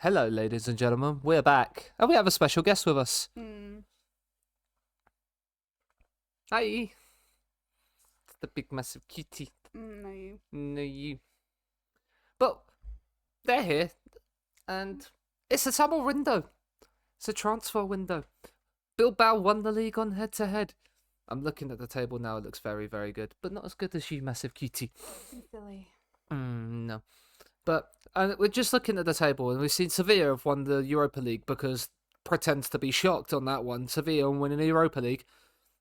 Hello, ladies and gentlemen. We're back, and we have a special guest with us. Hi. The big, massive cutie. No, you. No, you. But they're here, and it's a summer window. It's a transfer window. Bilbao won the league on head-to-head. I'm looking at the table now. It looks very, very good, but not as good as you, massive cutie. Silly. No. But we're just looking at the table, and we've seen Sevilla have won the Europa League because pretends to be shocked on that one. Sevilla winning the Europa League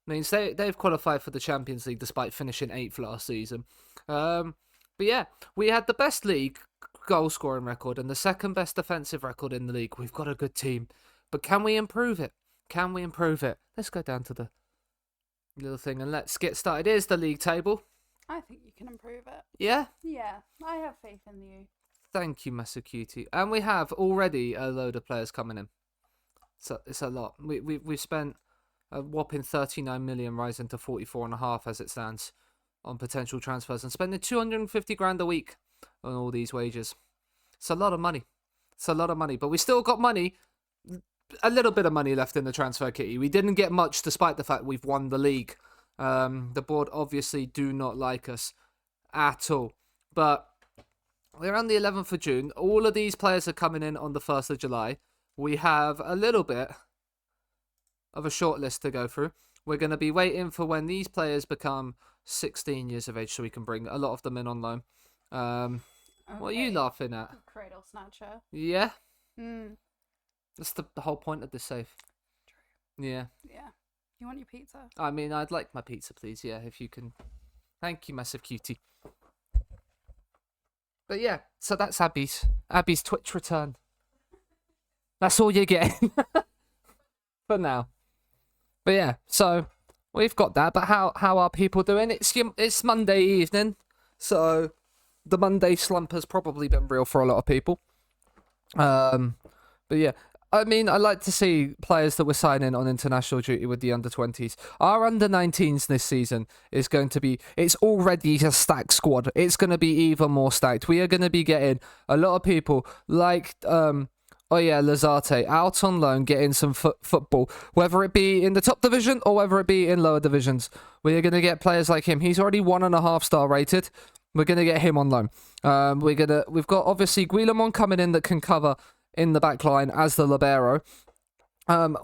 means they've qualified for the Champions League despite finishing 8th last season. But yeah, we had the best league goal scoring record and the second best defensive record in the league. We've got a good team, but can we improve it? Can we improve it? Let's go down to the little thing and let's get started. Here's the league table. I think you can improve it. Yeah? Yeah, I have faith in you. Thank you, Master Cutie. And we have already a load of players coming in. So it's a lot. We've spent a whopping 39 million, rising to 44.5 as it stands, on potential transfers and spending 250 grand a week on all these wages. It's a lot of money. It's a lot of money, but we still got money. A little bit of money left in the transfer kitty. We didn't get much despite the fact we've won the league. The board obviously do not like us at all. But we're on the 11th of June. All of these players are coming in on the 1st of July. We have a little bit of a short list to go through. We're going to be waiting for when these players become 16 years of age so we can bring a lot of them in on loan. What are you laughing at? Cradle snatcher. Yeah? True. That's the whole point of this save. Yeah. Yeah. You want your pizza? I mean, I'd like my pizza, please. Yeah, if you can. Thank you, massive cutie. But yeah, so that's Abby's Twitch return. That's all you're getting for now. But yeah, so we've got that. But how are people doing? It's Monday evening, so the Monday slump has probably been real for a lot of people. But yeah. I mean, I like to see players that were signing on international duty with the under-20s. Our under-19s this season is going to be... It's already a stacked squad. It's going to be even more stacked. We are going to be getting a lot of people like... Lazarte out on loan, getting some football, whether it be in the top division or whether it be in lower divisions. We are going to get players like him. He's already 1.5 star rated. We're going to get him on loan. We've got obviously Guillemon coming in that can cover in the back line as the libero.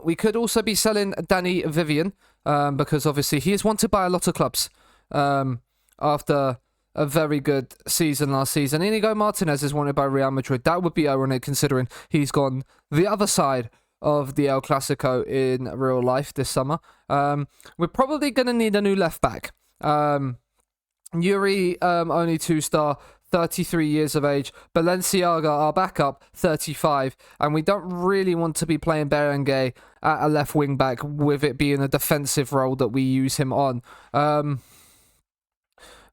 We could also be selling Danny Vivian because obviously he is wanted by a lot of clubs after a very good season last season. Inigo Martinez is wanted by Real Madrid. That would be ironic considering he's gone the other side of the El Clasico in real life this summer. We're probably going to need a new left back. Yuri, only 2-star, 33 years of age. Balenciaga, our backup, 35. And we don't really want to be playing Berenguer at a left wing back with it being a defensive role that we use him on. And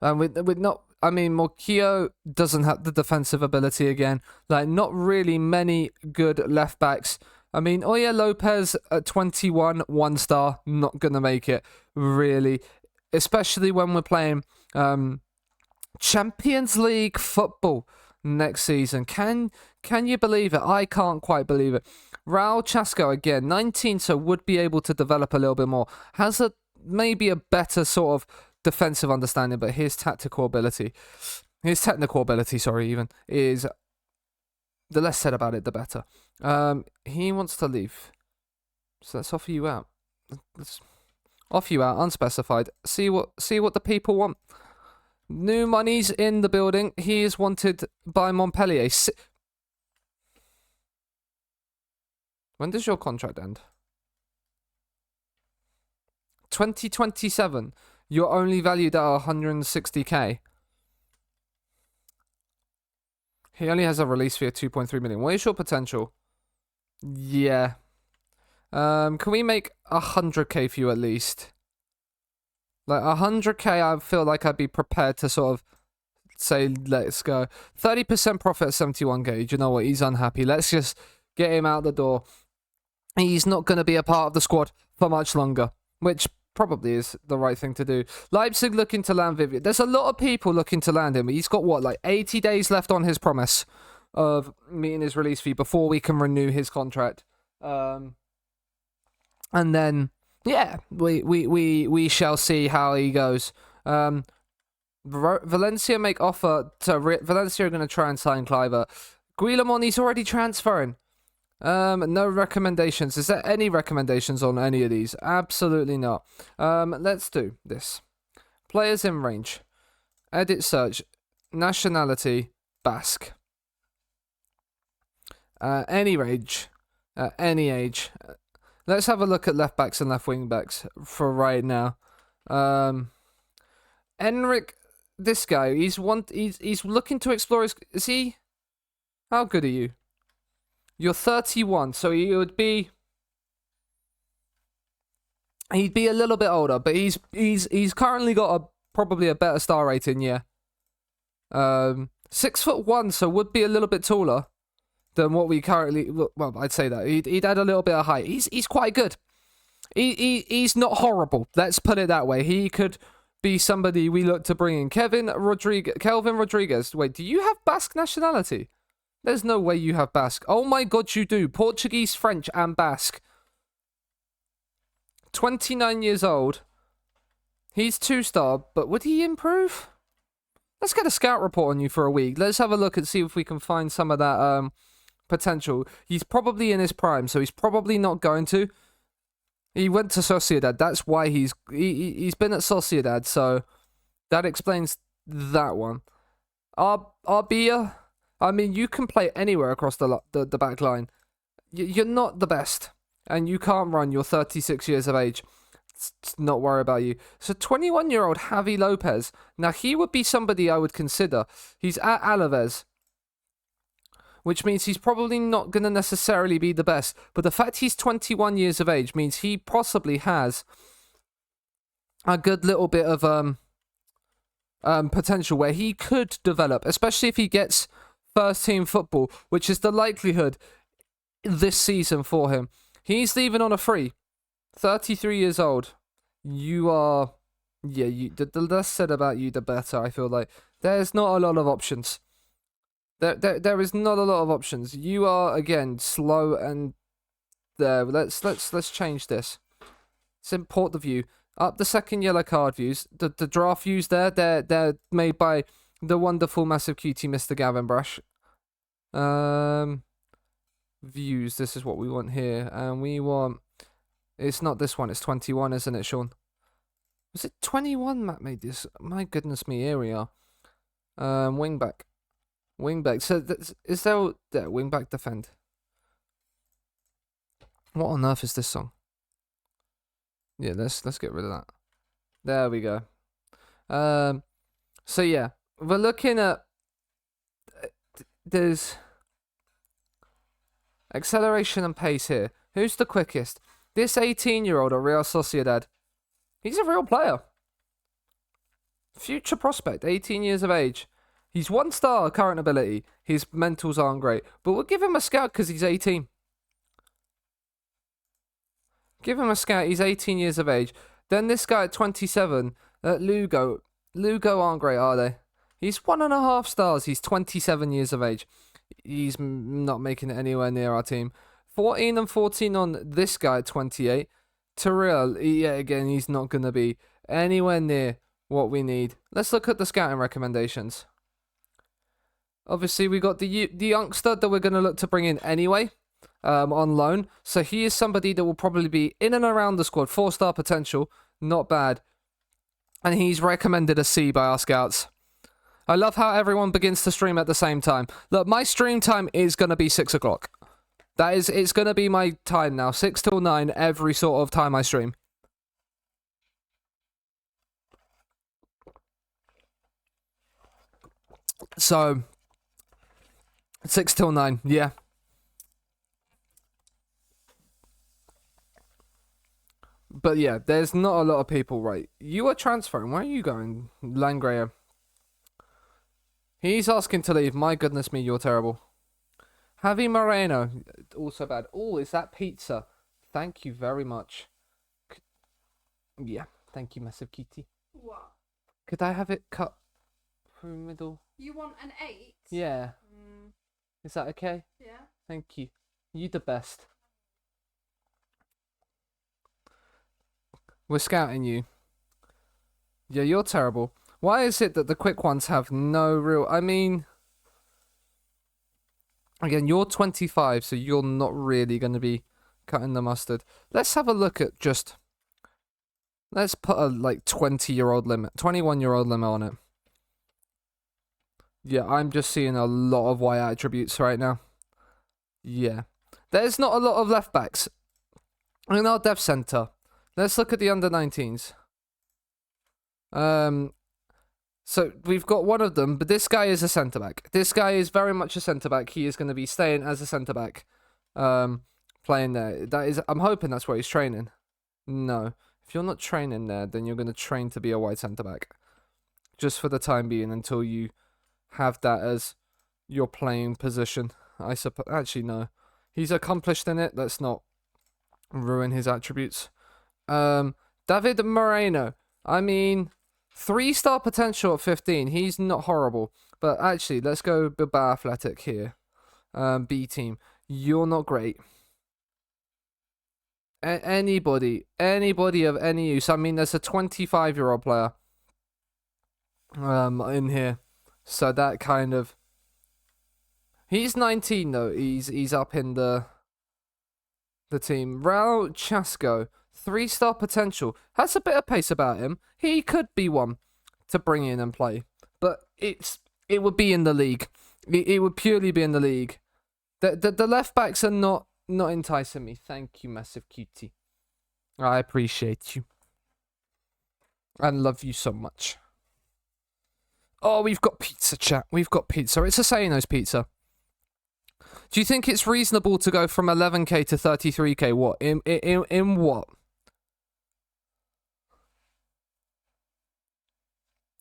we're not... I mean, Morquillo doesn't have the defensive ability again. Like, not really many good left backs. I mean, Oya Lopez at 21, 1-star, not going to make it, really. Especially when we're playing... Champions League football next season. Can you believe it? I can't quite believe it. Raul Chasco, again, 19, so would be able to develop a little bit more. Has maybe a better sort of defensive understanding, but his technical ability, is the less said about it, the better. He wants to leave. So let's offer you out. Let's offer you out, unspecified. See what the people want. New money's in the building. He is wanted by Montpellier. When does your contract end? 2027. You're only valued at 160k. He only has a release fee of 2.3 million. What is your potential? Yeah. Can we make 100k for you at least? Like 100k, I feel like I'd be prepared to sort of say, let's go. 30% profit at 71k. Do you know what? He's unhappy. Let's just get him out the door. He's not going to be a part of the squad for much longer, which probably is the right thing to do. Leipzig looking to land Vivian. There's a lot of people looking to land him. He's got, what, like 80 days left on his promise of meeting his release fee before we can renew his contract. And then we shall see how he goes. Valencia make offer to Valencia are going to try and sign Cliver. Guillemon, he's already transferring. No recommendations. Is there any recommendations on any of these? Absolutely not. Let's do this. Players in range. Edit search. Nationality. Basque. Any range. Any age. Let's have a look at left backs and left wing backs for right now. Enric, this guy, he's looking to explore his. Is he? How good are you? You're 31, so he'd be a little bit older, but he's currently got probably a better star rating, yeah. 6'1", so would be a little bit taller than what we currently. Well, I'd say that he'd add a little bit of height. He's quite good. He's not horrible. Let's put it that way. He could be somebody we look to bring in. Kelvin Rodriguez. Wait, do you have Basque nationality? There's no way you have Basque. Oh my god, you do. Portuguese, French, and Basque. 29 years old. He's 2-star, but would he improve? Let's get a scout report on you for a week. Let's have a look and see if we can find some of that potential. He's probably in his prime, so he's probably not going to. He went to Sociedad. That's why he's been at Sociedad, so that explains that one. Arbia, I mean, you can play anywhere across the back line. You're not the best, and you can't run. You're 36 years of age. Let's not worry about you. So 21-year-old Javi Lopez. Now, he would be somebody I would consider. He's at Alaves, which means he's probably not going to necessarily be the best. But the fact he's 21 years of age means he possibly has a good little bit of potential where he could develop, especially if he gets first-team football, which is the likelihood this season for him. He's leaving on a free. 33 years old. You are... Yeah, the less said about you, the better, I feel like. There's not a lot of options. There is not a lot of options. You are, again, slow and... There, let's change this. Let's import the view. Up the second yellow card views. The draft views there, they're made by the wonderful, massive cutie Mr. Gavin Brush. Views, this is what we want here. And we want... It's not this one, it's 21, isn't it, Sean? Was it 21 Matt made this? My goodness me, here we are. Wingback. Wingback. So, is there... There, wingback defend. What on earth is this song? Yeah, let's get rid of that. There we go. So yeah, we're looking at... There's... acceleration and pace here. Who's the quickest? This 18-year-old at Real Sociedad. He's a real player. Future prospect, 18 years of age. He's 1-star current ability. His mentals aren't great. But we'll give him a scout because he's 18. Give him a scout, he's 18 years of age. Then this guy at 27, at Lugo. Lugo aren't great, are they? He's 1.5 stars. He's 27 years of age. He's not making it anywhere near our team. 14 and 14 on this guy at 28. Terrell, yeah, again, he's not going to be anywhere near what we need. Let's look at the scouting recommendations. Obviously, we got the youngster that we're going to look to bring in anyway, on loan. So he is somebody that will probably be in and around the squad. 4-star potential, not bad. And he's recommended a C by our scouts. I love how everyone begins to stream at the same time. Look, my stream time is going to be 6 o'clock. It's going to be my time now. 6 till 9 every sort of time I stream. So, 6 till 9, yeah. But yeah, there's not a lot of people, right? You are transferring. Where are you going, Langrea? He's asking to leave. My goodness me, you're terrible. Javi Moreno, also bad. Oh, is that pizza? Thank you very much. Yeah, thank you, massive kitty. What? Could I have it cut through middle? You want an 8? Yeah. Is that okay? Yeah. Thank you. You the best. We're scouting you. Yeah, you're terrible. Why is it that the quick ones have no real... I mean... Again, you're 25, so you're not really going to be cutting the mustard. Let's have a look at just... Let's put a, like, 20-year-old limit. 21-year-old limit on it. Yeah, I'm just seeing a lot of Y attributes right now. Yeah. There's not a lot of left backs in our depth centre. Let's look at the under-19s. So we've got one of them, but this guy is a centre-back. This guy is very much a centre-back. He is going to be staying as a centre-back, playing there. I'm hoping that's where he's training. No. If you're not training there, then you're going to train to be a wide centre-back. Just for the time being, until you have that as your playing position. I suppose. Actually, no. He's accomplished in it. Let's not ruin his attributes. David Moreno. I mean, 3-star potential at 15. He's not horrible. But actually, let's go Bilbao Athletic here. B team. You're not great. Anybody of any use. I mean, there's a 25-year-old player in here. So that kind of... He's 19 though. He's up in the team. Raul Chasco, 3-star potential. Has a bit of pace about him. He could be one to bring in and play. But it would be in the league. It would purely be in the league. The left backs are not enticing me. Thank you, massive cutie. I appreciate you. And love you so much. Oh, we've got pizza, chat. We've got pizza. It's a Seanasea pizza. Do you think it's reasonable to go from 11k to 33k? What? In what?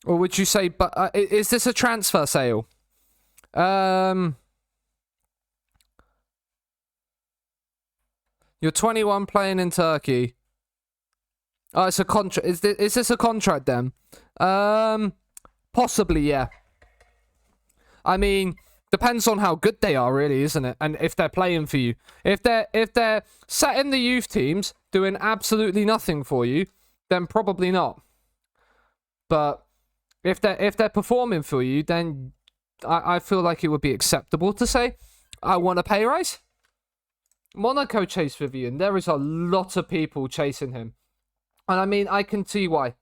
Or would you say, but is this a transfer sale? You're 21 playing in Turkey. Oh, it's a contract. Is this a contract then? Possibly, yeah. I mean, depends on how good they are, really, isn't it? And if they're playing for you. If they're sat in the youth teams doing absolutely nothing for you, then probably not. But if they're performing for you, then I feel like it would be acceptable to say, I want a pay rise. Monaco chase Vivian. There is a lot of people chasing him. And I mean, I can see why.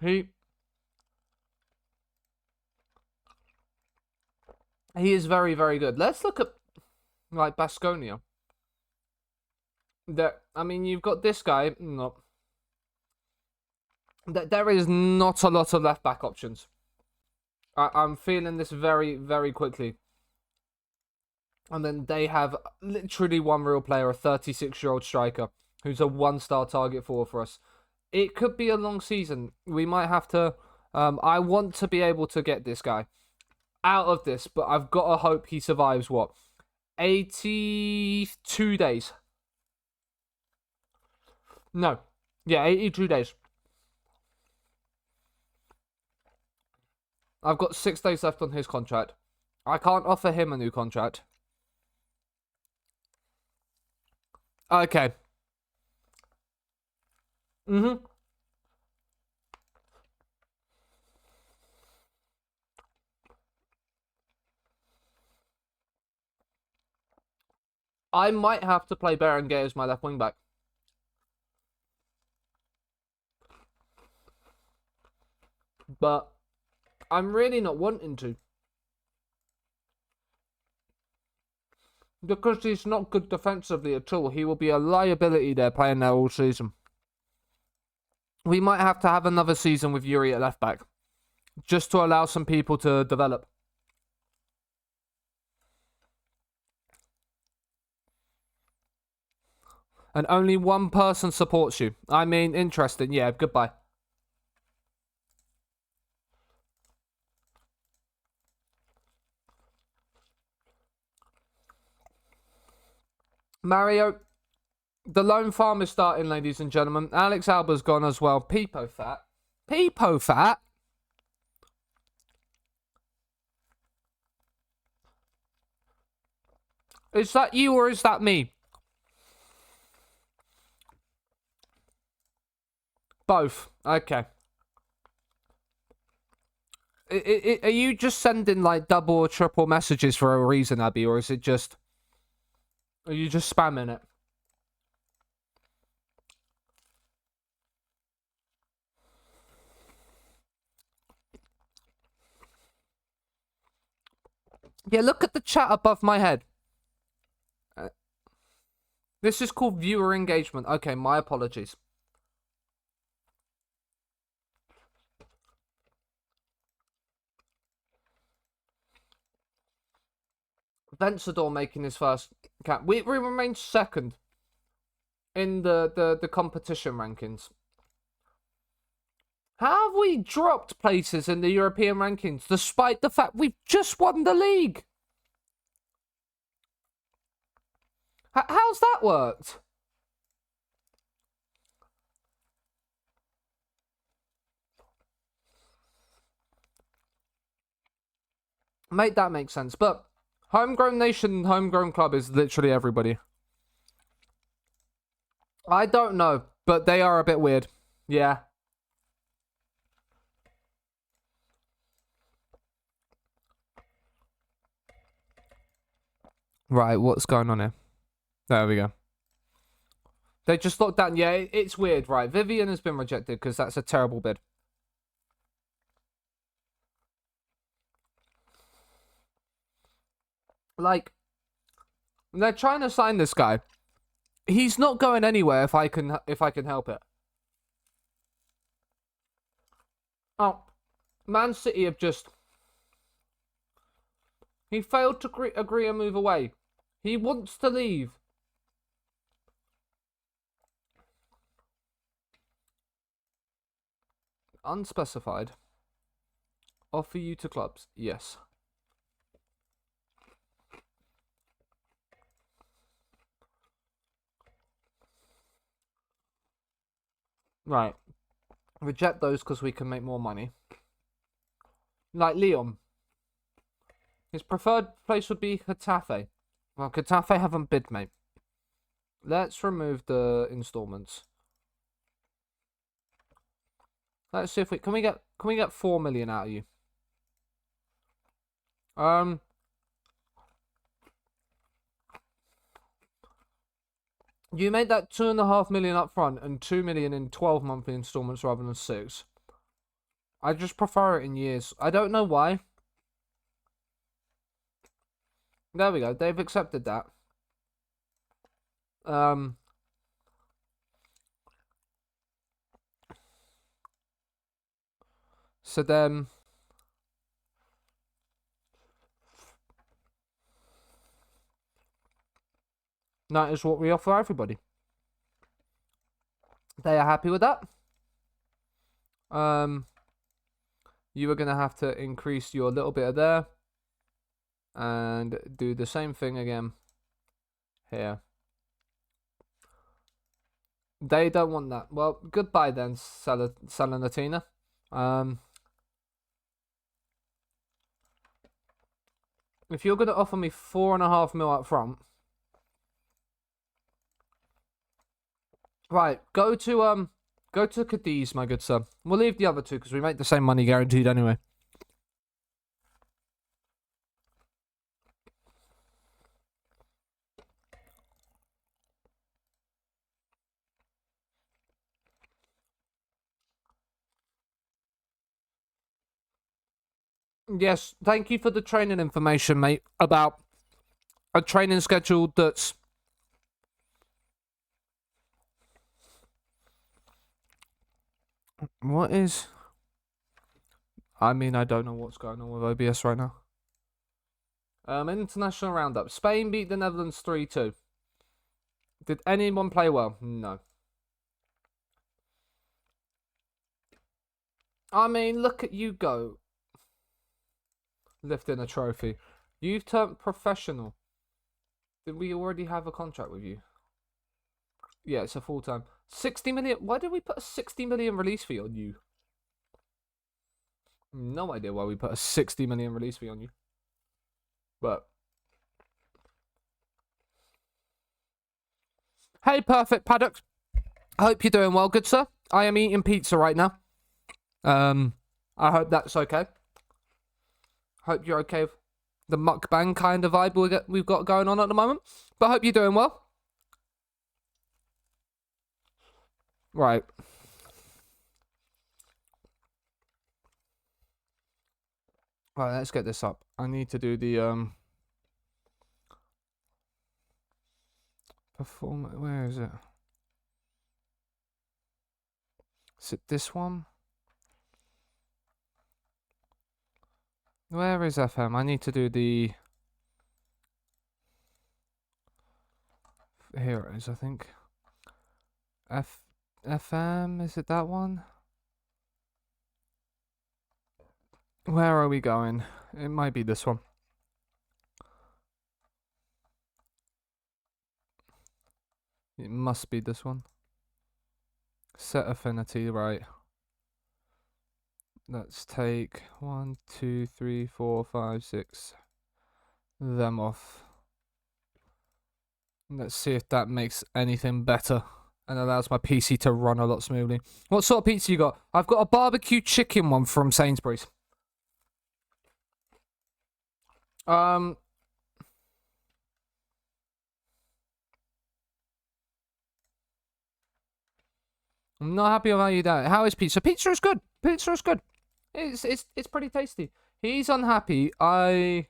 He is very, very good. Let's look at, like, Baskonia. I mean, you've got this guy. No. There is not a lot of left-back options. I'm feeling this very, very quickly. And then they have literally one real player, a 36-year-old striker, who's a 1-star target for us. It could be a long season. We might have to... I want to be able to get this guy out of this, but I've got to hope he survives, what? 82 days. No. Yeah, 82 days. I've got 6 days left on his contract. I can't offer him a new contract. Okay. I might have to play Berenguer as my left wing back. But I'm really not wanting to. Because he's not good defensively at all. He will be a liability there playing there all season. We might have to have another season with Yuri at left back. Just to allow some people to develop. And only one person supports you. I mean, interesting. Yeah, goodbye. Mario, The Lone Farm is starting, ladies and gentlemen. Alex Alba's gone as well. Peepo Fat. Peepo Fat? Is that you or is that me? Both. Okay. Are you just sending like double or triple messages for a reason, Abby, or is it just... Are you just spamming it? Yeah, look at the chat above my head. This is called viewer engagement. Okay, my apologies. Vencedor making his first cap. We remain second in the competition rankings. How have we dropped places in the European rankings despite the fact we've just won the league? How's that worked? Mate, that makes sense. But Homegrown Nation, Homegrown Club is literally everybody. I don't know, but they are a bit weird. Yeah. Right, what's going on here? There we go. They just locked down. Yeah, it's weird, right? Vivian has been rejected because that's a terrible bid. Like, they're trying to sign this guy. He's not going anywhere if I can help it. Oh, Man City have just... He failed to agree and move away. He wants to leave. Unspecified. Offer you to clubs. Yes. Right. Reject those because we can make more money. Like Leon. His preferred place would be Getafe. Well, Getafe haven't bid, mate. Let's remove the installments. Let's see if can we get 4 million out of you? You made that 2.5 million up front and 2 million in 12 monthly installments rather than 6. I just prefer it in years. I don't know why. There we go. They've accepted that. So then... That is what we offer everybody. They are happy with that. You are going to have to increase your little bit of there. And do the same thing again. Here. They don't want that. Well, goodbye then, Salanatina. If you're going to offer me 4.5 mil up front... Right, go to Cadiz, my good sir. We'll leave the other two because we make the same money guaranteed anyway. Yes, thank you for the training information, mate, about a training schedule that's... What is... I mean, I don't know what's going on with OBS right now. International roundup. Spain beat the Netherlands 3-2. Did anyone play well? No. I mean, look at you go. Lifting a trophy. You've turned professional. Did we already have a contract with you? Yeah, it's a full-time. 60 million. Why did we put a 60 million release fee on you? No idea why we put a 60 million release fee on you. But hey, Perfect Paddock. I hope you're doing well, good sir. I am eating pizza right now. I hope that's okay. Hope you're okay with the mukbang kind of vibe we've got going on at the moment. But I hope you're doing well. Right. Right, let's get this up. I need to do the perform. Where is it? Is it this one? Where is FM? I need to do the. Here it is, I think. FM, is it that one? Where are we going? It might be this one. It must be this one. Set affinity, right. Let's take 1, 2, 3, 4, 5, 6 them off. Let's see if that makes anything better and allows my PC to run a lot smoothly. What sort of pizza you got? I've got a barbecue chicken one from Sainsbury's. I'm not happy about you that. How is pizza? Pizza is good. Pizza is good. It's pretty tasty. He's unhappy. I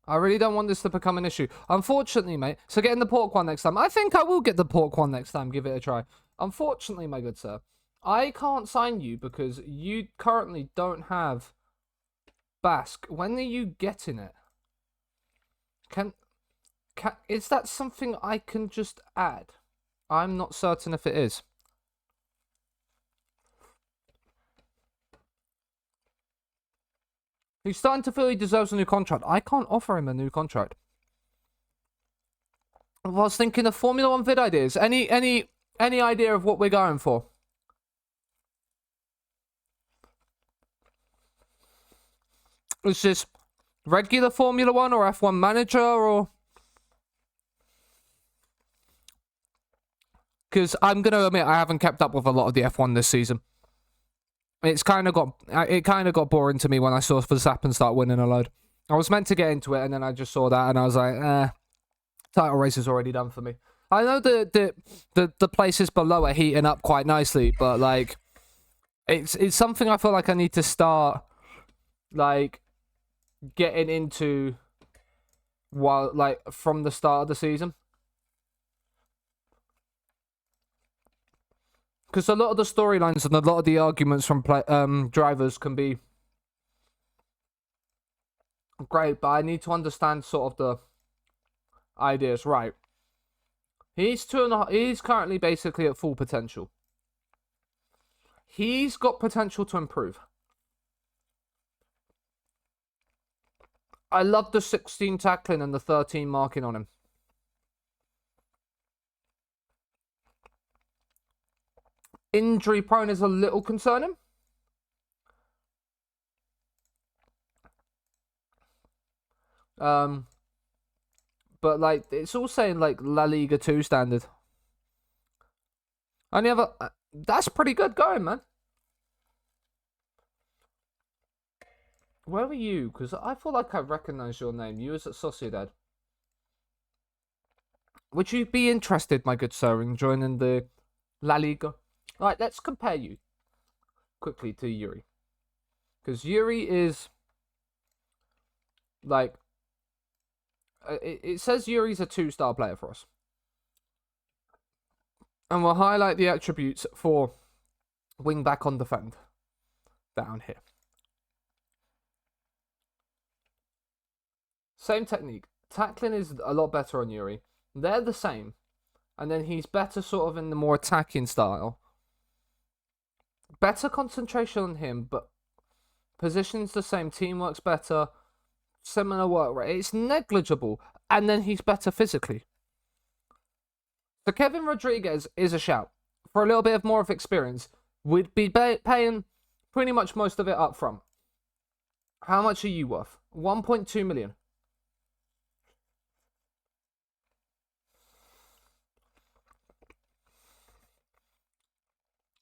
really don't want this to become an issue. Unfortunately, mate. So getting the pork one next time. I think I will get the pork one next time. Give it a try. Unfortunately, my good sir, I can't sign you because you currently don't have Basque. When are you getting it? Is that something I can just add? I'm not certain if it is. He's starting to feel he deserves a new contract. I can't offer him a new contract. I was thinking of Formula 1 vid ideas. Any idea of what we're going for? Is this regular Formula 1 or F1 manager or... Because I'm going to admit I haven't kept up with a lot of the F1 this season. It kind of got boring to me when I saw Verstappen start winning a load. I was meant to get into it and then I just saw that and I was like, title race is already done for me. I know the places below are heating up quite nicely, but like it's something I feel like I need to start like getting into while like from the start of the season. Because a lot of the storylines and a lot of the arguments from drivers can be great, but I need to understand sort of the ideas. Right. He's currently basically at full potential. He's got potential to improve. I love the 16 tackling and the 13 marking on him. Injury prone is a little concerning. But like it's all saying like La Liga 2 standard. That's pretty good going, man. Where are you? Because I feel like I recognize your name. You was at Sociedad. Would you be interested, my good sir, in joining the La Liga? Right, let's compare you quickly to Yuri. Because Yuri is like... It says Yuri's a 2-star player for us. And we'll highlight the attributes for wing back on defend down here. Same technique. Tackling is a lot better on Yuri. They're the same. And then he's better sort of in the more attacking style. Better concentration on him, but position's the same. Teamwork's better. Similar work rate. It's negligible. and then he's better physically. So Kevin Rodriguez is a shout. For a little bit of more of experience, we'd be paying pretty much most of it up front. How much are you worth? 1.2 million.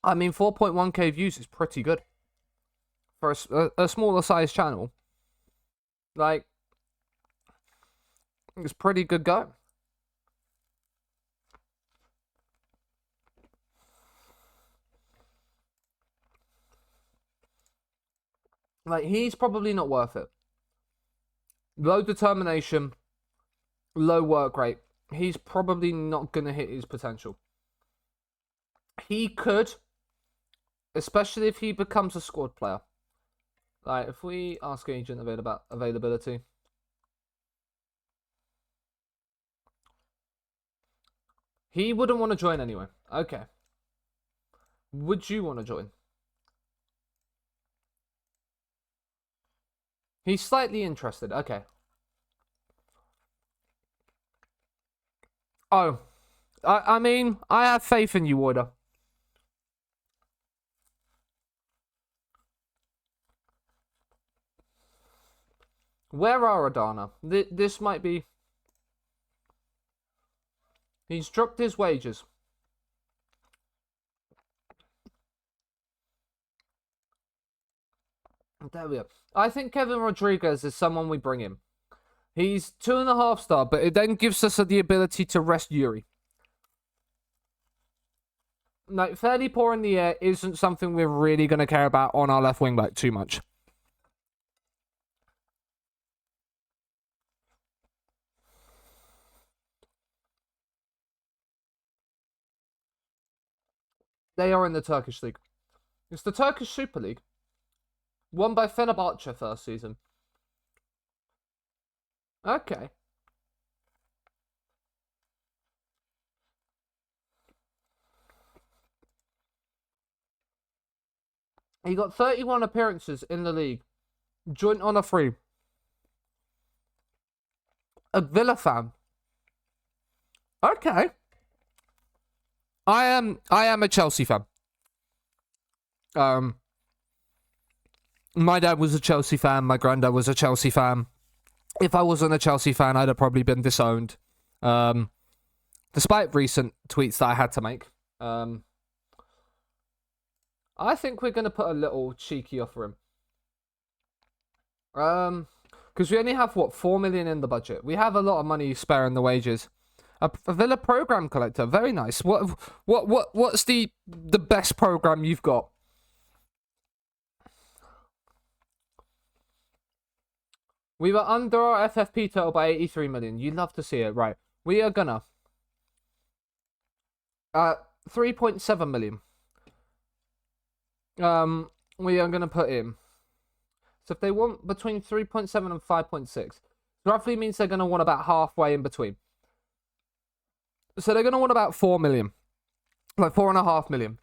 I mean, 4.1k views is pretty good for a smaller size channel. Like, it's pretty good going. Like, he's probably not worth it. Low determination, low work rate. He's probably not going to hit his potential. He could, especially if he becomes a squad player. Like, if we ask agent availability. He wouldn't want to join anyway. Okay. Would you want to join? He's slightly interested. Okay. Oh. I mean, I have faith in you, Warder. Where are Adana? This might be... He's dropped his wages. There we go. I think Kevin Rodriguez is someone we bring in. He's 2.5 star, but it then gives us the ability to rest Yuri. Like, fairly poor in the air isn't something we're really going to care about on our left wing back too much. They are in the Turkish league. It's the Turkish Super League. Won by Fenerbahce first season. Okay. He got 31 appearances in the league. Joint on a free. A Villa fan. Okay. I am a Chelsea fan. My dad was a Chelsea fan. My granddad was a Chelsea fan. If I wasn't a Chelsea fan, I'd have probably been disowned. Despite recent tweets that I had to make. I think we're going to put a little cheeky offer him. Because we only have, 4 million in the budget. We have a lot of money spare in the wages. A Villa program collector, very nice. What's the best program you've got? We were under our FFP total by 83 million. You'd love to see it, right? We are gonna 3.7 million. We are gonna put in. So if they want between 3.7 and 5.6, roughly means they're gonna want about halfway in between. So they're going to want about 4 million. Like 4.5 million.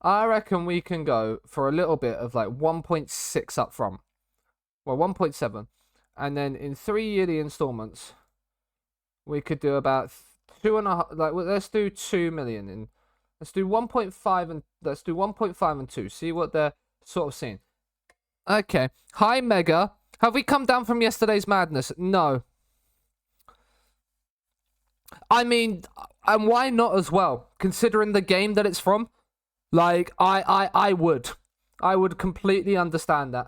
I reckon we can go for a little bit of like 1.6 up front. Well, 1.7. And then in 3 yearly installments, we could do about 2.5. Like, well, let's do 2 million. And let's do 1.5 and let's do 1.5 and 2. See what they're sort of seeing. Okay. Hi, Mega. Have we come down from yesterday's madness? No. I mean, and why not as well? Considering the game that it's from, like I would completely understand that.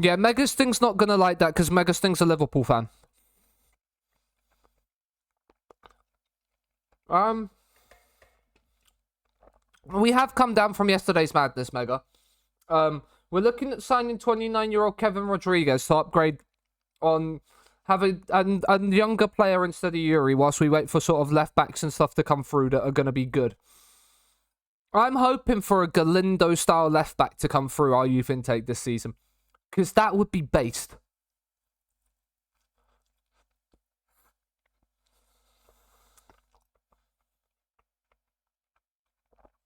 Yeah, Megasting's not gonna like that because Megasting's a Liverpool fan. We have come down from yesterday's madness, Mega. We're looking at signing 29-year-old Kevin Rodriguez to upgrade on. Have a younger player instead of Yuri whilst we wait for sort of left backs and stuff to come through that are going to be good. I'm hoping for a Galindo-style left back to come through our youth intake this season. Because that would be based.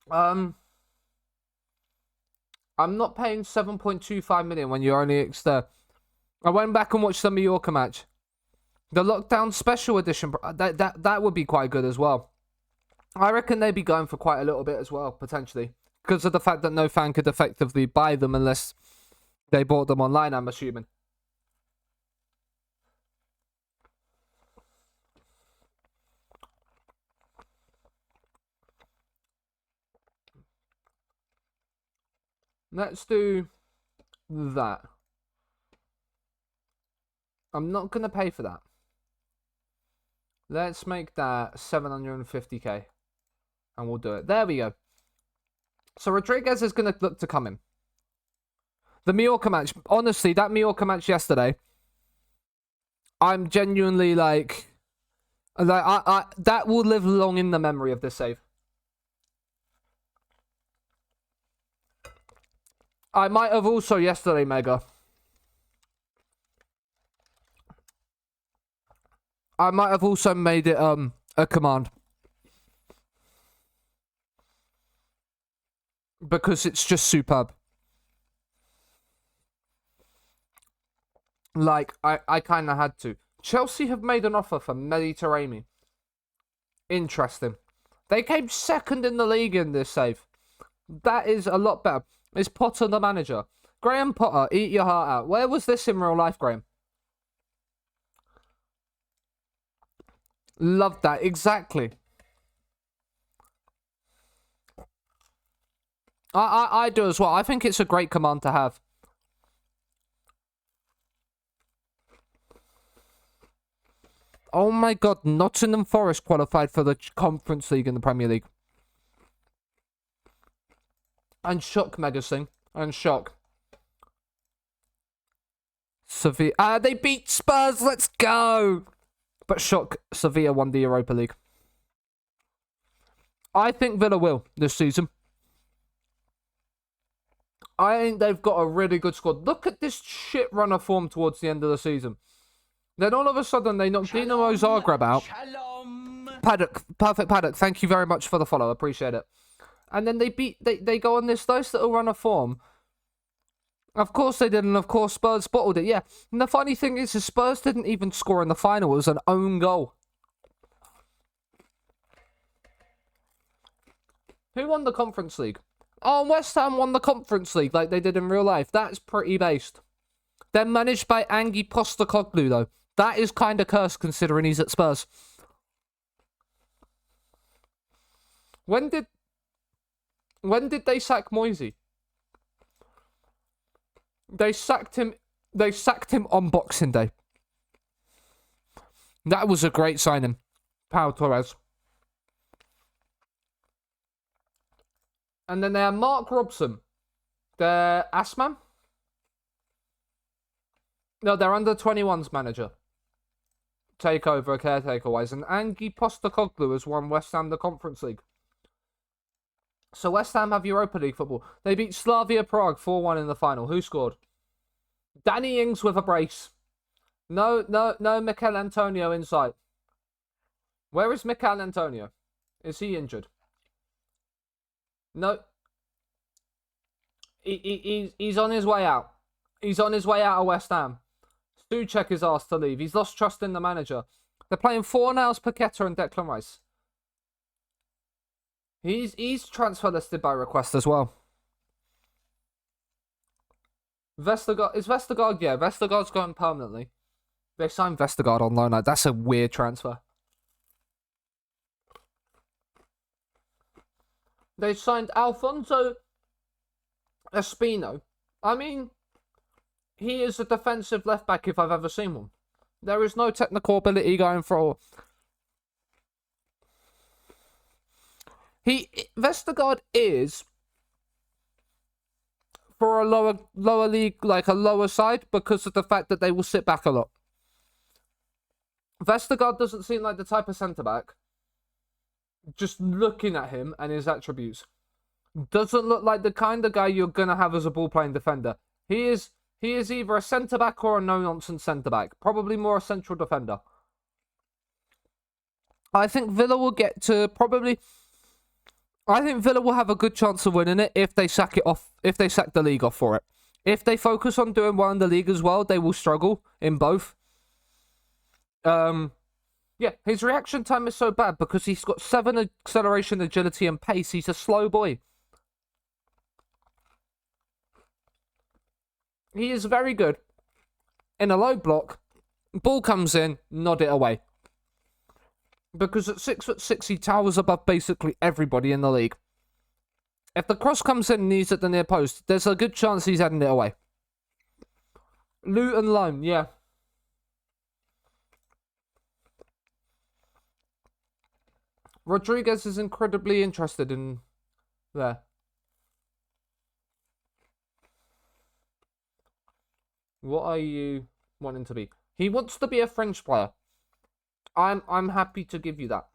I'm not paying 7.25 million when you're only I went back and watched the Mallorca match. The lockdown special edition, that would be quite good as well. I reckon they'd be going for quite a little bit as well, potentially. Because of the fact that no fan could effectively buy them unless they bought them online, I'm assuming. Let's do that. I'm not going to pay for that. Let's make that 750k. And we'll do it. There we go. So Rodriguez is going to look to come in. The Mallorca match. Honestly, that Mallorca match yesterday. I'm genuinely like I that will live long in the memory of this save. I might have also yesterday, Mega. I might have also made it a command. Because it's just superb. Like, I kind of had to. Chelsea have made an offer for Mediterranean. Interesting. They came second in the league in this save. That is a lot better. Is Potter the manager? Graham Potter, eat your heart out. Where was this in real life, Graham? Love that. Exactly. I do as well. I think it's a great command to have. Oh my god, Nottingham Forest qualified for the Conference League in the Premier League. And shock, Megasing. And shock. Sevilla. They beat Spurs. Let's go. But shock, Sevilla won the Europa League. I think Villa will this season. I think they've got a really good squad. Look at this shit run of form towards the end of the season. Then all of a sudden they knocked Dinamo Zagreb out. Paddock, perfect Paddock. Thank you very much for the follow. Appreciate it. And then they go on this nice little run of form. Of course they did, and of course Spurs bottled it, yeah. And the funny thing is Spurs didn't even score in the final. It was an own goal. Who won the Conference League? Oh, West Ham won the Conference League like they did in real life. That's pretty based. They're managed by Ange Postecoglou, though. That is kind of cursed considering he's at Spurs. When did they sack Moisey? They sacked him on Boxing Day. That was a great signing. Pau Torres. And then they have Mark Robson. They're Asman? No, they're under 21s manager. Takeover, caretaker-wise. And Ange Postecoglou has won West Ham the Conference League. So West Ham have Europa League football. They beat Slavia Prague 4-1 in the final. Who scored? Danny Ings with a brace. No Mikel Antonio inside. Where is Mikel Antonio? Is he injured? No. He's on his way out. He's on his way out of West Ham. Souček is asked to leave. He's lost trust in the manager. They're playing Fornals, Paqueta and Declan Rice. He's transfer listed by request as well. Vestergaard is Vestergaard? Yeah, Vestergaard's going permanently. They signed Vestergaard on loan. Like, that's a weird transfer. They signed Alfonso Espino. I mean, he is a defensive left back if I've ever seen one. There is no technical ability going for. Vestergaard is for a lower league, like a lower side, because of the fact that they will sit back a lot. Vestergaard doesn't seem like the type of centre back. Just looking at him and his attributes, doesn't look like the kind of guy you're gonna have as a ball playing defender. He is either a centre back or a no nonsense centre back. Probably more a central defender. I think Villa will get to probably. I think Villa will have a good chance of winning it if they sack it off. If they sack the league off for it, If they focus on doing well in the league as well, they will struggle in both. Yeah, his reaction time is so bad because he's got 7 acceleration, agility, and pace. He's a slow boy. He is very good. In a low block, ball comes in, nod it away. Because at 6'6", he towers above basically everybody in the league. If the cross comes in and he's at the near post, there's a good chance he's heading it away. Loot and loan, yeah. Rodriguez is incredibly interested in there. What are you wanting to be? He wants to be a French player. I'm happy to give you that.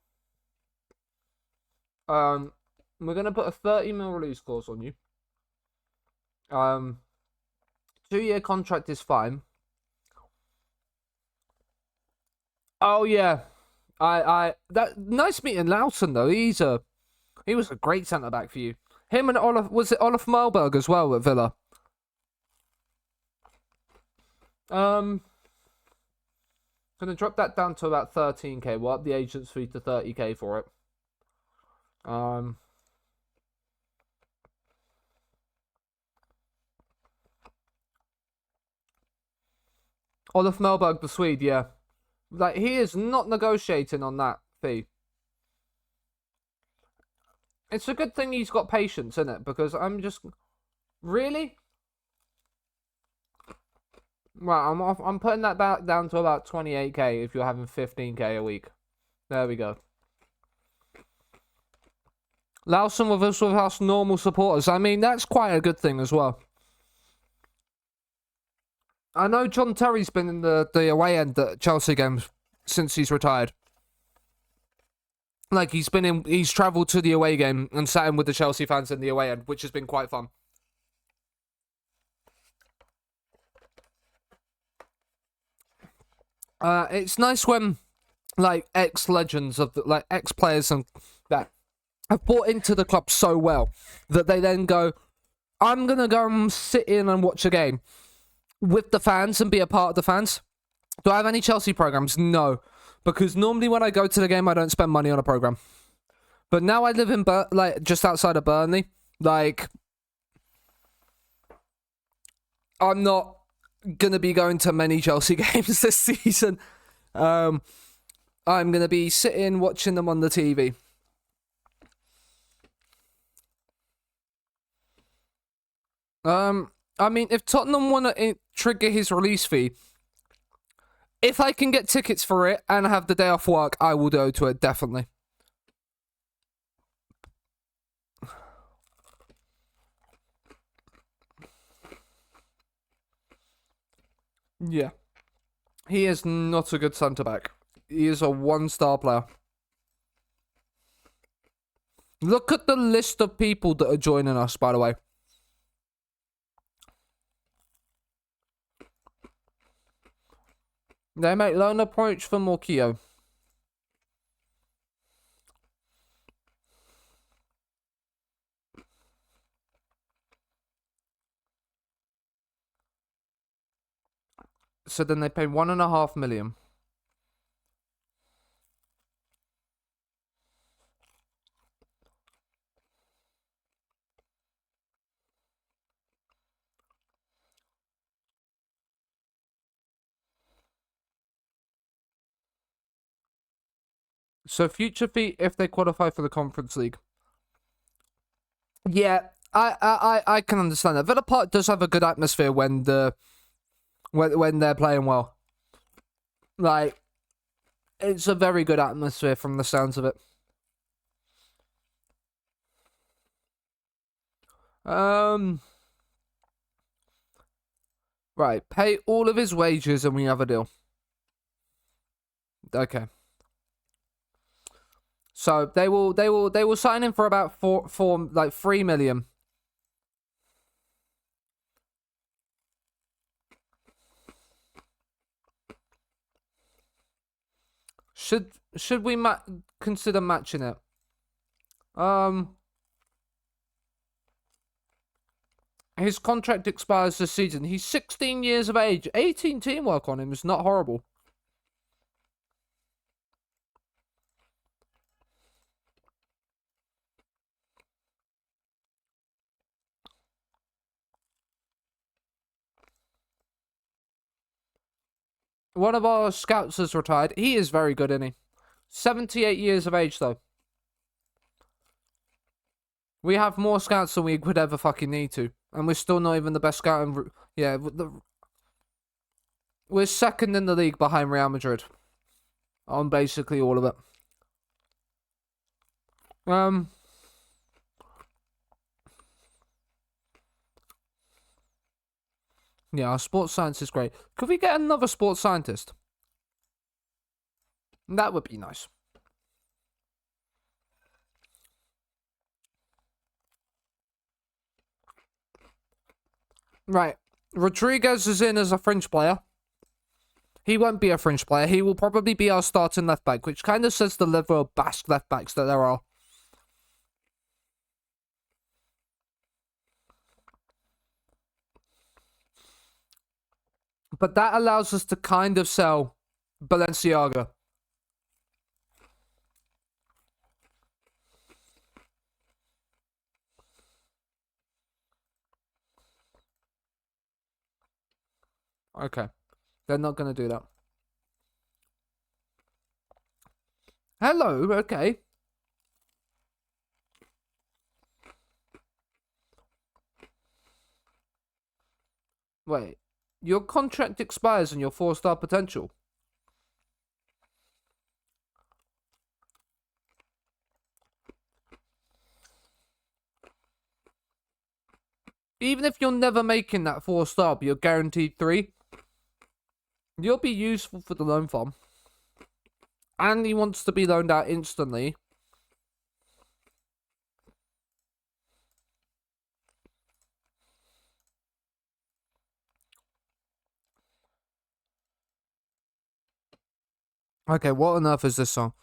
We're gonna put a 30 mil release clause on you. 2-year contract is fine. Oh yeah. That nice meeting Lawson though. He was a great centre back for you. Him and Olaf, was it Olaf Malberg as well at Villa? Gonna drop that down to about 13k. We'll up the agent's fee to 30k for it. Olaf Malberg, the Swede, yeah. Like, he is not negotiating on that fee. It's a good thing he's got patience, isn't it? Because I'm just... Really? Right, I'm putting that back down to about 28k if you're having 15k a week. There we go. Lawson with us normal supporters. I mean, that's quite a good thing as well. I know John Terry's been in the away end at Chelsea games since he's retired. Like, he's travelled to the away game and sat in with the Chelsea fans in the away end, which has been quite fun. It's nice when, like, ex-legends of like ex-players and that have bought into the club so well that they then go, I'm gonna go and sit in and watch a game with the fans and be a part of the fans. Do I have any Chelsea programs? No, because normally when I go to the game, I don't spend money on a program. But now I live in like just outside of Burnley. Like, I'm not gonna be going to many Chelsea games this season. I'm gonna be sitting watching them on the TV. I mean, if Tottenham want to trigger his release fee, if I can get tickets for it and have the day off work, I will go to it, definitely. Yeah. He is not a good centre-back. He is a one-star player. Look at the list of people that are joining us, by the way. They make loan approach for Morquillo. So then they pay 1.5 million. So future fee if they qualify for the Conference League. Yeah, I can understand that. Villa Park does have a good atmosphere when when they're playing well. Like, it's a very good atmosphere from the sounds of it. Right, pay all of his wages and we have a deal. Okay. So they will sign him for about 3 million. Should we consider matching it? His contract expires this season. He's 16 years of age. 18 teamwork on him is not horrible. One of our scouts has retired. He is very good, isn't he? 78 years of age, though. We have more scouts than we could ever fucking need to. And we're still not even the best scout in... Yeah, we're second in the league behind Real Madrid. On basically all of it. Yeah, our sports science is great. Could we get another sports scientist? That would be nice. Right. Rodriguez is in as a fringe player. He won't be a fringe player. He will probably be our starting left back, which kind of says the level of Basque left backs that there are. But that allows us to kind of sell Balenciaga. Okay. They're not going to do that. Hello, okay. Wait. Your contract expires and your 4-star potential. Even if you're never making that 4-star, but you're guaranteed 3, you'll be useful for the loan farm. And he wants to be loaned out instantly. Okay, what on earth is this song?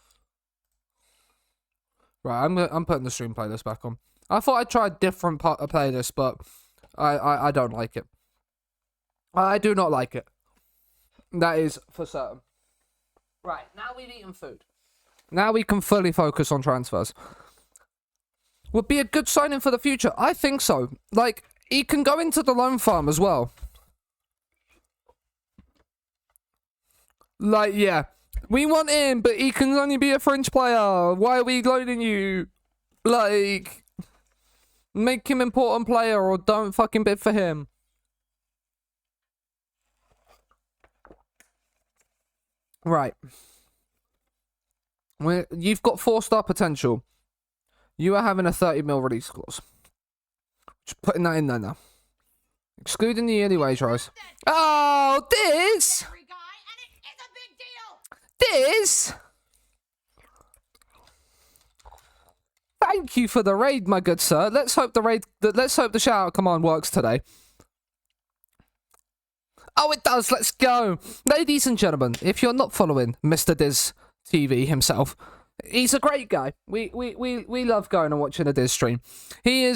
Right, I'm putting the stream playlist back on. I thought I'd try a different part of playlist, but I don't like it. I do not like it. That is for certain. Right, now we've eaten food. Now we can fully focus on transfers. Would be a good signing for the future. I think so. Like, he can go into the loan farm as well. Like, yeah. We want him, but he can only be a French player. Why are we loaning you? Like, make him important player or don't fucking bid for him. Right. You've got 4-star potential. You are having a 30 mil release clause. Just putting that in there now. Excluding the yearly wage rise. Oh, this! This! Thank you for the raid, my good sir. Let's hope the shout-out command works today. Oh, it does. Let's go. Ladies and gentlemen, if you're not following Mr. Diz TV himself, he's a great guy. We love going and watching a Diz stream. He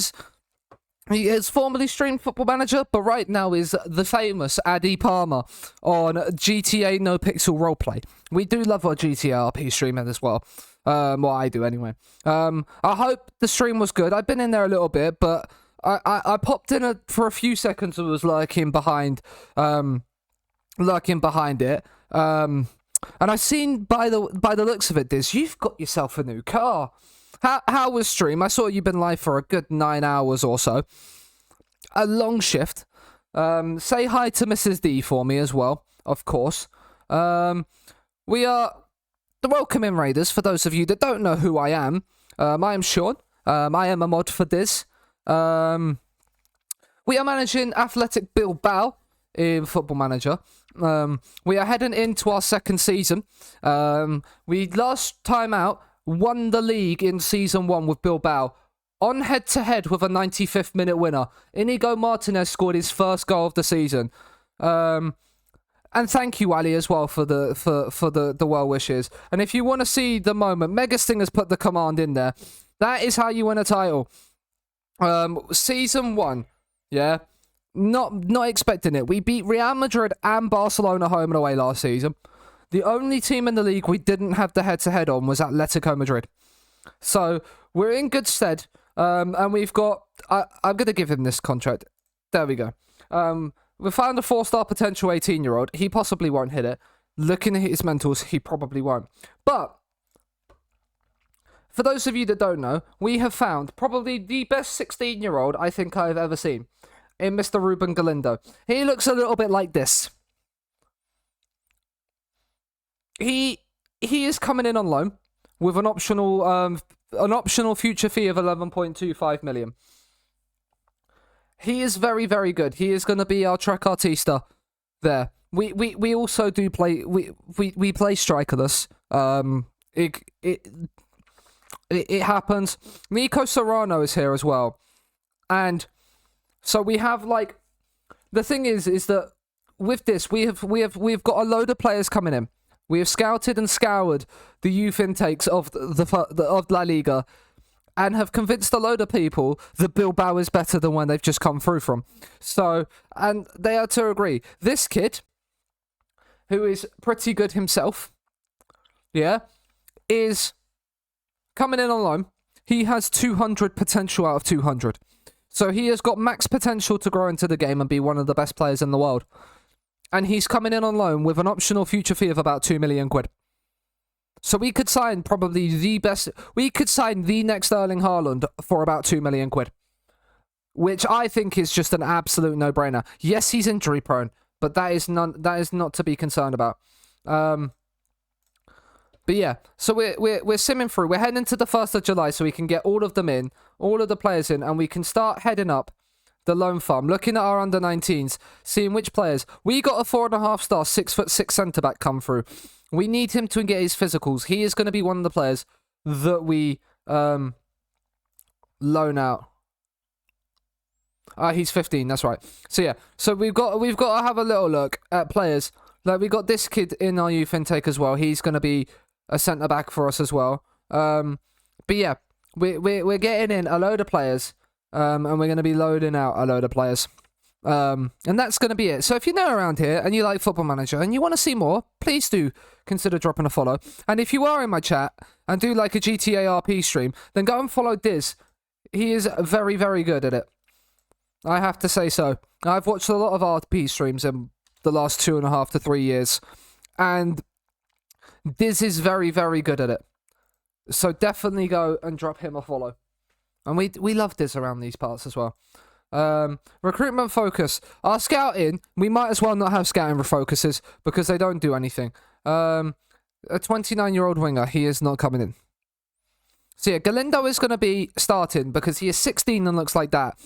has formerly streamed Football Manager, but right now is the famous Addy Palmer on GTA No Pixel Roleplay. We do love our GTA RP streaming as well. Well, I do anyway. I hope the stream was good. I've been in there a little bit, but I popped in for a few seconds and was lurking behind it. And I seen by the looks of it, Diz, you've got yourself a new car. How was stream? I saw you've been live for a good 9 hours or so. A long shift. Say hi to Mrs. D for me as well, of course. We are the Welcome In Raiders, for those of you that don't know who I am. I am Sean. I am a mod for Diz. We are managing Athletic Bilbao in Football Manager. We are heading into our second season. We last time out won the league in season 1 with Bilbao on head-to-head with a 95th minute winner. Inigo Martinez scored his first goal of the season. And thank you, Ali, as well for the well wishes. And if you want to see the moment, Megasting has put the command in there. That is how you win a title. Season 1. Yeah, not expecting it. We beat Real Madrid and Barcelona home and away last season. The only team in the league we didn't have the head-to-head on was Atletico Madrid. So we're in good stead. And we've got... I'm going to give him this contract. There we go. We found a 4-star potential 18-year-old. He possibly won't hit it. Looking at his mentals, he probably won't. But for those of you that don't know, we have found probably the best 16-year-old I think I've ever seen in Mr. Ruben Galindo. He looks a little bit like this. He is coming in on loan with an optional future fee of 11.25 million. He is very, very good. He is going to be our Trek Artista there. We also do play we play strikerless. It happens. Nico Serrano is here as well. And so we have like the thing is that with this we've got a load of players coming in. We have scouted and scoured the youth intakes of of La Liga and have convinced a load of people that Bilbao is better than when they've just come through from. So, and they are to agree. This kid, who is pretty good himself, yeah, is coming in on loan. He has 200 potential out of 200. So he has got max potential to grow into the game and be one of the best players in the world. And he's coming in on loan with an optional future fee of about 2 million quid. So we could sign probably the best... We could sign the next Erling Haaland for about 2 million quid. Which I think is just an absolute no-brainer. Yes, he's injury prone, but that is not to be concerned about. But yeah, so we're simming through. We're heading into the 1st of July so we can get all of them in, all of the players in, and we can start heading up the loan farm, looking at our under-19s, seeing which players. We got a 4.5-star, 6'6" centre-back come through. We need him to get his physicals. He is going to be one of the players that we loan out. He's 15, that's right. So yeah, so we've got to have a little look at players. Like we got this kid in our youth intake as well. He's going to be a centre-back for us as well. But yeah, we're getting in a load of players. And we're going to be loading out a load of players. And that's going to be it. So if you're new around here and you like Football Manager and you want to see more, please do consider dropping a follow. And if you are in my chat and do like a GTA RP stream, then go and follow Diz. He is very, very good at it. I have to say so. I've watched a lot of RP streams in the last 2.5 to 3 years. And Diz is very, very good at it. So definitely go and drop him a follow. And we love Diz around these parts as well. Recruitment focus. Our scouting, we might as well not have scouting focuses because they don't do anything. A 29-year-old winger, he is not coming in. So yeah, Galindo is going to be starting because he is 16 and looks like that.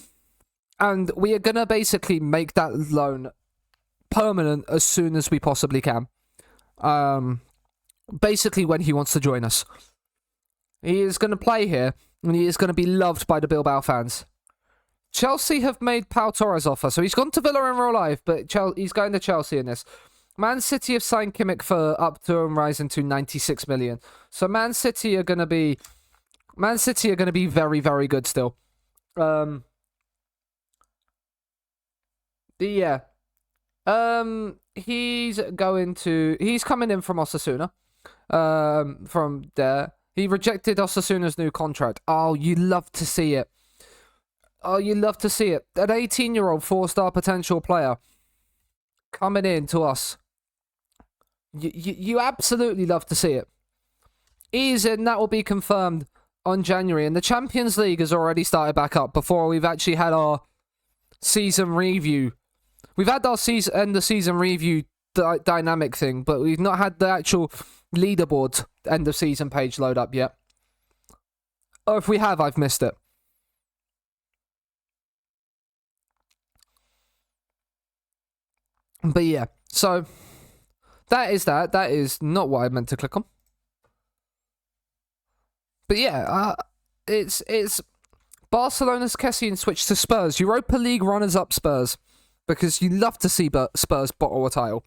And we are going to basically make that loan permanent as soon as we possibly can. Basically when he wants to join us. He is going to play here and he is going to be loved by the Bilbao fans. Chelsea have made Pau Torres offer, so he's gone to Villa in real life, but he's going to Chelsea in this. Man City have signed Kimmich for up to and rising to 96 million. So Man City are going to be very, very good still. Yeah. He's coming in from Osasuna. From there. He rejected Osasuna's new contract. Oh, you love to see it. Oh, you love to see it. An 18-year-old 4-star potential player coming in to us. You absolutely love to see it. He's in. That will be confirmed on January. And the Champions League has already started back up before we've actually had our season review. We've had our end of season review dynamic thing, but we've not had the actual leaderboard end of season page load up yet. Or if we have, I've missed it. But yeah, so that is that. That is not what I meant to click on. But yeah, it's Barcelona's Kessian switch to Spurs. Europa League runners-up Spurs. Because you love to see Spurs bottle a title.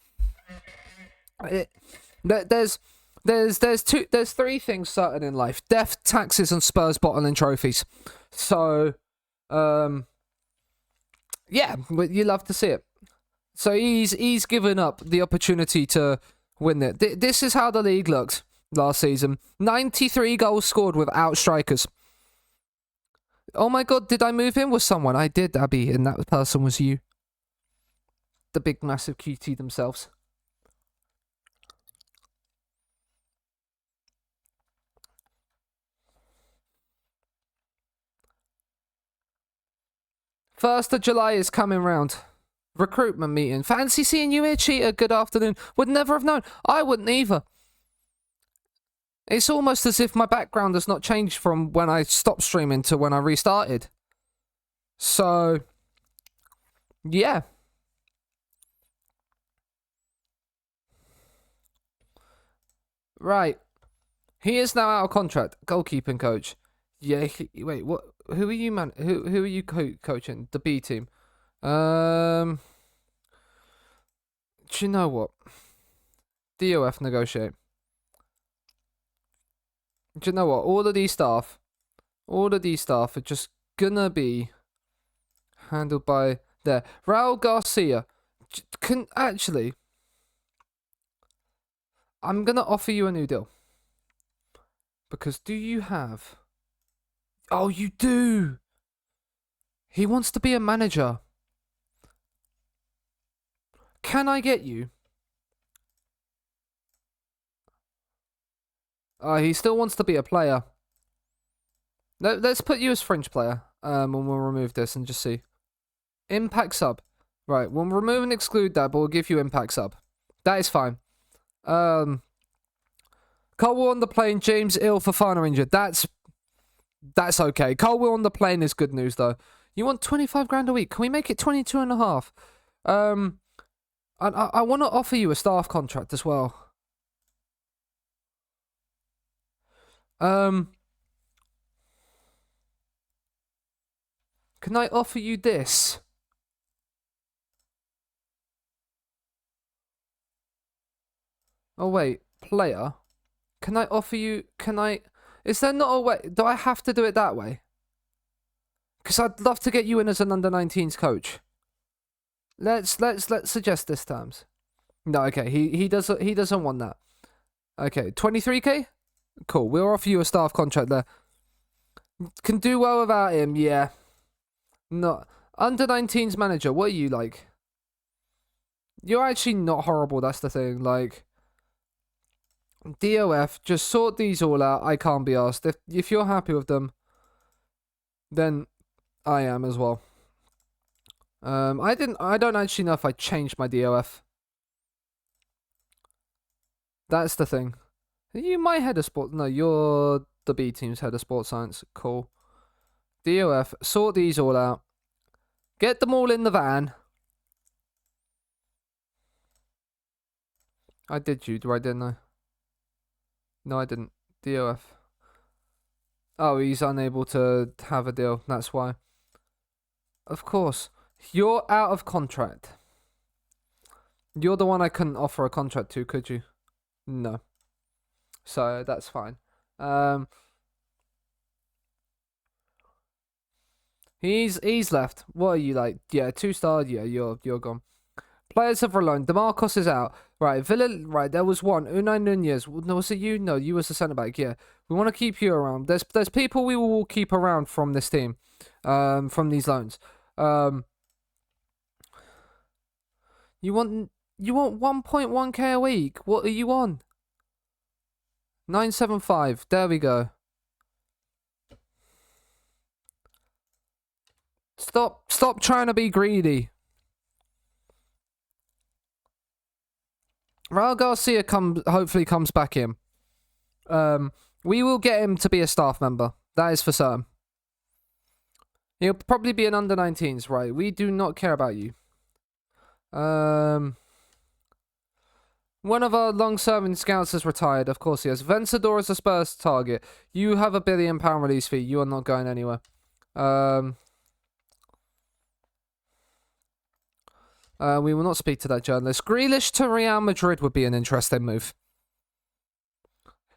There's three things certain in life: death, taxes, and Spurs bottling trophies. So, Yeah, but you love to see it. So he's given up the opportunity to win it. This is how the league looked last season. 93 goals scored without strikers. Oh my god, did I move in with someone? I did, Abby, and that person was you. The big, massive QT themselves. First of July is coming round. Recruitment meeting. Fancy seeing you here, Cheetah. Good afternoon. Would never have known. I wouldn't either. It's almost as if my background has not changed from when I stopped streaming to when I restarted. So, yeah. Right. He is now out of contract. Goalkeeping coach. Yeah. Wait. What? Who are you, man? Who are you coaching? The B team. Do you know what? DOF negotiate. Do you know what? All of these staff are just gonna be handled by there. Raul Garcia can actually. I'm gonna offer you a new deal. Because do you have? Oh, you do. He wants to be a manager. Can I get you? He still wants to be a player. Let's put you as French player. And we'll remove this and just see. Impact sub. Right, we'll remove and exclude that, but we'll give you impact sub. That is fine. Cole on the plane, James ill for fun or injured. That's okay. Cole on the plane is good news though. You want 25 grand a week? Can we make it 22 and a half? I want to offer you a staff contract as well. Can I offer you this? Oh wait, player. Can I offer you? Is there not a way? Do I have to do it that way? Because I'd love to get you in as an under-19s coach. Let's suggest this terms. No, okay. He doesn't want that. Okay, 23k. Cool. We'll offer you a staff contract there. Can do well without him. Yeah. No, under-19s manager. What are you like? You're actually not horrible. That's the thing. Like. DOF, just sort these all out. I can't be asked. If you're happy with them, then I am as well. I don't actually know if I changed my DOF. That's the thing. Are you my head of sport? No, you're the B team's head of sports science. Cool. DOF, sort these all out. Get them all in the van. I did you, right, didn't I? No, I didn't. DOF. Oh, he's unable to have a deal. That's why. Of course. You're out of contract. You're the one I couldn't offer a contract to, could you? No. So, that's fine. He's left. What are you like? Yeah, 2-star. Yeah, you're gone. Players have reloaned. DeMarcos is out. Right, Villa. Right, there was one. Unai Nunez. No, was it you? No, you was the centre back. Yeah, we want to keep you around. There's people we will keep around from this team, from these loans. You want 1.1k a week. What are you on? 975. There we go. Stop trying to be greedy. Raul Garcia hopefully comes back in. We will get him to be a staff member. That is for certain. He'll probably be an under-19s, right? We do not care about you. One of our long-serving scouts has retired. Of course he has. Vencedor is a Spurs target. You have £1 billion release fee. You are not going anywhere. We will not speak to that journalist. Grealish to Real Madrid would be an interesting move.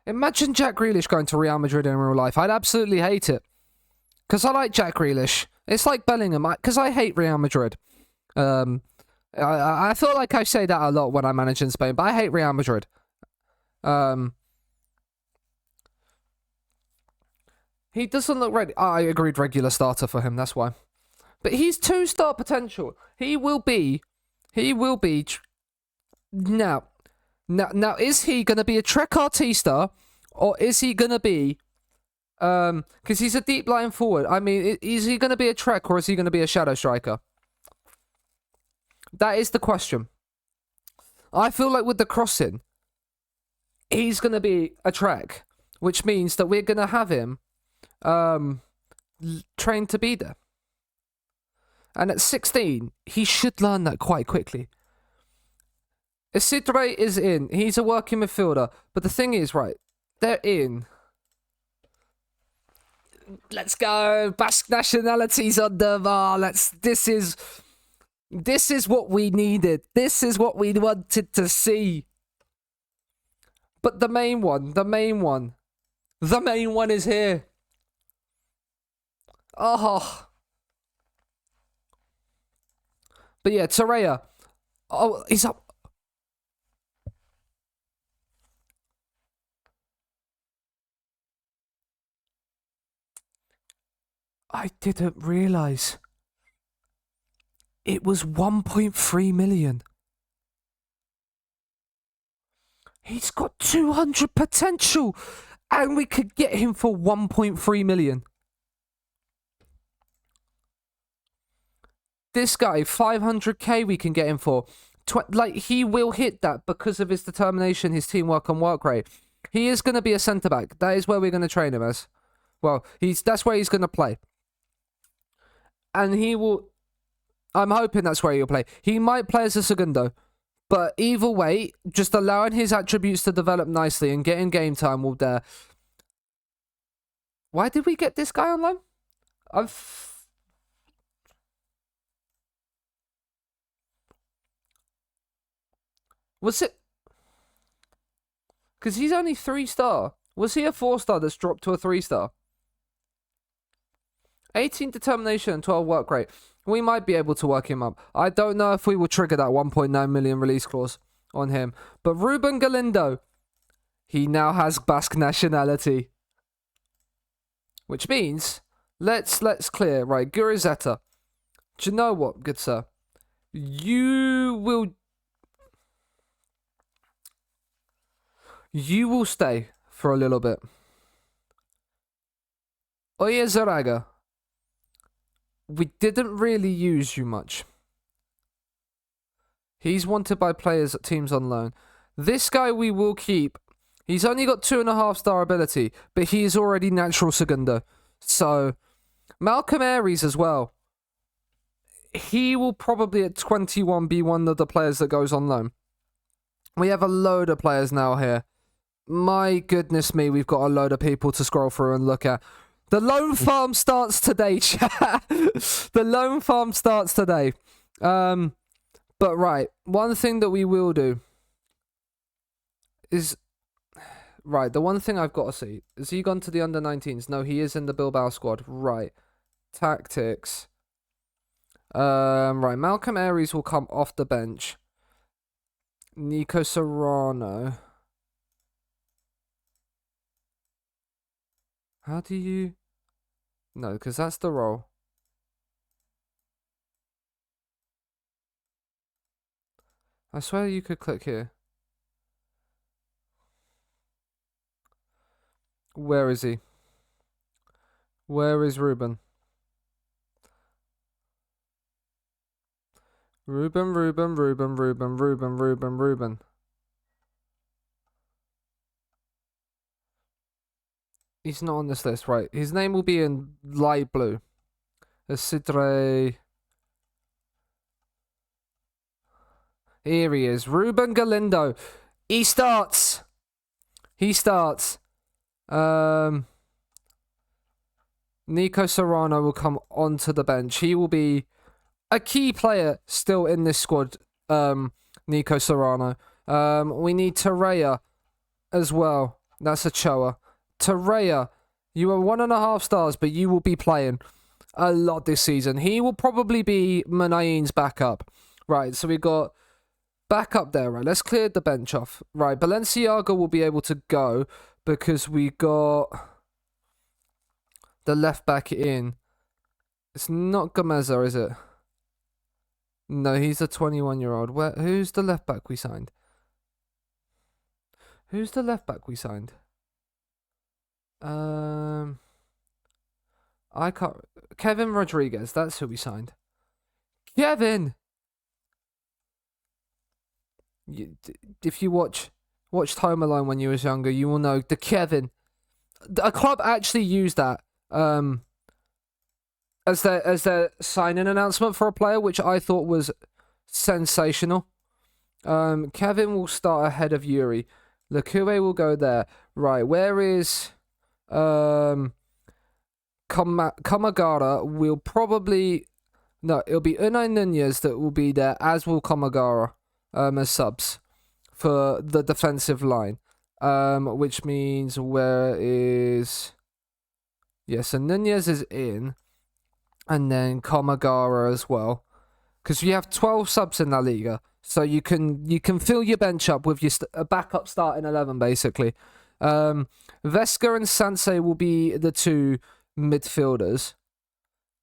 Imagine Jack Grealish going to Real Madrid in real life. I'd absolutely hate it. Because I like Jack Grealish. It's like Bellingham, because I hate Real Madrid. I feel like I say that a lot when I manage in Spain, but I hate Real Madrid. He doesn't look ready. I agreed, regular starter for him. That's why. But he's 2-star potential. He will be. Now, is he gonna be a trequartista, or is he gonna be? Because he's a deep line forward. I mean, is he gonna be a trek, or is he gonna be a shadow striker? That is the question. I feel like with the crossing, he's gonna be a trek, which means that we're gonna have him, trained to be there. And at 16, he should learn that quite quickly. Isidre is in. He's a working midfielder. But the thing is, right, they're in. Let's go. Basque nationalities on the bar. This is what we needed. This is what we wanted to see. But the main one is here. Oh. But yeah, Torreira. Oh, he's up. I didn't realise. It was 1.3 million. He's got 200 potential. And we could get him for 1.3 million. This guy, 500k we can get him for. He will hit that because of his determination, his teamwork and work rate. He is going to be a centre-back. That is where we're going to train him as. Well, that's where he's going to play. And he will... I'm hoping that's where he'll play. He might play as a segundo. But either way, just allowing his attributes to develop nicely and getting game time will there. Why did we get this guy on loan? Was it... Because he's only 3-star. Was he a 4-star that's dropped to a 3-star? 18 determination and 12 work rate. We might be able to work him up. I don't know if we will trigger that 1.9 million release clause on him. But Ruben Galindo, he now has Basque nationality. Which means, let's clear. Right, Gurizeta. Do you know what, good sir? You will stay for a little bit. Oye Zaraga. We didn't really use you much. He's wanted by players at teams on loan. This guy we will keep. He's only got 2.5-star ability, but he is already natural segundo. So, Malcolm Aries as well. He will probably at 21 be one of the players that goes on loan. We have a load of players now here. My goodness me, we've got a load of people to scroll through and look at. The loan farm starts today, chat. The loan farm starts today. But right, one thing that we will do is... Right, the one thing I've got to see. Has he gone to the under-19s? No, he is in the Bilbao squad. Right. Tactics. Right, Malcolm Aries will come off the bench. Nico Serrano. How do you... No, because that's the role. I swear you could click here. Where is he? Where is Ruben? Ruben. He's not on this list, right? His name will be in light blue. Isidre. Here he is. Ruben Galindo. He starts. Nico Serrano will come onto the bench. He will be a key player still in this squad, Nico Serrano. We need Torreira as well. That's a Choa. Torreira, you are 1.5 stars, but you will be playing. a lot this season. He will probably be Munain's backup. Right, so we got backup there, right? Let's clear the bench off. Right, Balenciaga will be able to go because we got the left back in. It's not Gomeza, is it? No, he's a 21-year-old. Who's the left back we signed? Who's the left back we signed? I can't. Kevin Rodriguez. That's who we signed. Kevin. If you watched Home Alone when you was younger, you will know the Kevin. A club actually used that as their signing announcement for a player, which I thought was sensational. Kevin will start ahead of Yuri. Lekue will go there. Right, where is Kamagara will probably... No, it'll be Unai Nunez that will be there, as will Kamagara, as subs for the defensive line. Which means where is... Yeah, so Nunez is in, and then Kamagara as well. Because you have 12 subs in La Liga, so you can fill your bench up with your backup starting 11, basically. Vesca and Seanasea will be the two midfielders.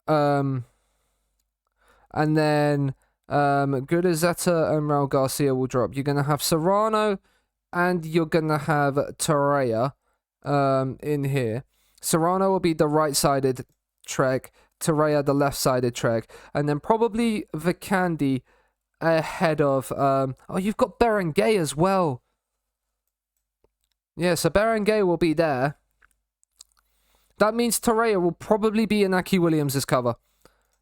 And then Gurizeta and Raul Garcia will drop. You're going to have Serrano and you're going to have Torreira in here. Serrano will be the right-sided Trek, Torreira the left-sided Trek, and then probably Vicandi ahead of... oh, you've got Berenguer as well. Yeah, so Berenguer will be there. That means Torreira will probably be Inaki Williams' cover,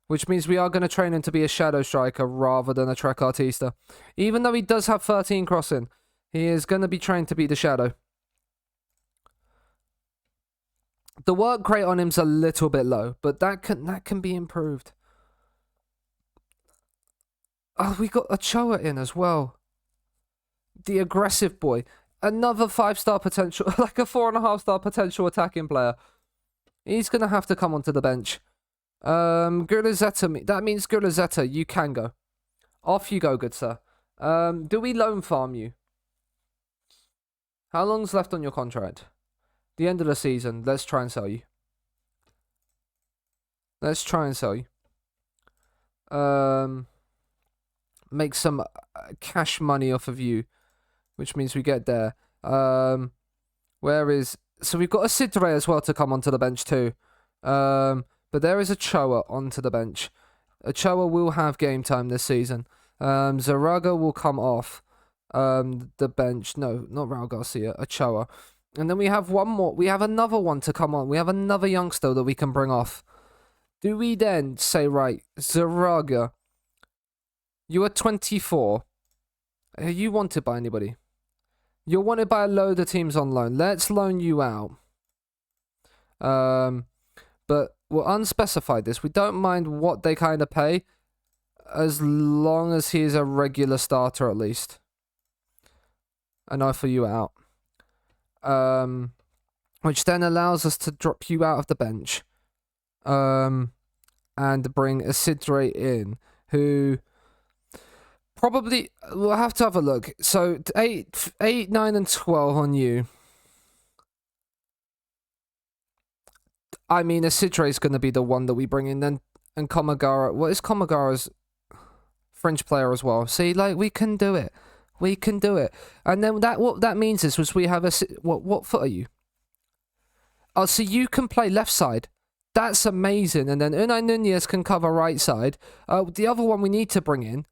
which means we are going to train him to be a shadow striker rather than a Trek Artista. Even though he does have 13 crossing, he is going to be trained to be the shadow. The work rate on him's a little bit low, but that can be improved. Oh, we got Ochoa in as well. The aggressive boy. Another 5-star potential, like a 4.5-star potential attacking player. He's going to have to come onto the bench. Gurizeta, that means Gurizeta, you can go. Off you go, good sir. Do we loan farm you? How long's left on your contract? The end of the season. Let's try and sell you. Let's try and sell you. Make some cash money off of you, which means we get there. Where is... So we've got a Sidre as well to come onto the bench too. But there is a Choa onto the bench. Choa will have game time this season. Zaraga will come off the bench. No, not Raul Garcia. Choa. And then we have one more. We have another one to come on. We have another youngster that we can bring off. Do we then say, right, Zaraga, you are 24. Are you wanted by anybody? You're wanted by a load of teams on loan. Let's loan you out. But we'll unspecify this. We don't mind what they kind of pay, as long as he's a regular starter at least. And offer you out. Which then allows us to drop you out of the bench. And bring Isidre in, who... Probably, we'll have to have a look. So, 8, 9, and 12 on you. I mean, Isidre is going to be the one that we bring in then. And Komagara, what is Komagara's French player as well? See, like, we can do it. We can do it. And then what that means is we have a... What foot are you? Oh, so you can play left side. That's amazing. And then Unai Nunez can cover right side. The other one we need to bring in,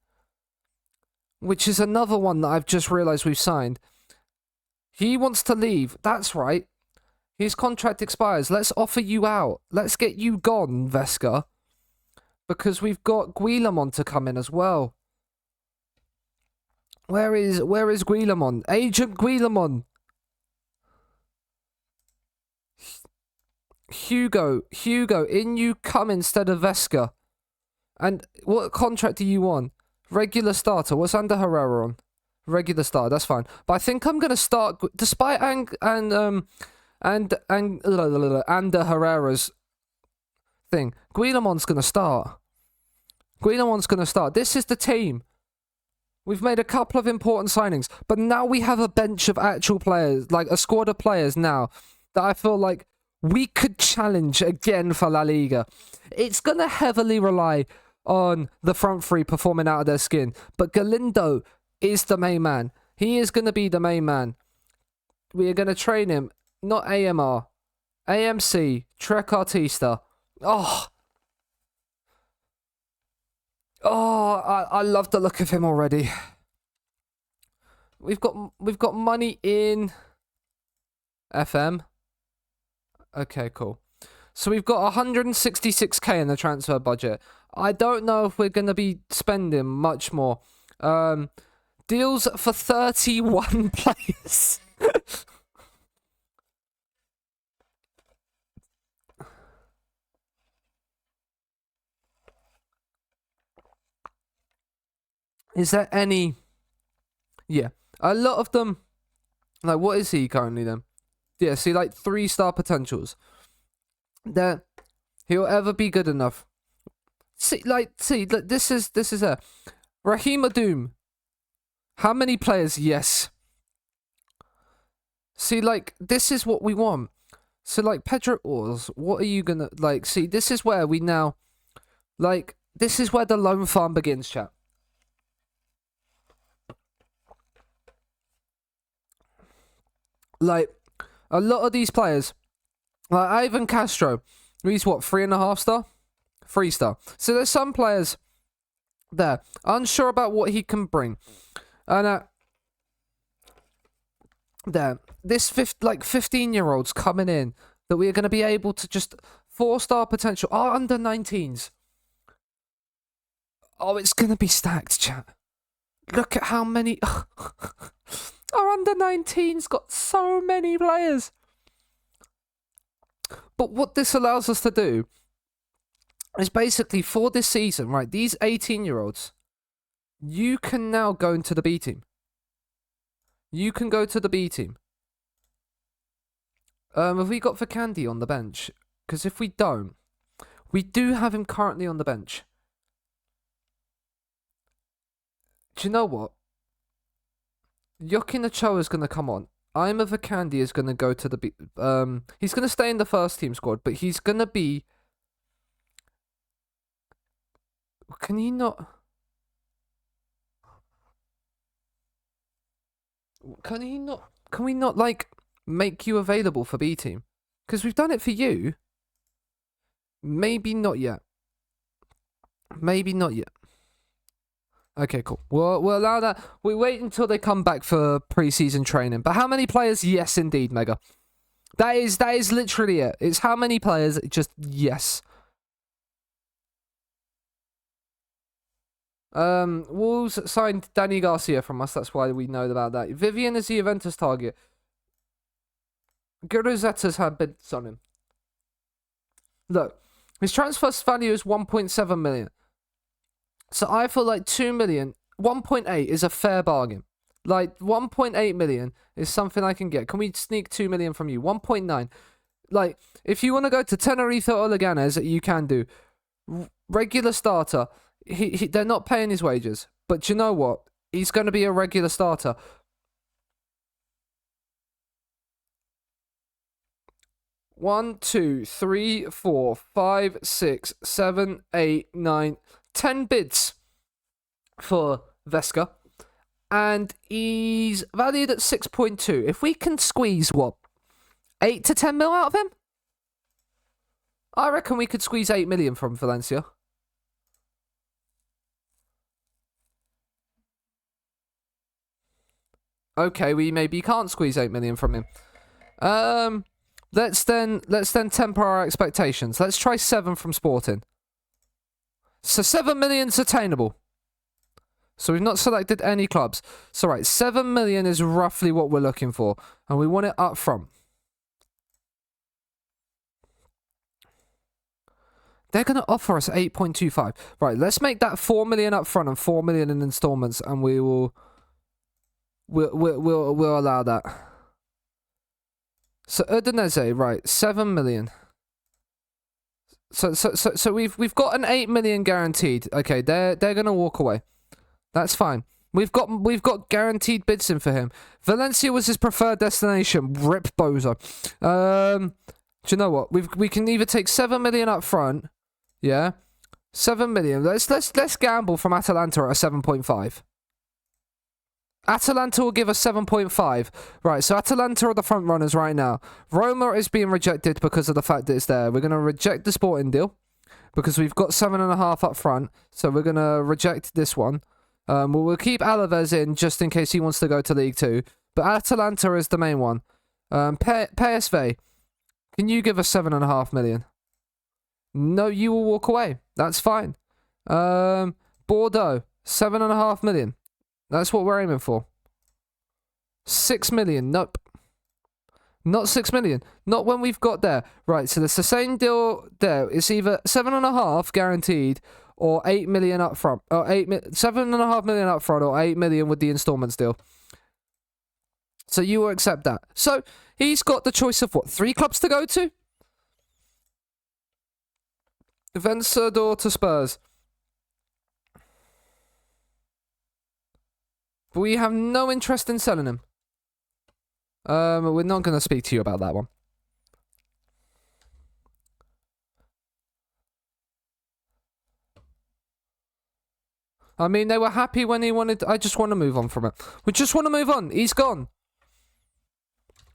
which is another one that I've just realised we've signed. He wants to leave. That's right. His contract expires. Let's offer you out. Let's get you gone, Vesca. Because we've got Guillamon to come in as well. Where is Guillamon? Agent Guillamon. Hugo, in you come instead of Vesca. And what contract are you on? Regular starter. What's Ander Herrera on? Regular starter. That's fine. But I think I'm gonna start, despite Ander Herrera's thing. Guillemon's going to start. Guillemon's going to start. This is the team. We've made a couple of important signings, but now we have a bench of actual players, like a squad of players now, that I feel like we could challenge again for La Liga. It's going to heavily rely on the front three performing out of their skin, but Galindo is the main man. He is going to be the main man. We are going to train him, not AMR, AMC, Trek Artista. I love the look of him already. We've got money in FM. Okay, cool. So we've got 166k in the transfer budget. I don't know if we're going to be spending much more. Deals for 31 players. Is there any... Yeah. A lot of them... Like, what is he currently then? Yeah, see, like, 3-star potentials. That he'll ever be good enough. See, look, this is Raheem Adoum. How many players? Yes. See, like, this is what we want. So, like, Pedro Ors, what are you gonna... Like, see, this is where we now... Like, this is where the loan farm begins, chat. Like, a lot of these players, like Ivan Castro, he's what, 3.5 star? 3 star. So there's some players there, unsure about what he can bring. And there, this 15-year-olds coming in that we are going to be able to just 4-star potential. Our under 19s. Oh, it's going to be stacked, chat. Look at how many... Our under 19's got so many players. But what this allows us to do is basically for this season, right? These 18-year-olds, you can now go into the B team. You can go to the B team. Have we got Vakandi on the bench? Because if we don't, we do have him currently on the bench. Do you know what? Joaquin Ochoa is going to come on. Ima Vakandi is going to go to the... he's going to stay in the first team squad, but he's going to be... Can he not... Can he not... Can we not, like, make you available for B team? Because we've done it for you. Maybe not yet. Maybe not yet. Okay, cool. We'll allow that. We wait until they come back for pre-season training. But how many players? Yes, indeed, Mega. That is literally it. It's how many players? Just yes. Wolves signed Danny Garcia from us. That's why we know about that. Vivian is the Juventus target. Guruzetta's had bids on him. Look, his transfer value is 1.7 million. So I feel like 2 million, 1.8 is a fair bargain. Like 1.8 million is something I can get. Can we sneak 2 million from you? 1.9. Like if you want to go to Tenerife or Leganes, you can do. Regular starter. They're not paying his wages. But you know what? He's going to be a regular starter. One, 2, 3, 4, 5, 6, 7, 8, 9, 10 bids for Vesca. And he's valued at 6.2. If we can squeeze, what, 8 to 10 mil out of him? I reckon we could squeeze 8 million from Valencia. Okay, we maybe can't squeeze 8 million from him. Let's then temper our expectations. Let's try 7 from Sporting. So 7 million's attainable. So we've not selected any clubs. So right, 7 million is roughly what we're looking for. And we want it up front. They're going to offer us 8.25. Right, let's make that 4 million up front and 4 million in installments. And we'll allow that. So Udinese, right, 7 million. So we've got an 8 million guaranteed. Okay, they're gonna walk away. That's fine. We've got guaranteed bids in for him. Valencia was his preferred destination. Rip Bozo. Do you know what? We can either take 7 million up front. Yeah, 7 million. Let's gamble from Atalanta at a 7.5. Atalanta will give us 7.5. Right, so Atalanta are the front runners right now. Roma is being rejected because of the fact that it's there. We're going to reject the Sporting deal because we've got 7.5 up front. So we're going to reject this one. We'll keep Alaves in just in case he wants to go to League 2. But Atalanta is the main one. PSV, can you give us 7.5 million? No, you will walk away. That's fine. Bordeaux, 7.5 million. That's what we're aiming for. 6 million. Nope. Not 6 million. Not when we've got there. Right, so it's the same deal there. It's either 7.5 guaranteed or 8 million up front. Or 7.5 million up front or 8 million with the installments deal. So you will accept that. So he's got the choice of what? 3 clubs to go to? Vencedor to Spurs. But we have no interest in selling him. We're not going to speak to you about that one. I mean, they were happy when he wanted... I just want to move on from it. We just want to move on. He's gone.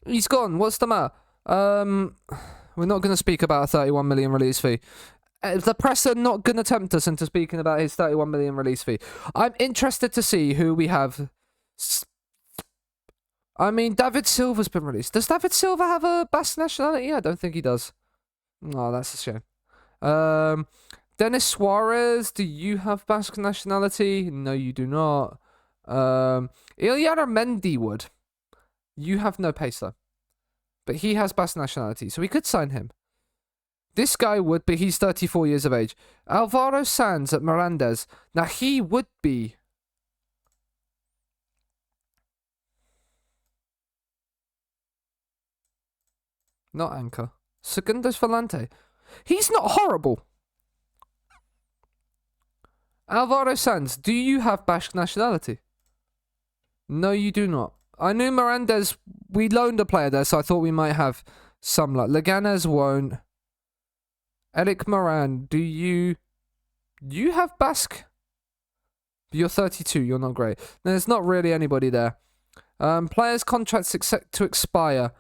He's gone. What's the matter? We're not going to speak about a 31 million release fee. The press are not going to tempt us into speaking about his 31 million release fee. I'm interested to see who we have. I mean, David Silva's been released. Does David Silva have a Basque nationality? I don't think he does. Oh, that's a shame. Dennis Suarez, do you have Basque nationality? No, you do not. Ilyana Mendy would. You have no pace, though. But he has Basque nationality, so we could sign him. This guy would, but he's 34 years of age. Alvaro Sanz at Mirandes. Now, he would be... Not Anchor. Segundos Volante. He's not horrible. Alvaro Sanz, do you have Basque nationality? No, you do not. I knew Mirandes... We loaned a player there, so I thought we might have some luck. Leganés won't. Eric Moran, do you have Basque? You're 32, you're not great. There's not really anybody there. Players' contracts to expire.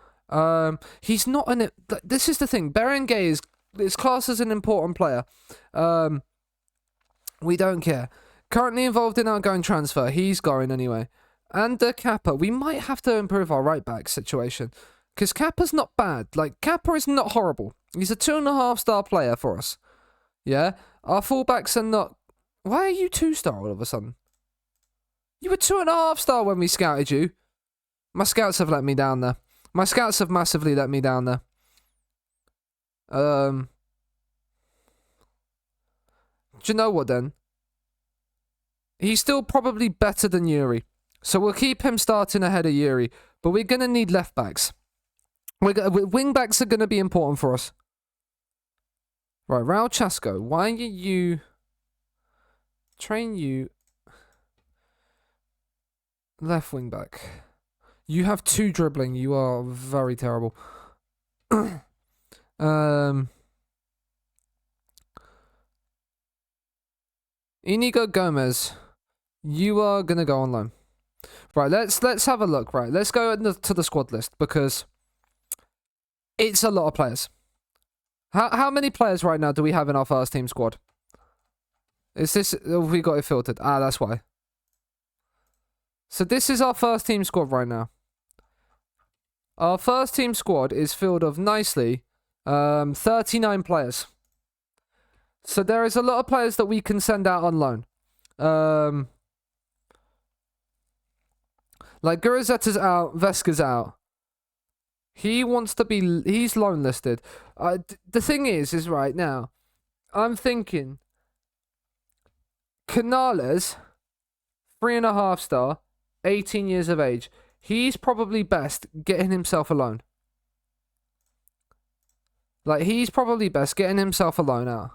He's not an... This is the thing. Berenguer is classed as an important player. We don't care. Currently involved in outgoing transfer. He's going anyway. And Kappa. We might have to improve our right-back situation. Because Kappa's not bad. Like, Kappa is not horrible. He's a 2.5-star player for us. Yeah? Our fullbacks are not... Why are you 2-star all of a sudden? You were 2.5-star when we scouted you. My scouts have let me down there. My scouts have massively let me down there. Do you know what then? He's still probably better than Yuri. So we'll keep him starting ahead of Yuri. But we're going to need left backs. Wing backs are going to be important for us. Right, Raul Chasco. Why are you... Train you... Left wing back. You have 2 dribbling. You are very terrible. Inigo Gomez. You are going to go on loan. Right, let's have a look. Right, let's go to the squad list because it's a lot of players. How many players right now do we have in our first team squad? Is this... Have we got it filtered? Ah, that's why. So this is our first team squad right now. Our first team squad is filled of nicely 39 players. So there is a lot of players that we can send out on loan. Like Guruzetta's out, Vesca's out. He wants to be... He's loan listed. The thing is right now, I'm thinking... Canales, 3.5-star, 18 years of age. He's probably best getting himself a loan. Like, he's probably best getting himself a loan out.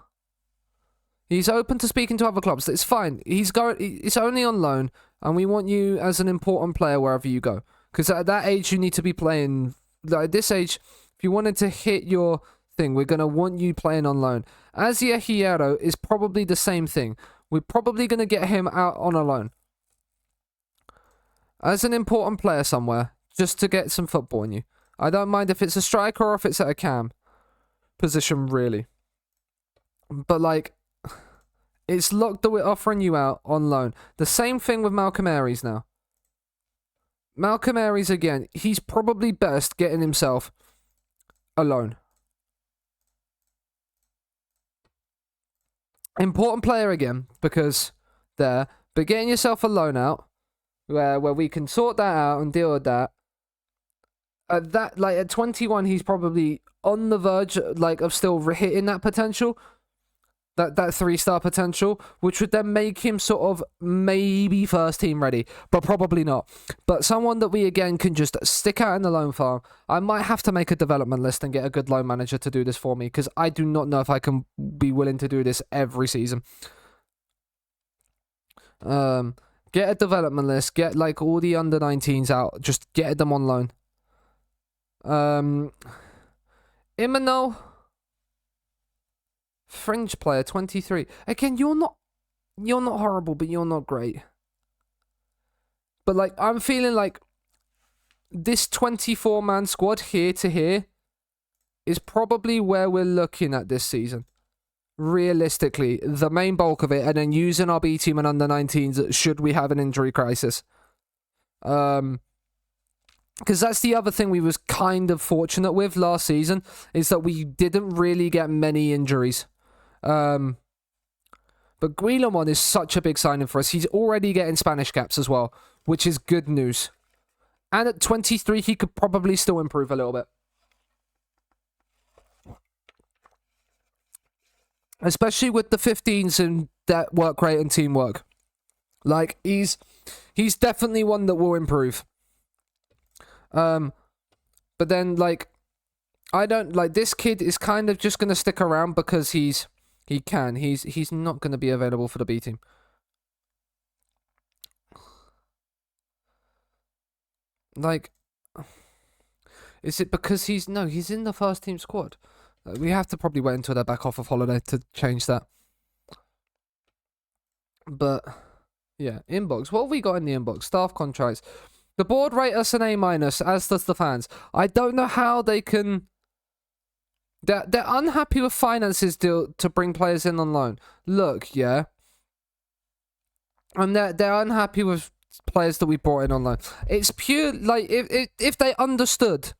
He's open to speaking to other clubs. It's fine. It's only on loan, and we want you as an important player wherever you go. Because at that age, you need to be playing. Like, at this age, if you wanted to hit your thing, we're gonna want you playing on loan. Asia Hierro is probably the same thing. We're probably gonna get him out on a loan as an important player somewhere, just to get some football in you. I don't mind if it's a striker or if it's at a cam position, really. But, like, it's locked that we're offering you out on loan. The same thing with Malcolm Aries now. Malcolm Aries, again, he's probably best getting himself a loan. Important player again, because there. But getting yourself a loan out, where we can sort that out and deal with that. At 21, he's probably on the verge, like, of still hitting that potential, that 3-star potential, which would then make him sort of maybe first team ready, but probably not. But someone that we again can just stick out in the loan farm. I might have to make a development list and get a good loan manager to do this for me, because I do not know if I can be willing to do this every season. Get a development list, get like all the under 19s out, just get them on loan. Imano, fringe player, 23. Again, you're not horrible, but you're not great. But, like, I'm feeling like this 24-man squad here to here is probably where we're looking at this season. Realistically, the main bulk of it, and then using our B team and under 19s should we have an injury crisis. Because that's the other thing we was kind of fortunate with last season, is that we didn't really get many injuries. But Guillemon is such a big signing for us. He's already getting Spanish caps as well, which is good news. And at 23, he could probably still improve a little bit. Especially with the 15s and that work rate and teamwork. Like, he's definitely one that will improve. But then, like, I don't, like, this kid is kind of just going to stick around because he can. He's not going to be available for the B team. Like, is it because he's in the first team squad? We have to probably wait until they're back off of holiday to change that. But, yeah, inbox. What have we got in the inbox? Staff contracts. The board rate us an A-, as does the fans. I don't know how they can... They're unhappy with finances to bring players in on loan. Look, yeah. And they're unhappy with players that we brought in on loan. It's pure, like, if they understood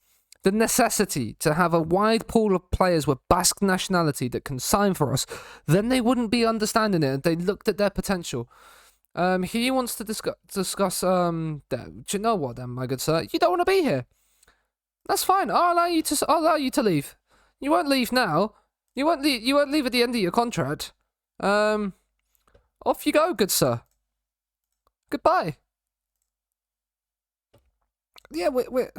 the necessity to have a wide pool of players with Basque nationality that can sign for us, then they wouldn't be understanding it. They looked at their potential. He wants to discuss do you know what then, my good sir? You don't want to be here. That's fine. I'll allow you to leave. You won't leave now. You won't leave at the end of your contract. Off you go, good sir. Goodbye. Yeah, we're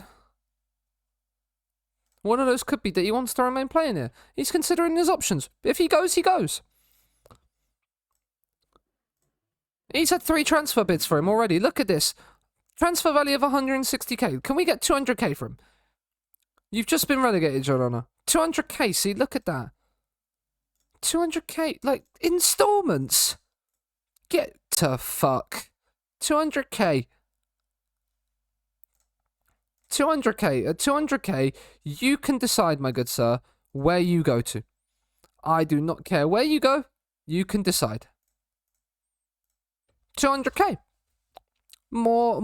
one of those could be that he wants to remain playing here. He's considering his options. If he goes, he goes. He's had 3 transfer bids for him already. Look at this. Transfer value of 160k. Can we get 200k for him? You've just been relegated, Your Honour. 200k, see, look at that. 200k, like, installments. Get to fuck. 200k. 200k. At 200k, you can decide, my good sir, where you go to. I do not care where you go. You can decide. 200k. More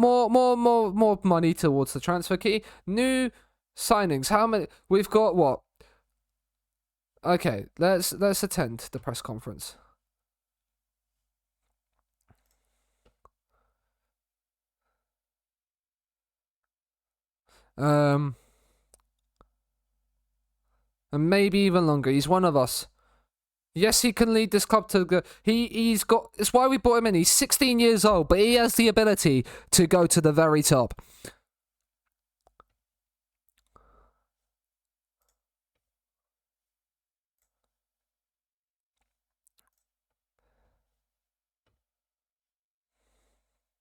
money towards the transfer key. New signings. How many? We've got what? Okay, let's attend the press conference. And maybe even longer. He's one of us. Yes, he can lead this club to go. He's got. It's why we brought him in. He's 16 years old, but he has the ability to go to the very top.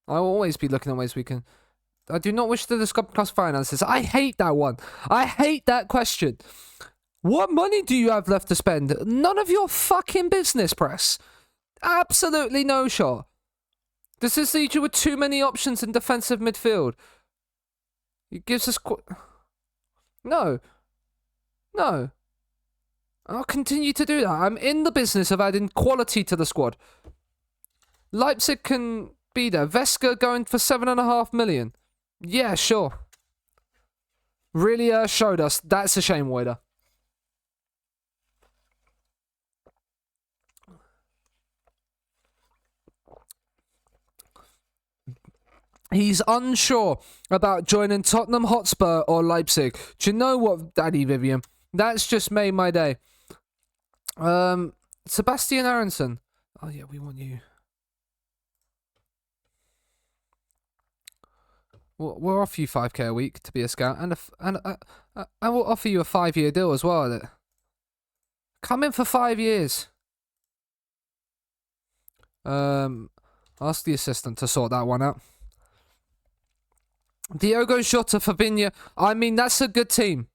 I will always be looking at ways we can. I do not wish to discuss finances. I hate that one. I hate that question. What money do you have left to spend? None of your fucking business, press. Absolutely no shot. Does this leave you with too many options in defensive midfield? It gives us... No. No. I'll continue to do that. I'm in the business of adding quality to the squad. Leipzig can be there. Vesca going for 7.5 million. Yeah, sure. Really showed us. That's a shame, Wader. He's unsure about joining Tottenham Hotspur or Leipzig. Do you know what, Daddy Vivian? That's just made my day. Sebastian Aronson. Oh yeah, we want you. We'll offer you 5k a week to be a scout, and I will offer you a 5-year deal as well. With it. Come in for 5 years. Ask the assistant to sort that one out. Diogo Jota, Fabinho. I mean, that's a good team.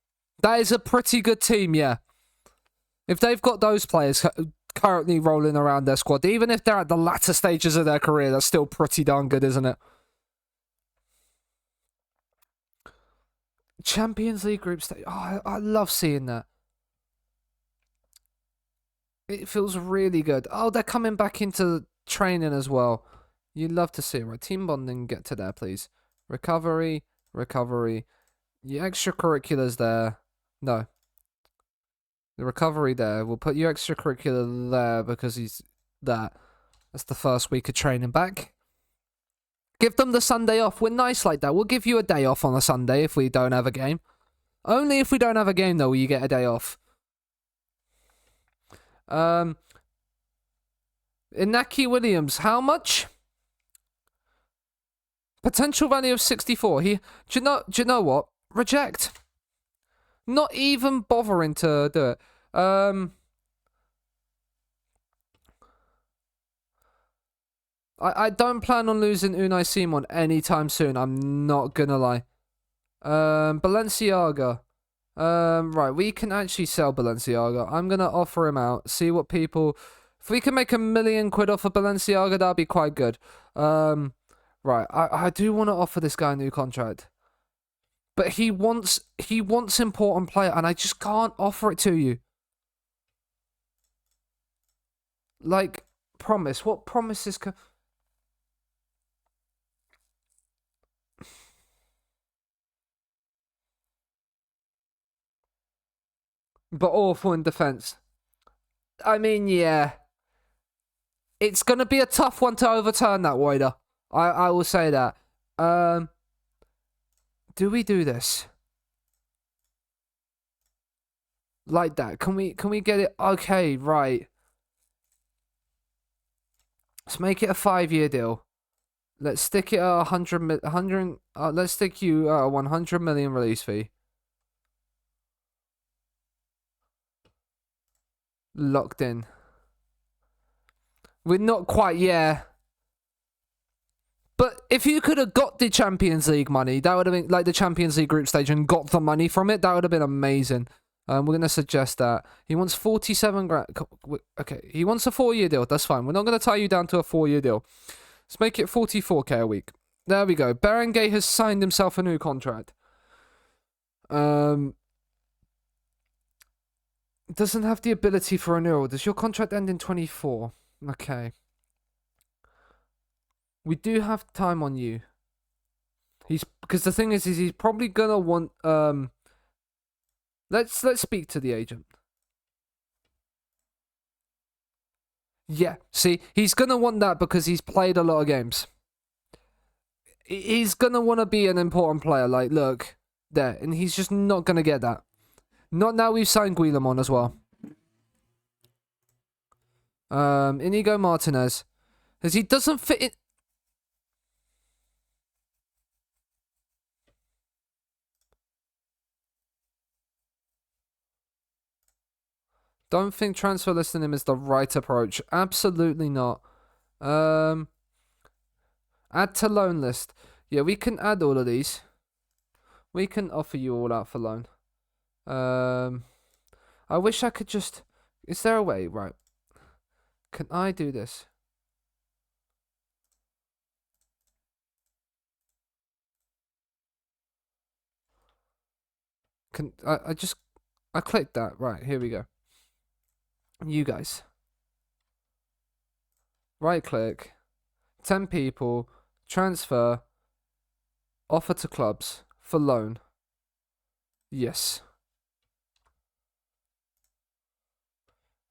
That is a pretty good team, yeah. If they've got those players currently rolling around their squad, even if they're at the latter stages of their career, that's still pretty darn good, isn't it? Champions League group stage. Oh, I love seeing that. It feels really good. Oh, they're coming back into training as well. You'd love to see it, right? Team bonding, get to there, please. Recovery. Your extracurriculars there. No. The recovery there. We'll put your extracurricular there because he's that. That's the first week of training back. Give them the Sunday off. We're nice like that. We'll give you a day off on a Sunday if we don't have a game. Only if we don't have a game, though, will you get a day off. Inaki Williams, how much? Potential value of 64. Do you know what? Reject. Not even bothering to do it. I don't plan on losing Unai Simon anytime soon. I'm not gonna lie. Balenciaga. Right, we can actually sell Balenciaga. I'm gonna offer him out. See what people. If we can make £1 million off of Balenciaga, that'd be quite good. Right, I do want to offer this guy a new contract. But he wants important player, and I just can't offer it to you. Like, promise. What promises can... But awful in defense. I mean, yeah. It's going to be a tough one to overturn that, Wader. I will say that. Do we do this? Like that. Can we get it? Okay, right. Let's make it a 5-year deal. Let's stick it at 100 let's stick you a 100 million release fee. Locked in. We're not quite, yeah. But if you could have got the Champions League money, that would have been like the Champions League group stage and got the money from it, that would have been amazing. We're going to suggest that. He wants 47 grand. Okay, he wants a 4-year deal. That's fine. We're not going to tie you down to a 4-year deal. Let's make it 44k a week. There we go. Berenguer has signed himself a new contract. Doesn't have the ability for renewal. Does your contract end in 24? Okay. We do have time on you. Because the thing is he's probably gonna want let's speak to the agent. Yeah, see, he's gonna want that because he's played a lot of games. He's gonna want to be an important player. Like, look, there, and he's just not gonna get that. Not now we've signed Guillemon as well. Inigo Martinez, because he doesn't fit in. Don't think transfer listing him is the right approach. Absolutely not. Add to loan list. Yeah, we can add all of these. We can offer you all out for loan. I wish I could just... Is there a way? Right. Can I do this? I clicked that. Right, here we go. You guys. Right click. 10 people. Transfer. Offer to clubs. For loan. Yes.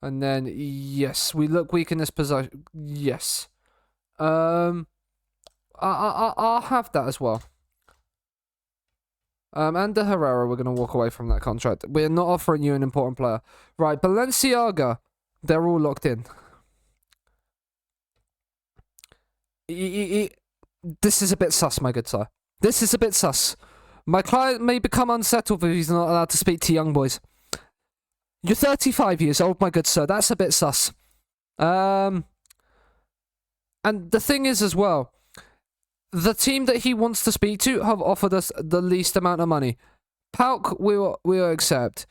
And then, yes, we look weak in this position. Yes. I'll have that as well. And the Herrera, we're going to walk away from that contract. We're not offering you an important player. Right, Balenciaga, they're all locked in. This is a bit sus, my good sir. This is a bit sus. My client may become unsettled if he's not allowed to speak to young boys. You're 35 years old, my good sir. That's a bit sus. And the thing is as well, the team that he wants to speak to have offered us the least amount of money. Pauk, we'll accept.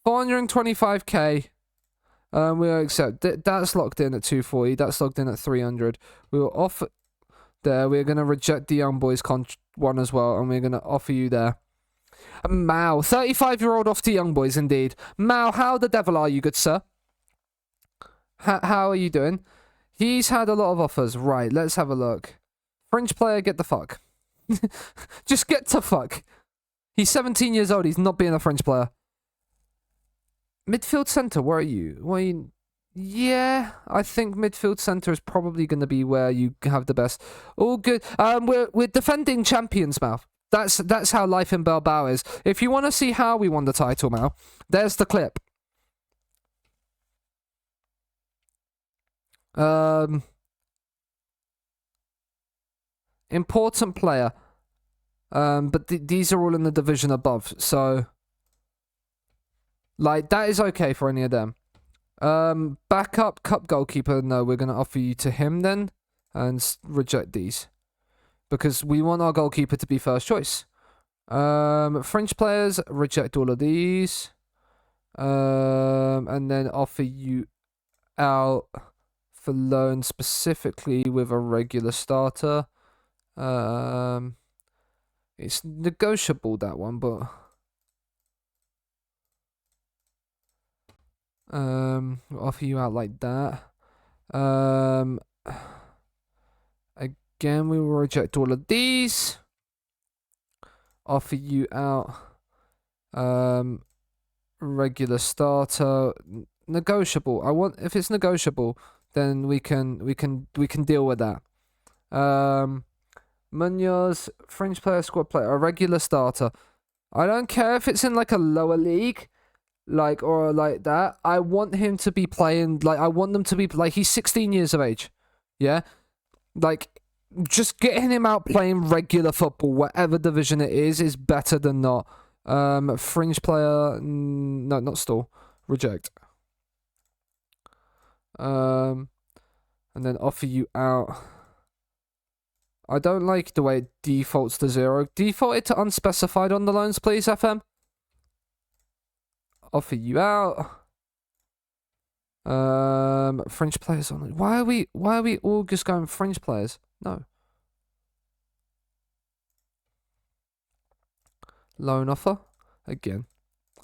425k, we'll accept. That's locked in at 240. That's locked in at 300. We'll offer there. We're going to reject the Young Boys one as well, and we're going to offer you there. Mao, 35-year-old off to Young Boys, indeed. Mao, how the devil are you, good sir? How are you doing? He's had a lot of offers. Right, let's have a look. French player, get the fuck. Just get to fuck. He's 17 years old. He's not being a French player. Midfield centre, where are you? Yeah, I think midfield centre is probably going to be where you have the best. All good. We're defending champions, Mal. That's how life in Bilbao is. If you want to see how we won the title, Mal, there's the clip. Important player. But these are all in the division above, so like that is okay for any of them. Backup cup goalkeeper. No, we're gonna offer you to him then, and reject these because we want our goalkeeper to be first choice. French players, reject all of these. And then offer you out for loan specifically with a regular starter. It's negotiable, that one, but we'll offer you out like that. Again, we will reject all of these. Offer you out regular starter, negotiable. If it's negotiable, then we can deal with that. Munoz, French player, squad player, a regular starter. I don't care if it's in like a lower league, or like that. I want him to be playing, I want them to be, he's 16 years of age. Yeah? Just getting him out playing regular football, whatever division it is better than not. Fringe player, no, not stall. Reject. And then offer you out. I don't like the way it defaults to 0. Default it to unspecified on the loans, please, FM. Offer you out. French players only. Why are we all just going French players? No. Loan offer. Again.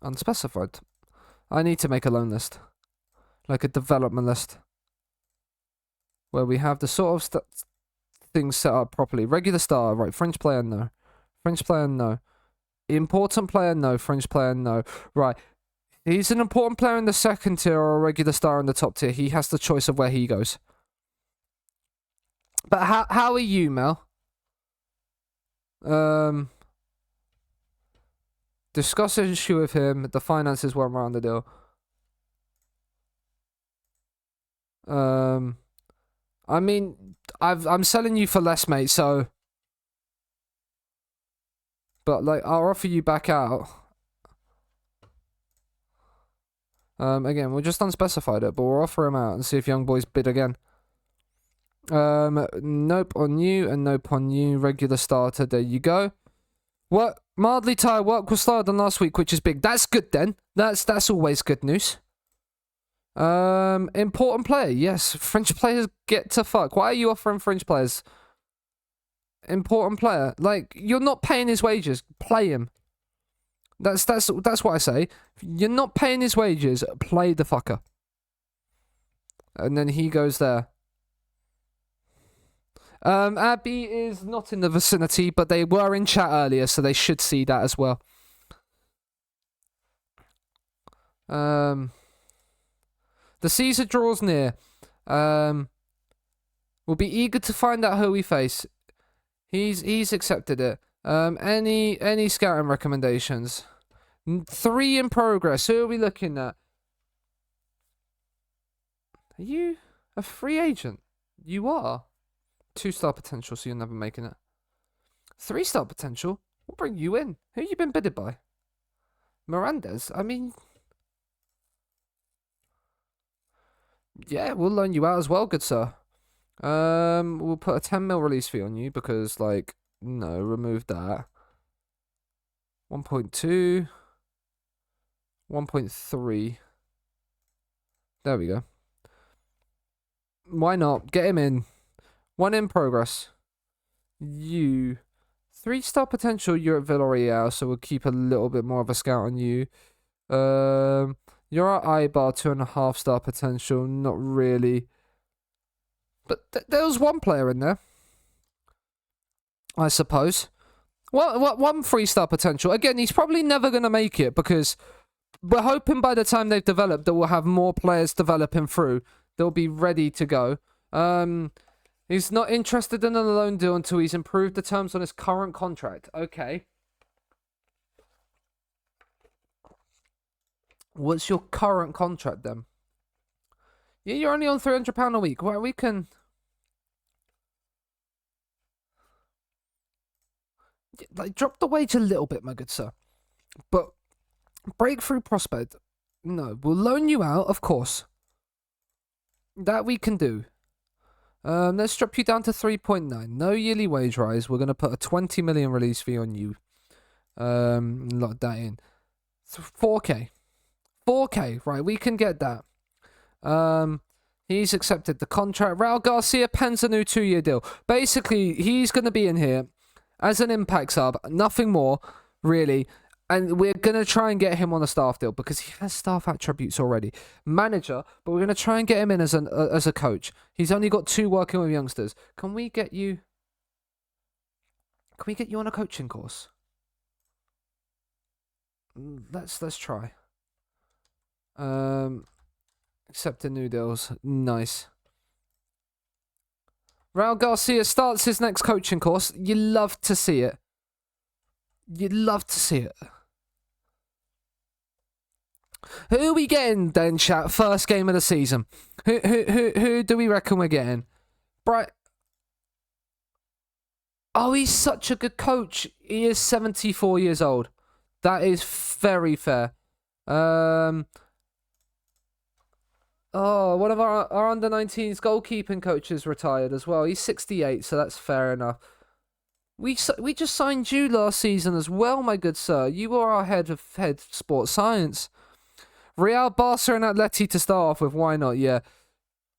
Unspecified. I need to make a loan list. Like a development list. Where we have the sort of things set up properly. Regular star, right. French player, no. French player, no. Important player, no. French player, no. Right. He's an important player in the second tier or a regular star in the top tier. He has the choice of where he goes. But how are you, Mel? Discuss an issue with him. The finances weren't around the deal. I mean, I'm selling you for less, mate, so. But I'll offer you back out. Again, we'll just unspecified it, but we'll offer him out and see if young boys bid again. Nope on you and nope on you. Regular starter. There you go. What? Mildly tired. Work was slower than last week, which is big. That's good then. That's always good news. Important player. Yes, French players get to fuck. Why are you offering French players? Important player. Like, you're not paying his wages. Play him. That's what I say. You're not paying his wages. Play the fucker. And then he goes there. Abby is not in the vicinity, but they were in chat earlier, so they should see that as well. The Caesar draws near. We'll be eager to find out who we face. He's accepted it. Any scouting recommendations? 3 in progress. Who are we looking at? Are you a free agent? You are. 2-star potential, so you're never making it. 3-star potential? We'll bring you in. Who you been bidded by? Miranda's? I mean... Yeah, we'll loan you out as well, good sir. We'll put a 10 mil release fee on you because, like, no, remove that. 1.2. 1.3. There we go. Why not? Get him in. 1 in progress. You. 3-star potential, you're at Villarreal, so we'll keep a little bit more of a scout on you. You're at Ibar, 2.5-star potential, not really. But there was 1 player in there, I suppose. What 1 3-star potential. Again, he's probably never going to make it because we're hoping by the time they've developed that we'll have more players developing through. They'll be ready to go. He's not interested in a loan deal until he's improved the terms on his current contract. Okay. What's your current contract then? Yeah, you're only on £300 a week. Well, we can... Like, drop the wage a little bit, my good sir. But breakthrough prospect, no. We'll loan you out, of course. That we can do. Let's drop you down to 3.9. No yearly wage rise. We're going to put a 20 million release fee on you. Lock that in. 4K. 4K, right, we can get that. He's accepted the contract. Raul Garcia pens a new 2-year deal. Basically, he's going to be in here as an impact sub. Nothing more, really. And we're going to try and get him on a staff deal because he has staff attributes already. Manager, but we're going to try and get him in as a coach. He's only got 2 working with youngsters. Can we get you on a coaching course? Let's try. Accepting new deals. Nice. Raul Garcia starts his next coaching course. You love to see it. You'd love to see it. Who are we getting then, chat? First game of the season. Who do we reckon we're getting? Bright. Oh, he's such a good coach. He is 74 years old. That is very fair. Oh, one of our under-19s goalkeeping coaches retired as well. He's 68, so that's fair enough. We just signed you last season as well, my good sir. You were our head sports science. Real, Barca, and Atleti to start off with. Why not? Yeah.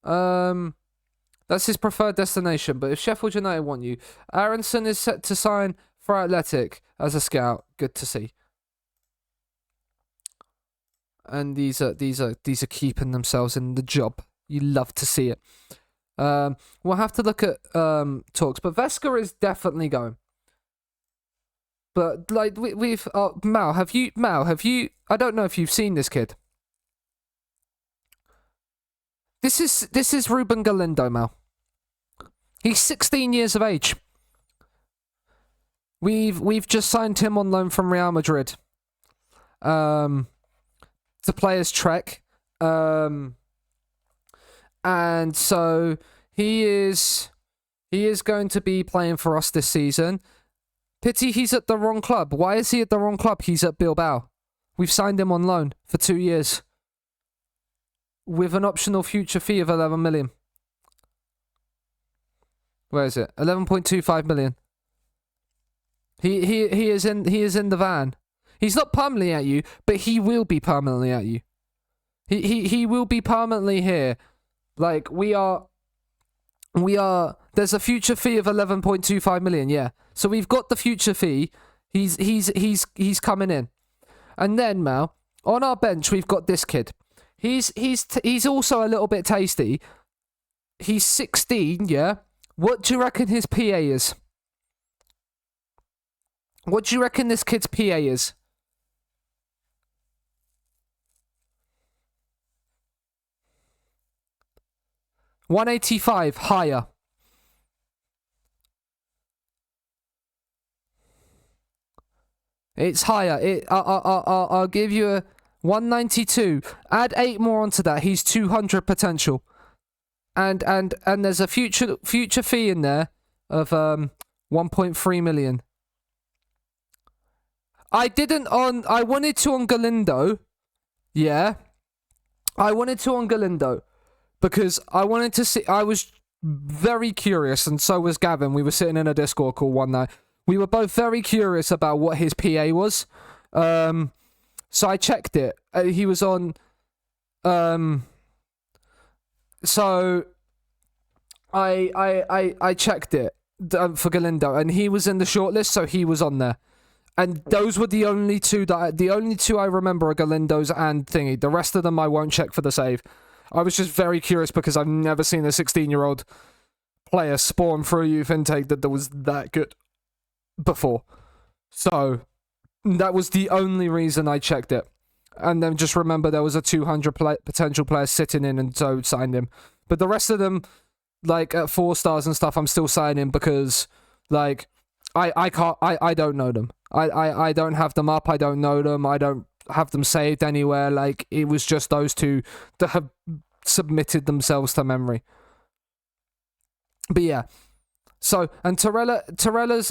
That's his preferred destination. But if Sheffield United want you, Aronson is set to sign for Athletic as a scout. Good to see. And these are keeping themselves in the job. You love to see it. We'll have to look at talks, but Vesca is definitely going. But like we've Mal, have you? I don't know if you've seen this kid. This is Ruben Galindo, Mal. He's 16 years of age. We've just signed him on loan from Real Madrid. To play as Trek. And so he is going to be playing for us this season. Pity he's at the wrong club. Why is he at the wrong club? He's at Bilbao. We've signed him on loan for 2 years. With an optional future fee of 11 million. Where is it? 11.25 million. He is in the van. He's not permanently at you, but he will be permanently at you. He will be permanently here. Like we are. There's a future fee of 11.25 million. Yeah. So we've got the future fee. He's coming in, and then Mal, on our bench we've got this kid. He's also a little bit tasty. He's 16. Yeah. What do you reckon his PA is? What do you reckon this kid's PA is? $185 higher. It's higher. I'll give you a 192. Add 8 more onto that. He's 200 potential. And there's a future fee in there of 1.3 million. I wanted to on Galindo. Yeah. I wanted to on Galindo because I wanted to see. I was very curious, and so was Gavin. We were sitting in a Discord call one night. We were both very curious about what his PA was. So I checked it. He was on. So I checked it for Galindo, and he was in the shortlist, so he was on there. And those were the only two I remember are Galindo's and Thingy. The rest of them I won't check for the save. I was just very curious because I've never seen a 16-year-old player spawn through a youth intake that was that good before. So that was the only reason I checked it. And then just remember there was a 200 potential player sitting in, and so signed him. But the rest of them, like at 4 stars and stuff, I'm still signing because like I don't know them. I don't have them up. I don't know them. I don't have them saved anywhere. Like it was just those two that have submitted themselves to memory. But yeah. So, and Torella's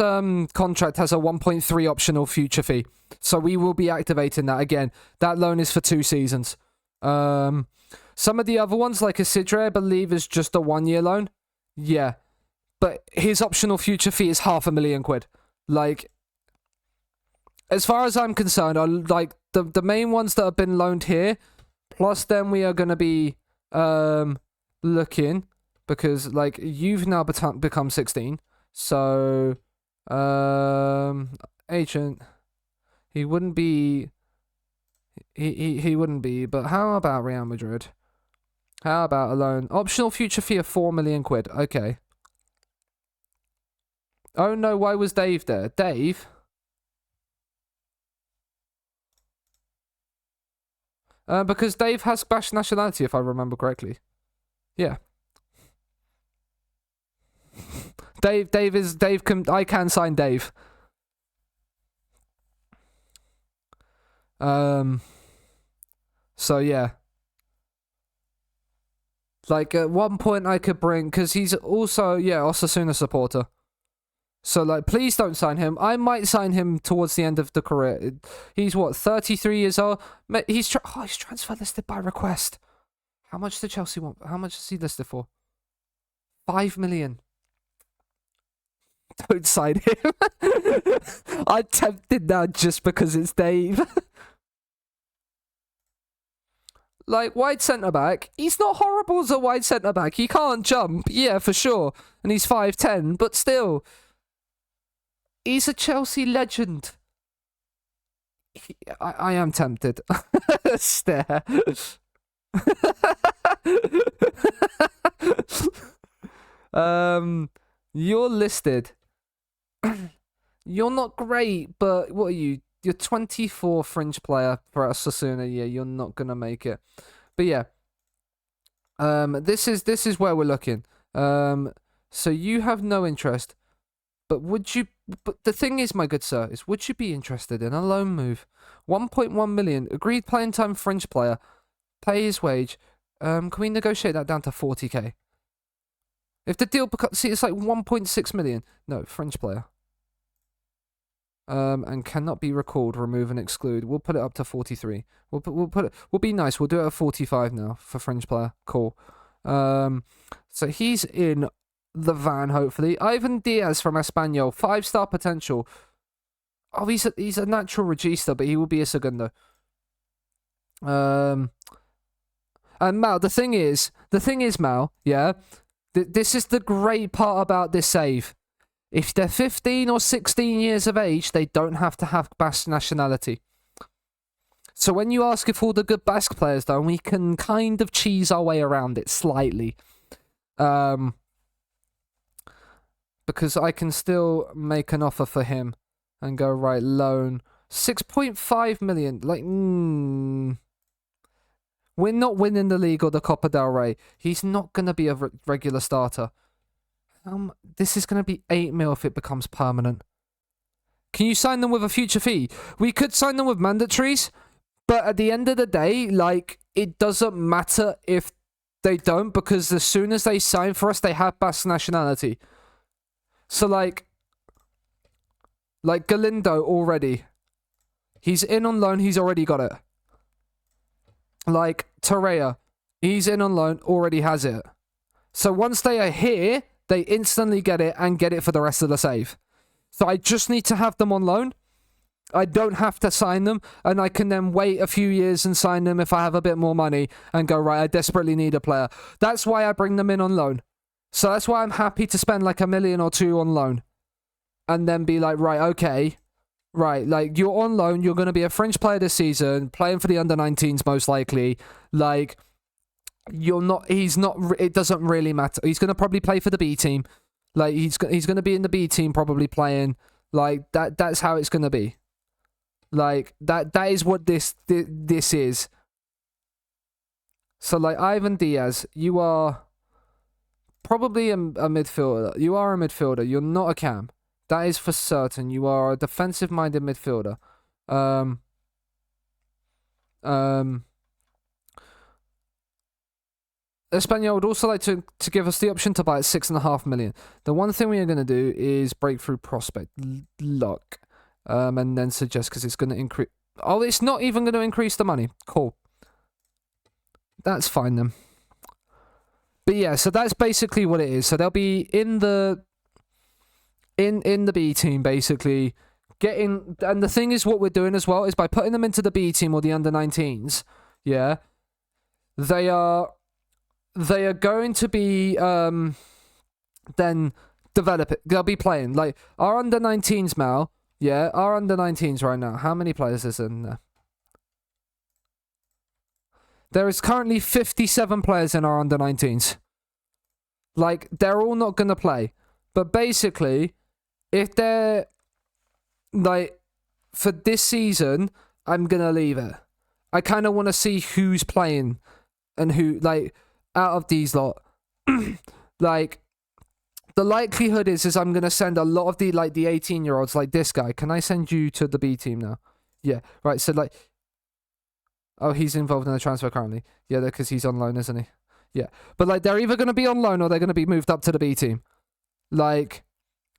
contract has a 1.3 optional future fee. So we will be activating that again. That loan is for 2 seasons. Some of the other ones, like Isidre, I believe, is just a 1-year loan. Yeah. But his optional future fee is £500,000. Like, as far as I'm concerned, the main ones that have been loaned here, plus then we are going to be looking, because like you've now become 16. So agent, he wouldn't be, he wouldn't be, but how about Real Madrid? How about a loan? Optional future fee of £4 million. Okay. Oh no, why was Dave there? Dave? Because Dave has Basque nationality, if I remember correctly. Yeah. I can sign Dave. So yeah. Like at one point I could bring, because he's also, yeah, Osasuna supporter. So like, please don't sign him. I might sign him towards the end of the career. He's what, 33 years old? He's transfer listed by request. How much did Chelsea want? How much is he listed for? 5 million. Don't sign him. I'm tempted now just because it's Dave. Like, wide centre-back, he's not horrible as a wide centre-back. He can't jump, yeah, for sure. And he's 5'10", but still. He's a Chelsea legend. I am tempted. Stare. You're listed. You're not great, but what are you? You're 24 fringe player for Osasuna. Yeah, you're not gonna make it. But yeah. This is where we're looking. So you have no interest. But the thing is, my good sir, is would you be interested in a loan move? 1.1 million, agreed playing time fringe player, pay his wage. Can we negotiate that down to 40k? If the deal see, it's like 1.6 million. No, fringe player. And cannot be recalled, remove and exclude. We'll put it up to 43. We'll be nice. We'll do it at 45 now for fringe player. Cool. So he's in the van, hopefully. Ivan Diaz from Espanyol, 5-star potential. Oh, he's a natural regista, but he will be a segundo. And Mal, the thing is, Mal, yeah, this is the great part about this save. If they're 15 or 16 years of age, they don't have to have Basque nationality. So when you ask if all the good Basque players don't, we can kind of cheese our way around it slightly. Because I can still make an offer for him and go, right, loan. 6.5 million. Like, we're not winning the league or the Copa del Rey. He's not going to be a regular starter. This is going to be 8 mil if it becomes permanent. Can you sign them with a future fee? We could sign them with mandatories, but at the end of the day, like, it doesn't matter if they don't, because as soon as they sign for us, they have Basque nationality. So, like Galindo already. He's in on loan, he's already got it. Like, Torreya, he's in on loan, already has it. So once they are here, they instantly get it and get it for the rest of the save. So I just need to have them on loan. I don't have to sign them, and I can then wait a few years and sign them if I have a bit more money and go, right, I desperately need a player. That's why I bring them in on loan. So that's why I'm happy to spend like $1 million or $2 million on loan. And then be like, right, okay. Right, like, you're on loan, you're going to be a French player this season, playing for the under-19s most likely. Like, it doesn't really matter. He's going to probably play for the B team. Like, he's going to be in the B team probably playing. Like, that's how it's going to be. Like, that is what this is. So, like, Ivan Diaz, you are probably a midfielder. You are a midfielder. You're not a cam. That is for certain. You are a defensive-minded midfielder. Espanyol would also like to give us the option to buy at 6.5 million. The one thing we are going to do is breakthrough prospect luck, and then suggest, because it's going to increase. Oh, it's not even going to increase the money. Cool. That's fine then. But yeah, so that's basically what it is. So they'll be in the B team, basically. And the thing is, what we're doing as well is by putting them into the B team or the under-19s, yeah, they are going to be then develop it. They'll be playing. Like, our under-19s, Mal, yeah, our under-19s right now. How many players is in there? There is currently 57 players in our under-19s. Like, they're all not going to play. But basically, if they're, like, for this season, I'm going to leave it. I kind of want to see who's playing and who, like, out of these lot. Like, the likelihood is I'm going to send a lot of the 18-year-olds, like this guy. Can I send you to the B team now? Yeah, right, so, like, oh, he's involved in the transfer currently. Yeah, because he's on loan, isn't he? Yeah, but, like, they're either going to be on loan or they're going to be moved up to the B team. Like,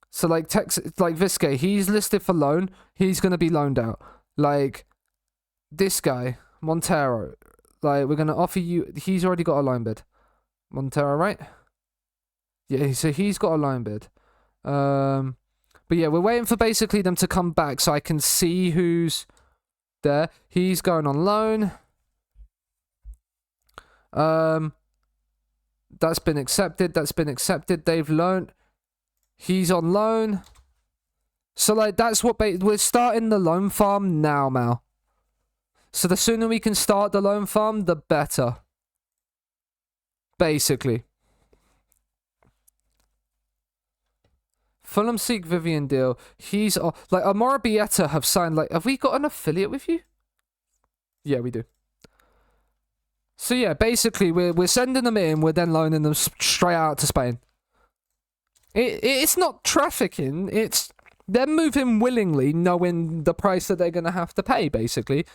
so, like, Visca, he's listed for loan. He's going to be loaned out. Like, this guy, Montero, like, we're going to offer you, he's already got a loan bid. Montero, right? Yeah, so he's got a loan bid. But yeah, we're waiting for basically them to come back so I can see who's there. He's going on loan. That's been accepted. They've loaned. He's on loan. So, like, that's what we're starting the loan farm now, Mal. So the sooner we can start the loan farm, the better. Basically. Fulham seek Vivian deal. He's like, Amora Bieta have signed. Like, have we got an affiliate with you? Yeah, we do. So yeah, basically we're sending them in. We're then loaning them straight out to Spain. It's not trafficking. It's them moving willingly, knowing the price that they're gonna have to pay. Basically,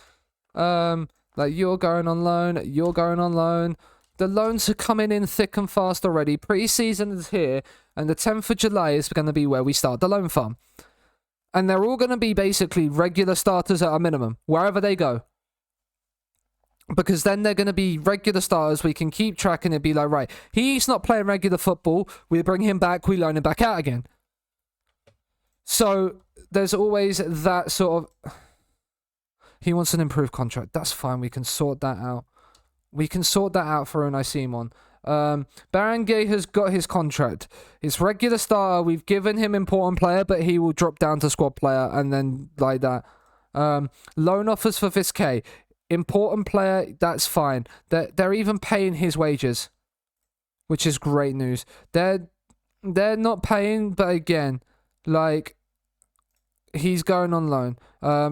like, you're going on loan. You're going on loan. The loans are coming in thick and fast already. Pre-season is here, and the 10th of July is going to be where we start the loan farm. And they're all going to be basically regular starters at a minimum, wherever they go. Because then they're going to be regular starters. We can keep track and it'd be like, right, he's not playing regular football. We bring him back. We loan him back out again. So there's always that sort of... He wants an improved contract. That's fine. We can sort that out. We can sort that out for Unai Simon. Barangay has got his contract. His regular starter. We've given him important player, but he will drop down to squad player and then like that. Loan offers for Vizquay. Important player, that's fine. They're even paying his wages, which is great news. They're not paying, but again, like, he's going on loan.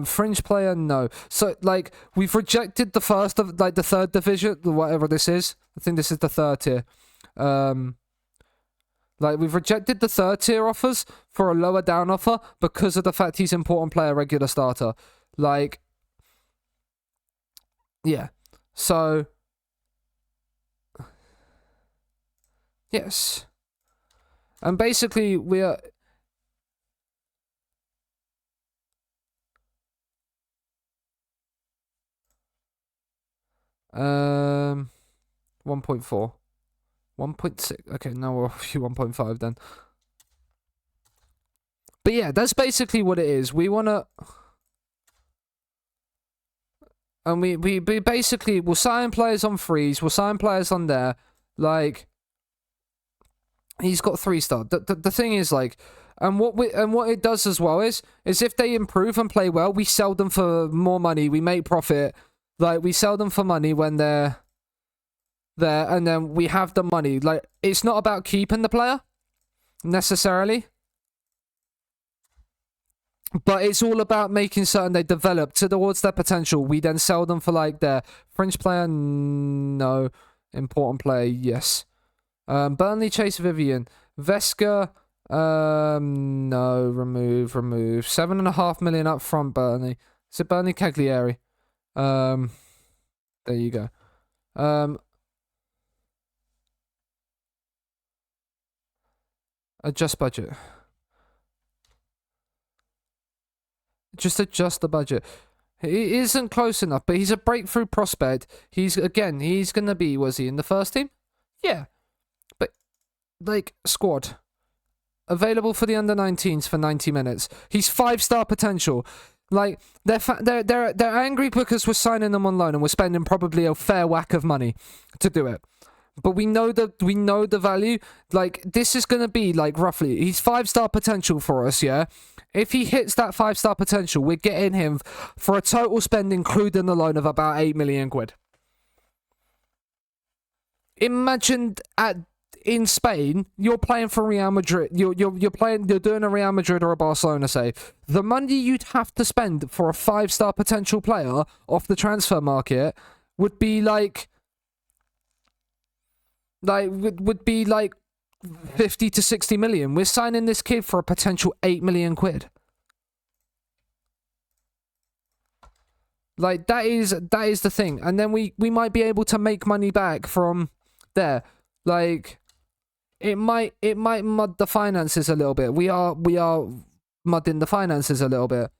Fringe player, no. So like, we've rejected the first of like the third division, whatever this is. I think this is the third tier. Like, we've rejected the third tier offers for a lower down offer because of the fact he's important player, regular starter. Like. Yeah, so yes, and basically we are 1.4, 1.6. Okay, now we're off you 1.5 then. But yeah, that's basically what it is. We wanna. And we basically will sign players on freeze. We'll sign players on there. Like, he's got 3-star. The thing is, like, and what it does as well is if they improve and play well, we sell them for more money. We make profit. Like, we sell them for money when they're there, and then we have the money. Like, it's not about keeping the player necessarily. But it's all about making certain they develop towards their potential. We then sell them for like their fringe player, no. Important player, yes. Burnley Chase Vivian. Vesca, no. Remove. 7.5 million up front, Burnley. Is it Burnley Cagliari? There you go. Adjust budget. Just adjust the budget. He isn't close enough, but he's a breakthrough prospect. He's gonna be, was he in the first team? Yeah. But, like, squad. Available for the under-19s for 90 minutes. He's 5-star potential. Like, they're angry because we're signing them on loan and we're spending probably a fair whack of money to do it. But we know the value. Like, this is gonna be like roughly, he's 5-star potential for us, yeah? If he hits that 5-star potential, we're getting him for a total spend, including the loan, of about 8 million quid. Imagine in Spain, you're playing for Real Madrid. You're doing a Real Madrid or a Barcelona save. The money you'd have to spend for a 5-star potential player off the transfer market would be like would be like 50 to 60 million. We're signing this kid for a potential 8 million quid. Like, that is the thing. And then we might be able to make money back from there. Like, it might mud the finances a little bit. We are mudding the finances a little bit.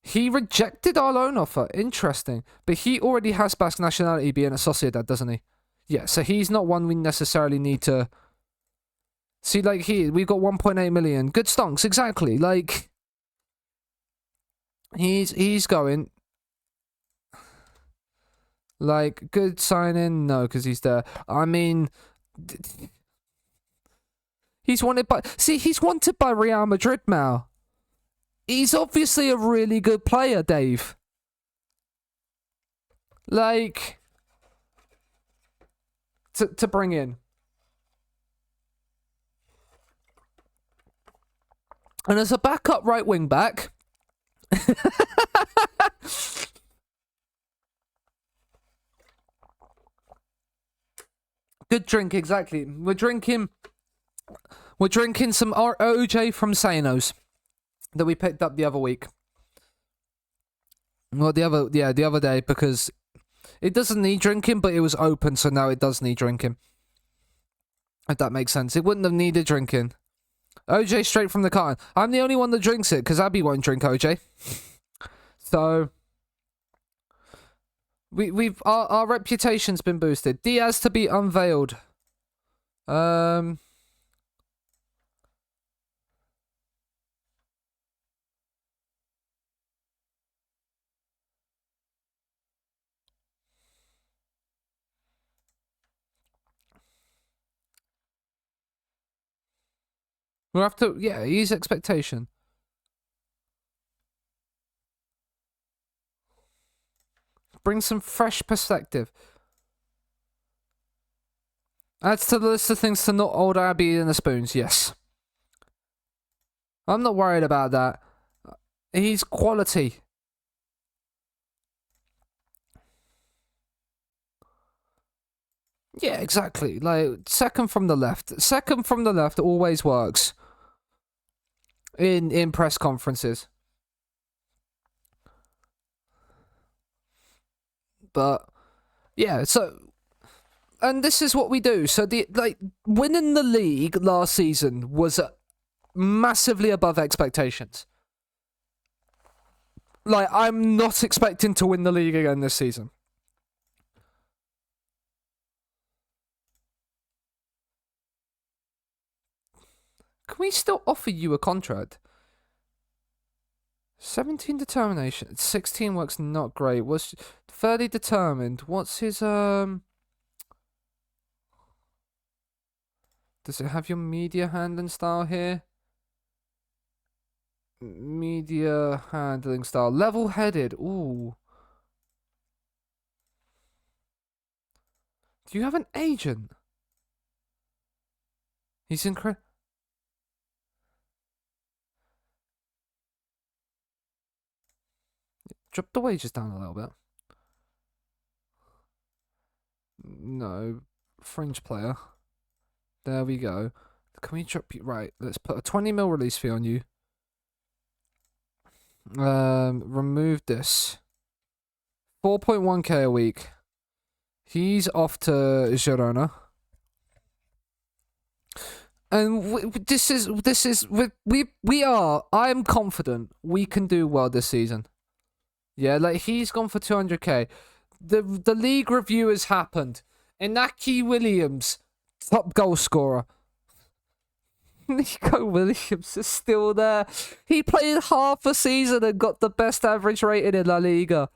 He rejected our loan offer. Interesting. But he already has Basque nationality, being a Sociedad, doesn't he? Yeah, so he's not one we necessarily need to... See, like, we've got 1.8 million. Good stonks, exactly. Like, he's going... Like, good signing? No, because he's there. I mean... He's wanted by... See, he's wanted by Real Madrid now. He's obviously a really good player, Dave. Like, to bring in. And as a backup right wing back... Good drink, exactly. We're drinking some OJ from Seanasea that we picked up the other week. Well, the other day, because it doesn't need drinking, but it was open, so now it does need drinking. If that makes sense. It wouldn't have needed drinking. OJ straight from the carton. I'm the only one that drinks it, because Abby won't drink OJ. So, We've our reputation's been boosted. Diaz to be unveiled. We'll have to, yeah, ease expectation. Bring some fresh perspective. Adds to the list of things to not old Abby in the spoons, yes. I'm not worried about that. He's quality. Yeah, exactly. Like, second from the left. Second from the left always works. In press conferences. But yeah, so and this is what we do. So winning the league last season was massively above expectations. Like, I'm not expecting to win the league again this season. Can we still offer you a contract? 17 determination. 16 works not great. Was fairly determined. What's his Does it have your media handling style here? Media handling style. Level-headed. Ooh. Do you have an agent? He's incredible. Drop the wages down a little bit. No. Fringe player. There we go. Can we drop you? Right, let's put a 20 mil release fee on you. Remove this. 4.1k a week. He's off to Girona. And I am confident we can do well this season. Yeah, like, he's gone for 200k. The league review has happened. Inaki Williams, top goal scorer. Nico Williams is still there. He played half a season and got the best average rating in La Liga.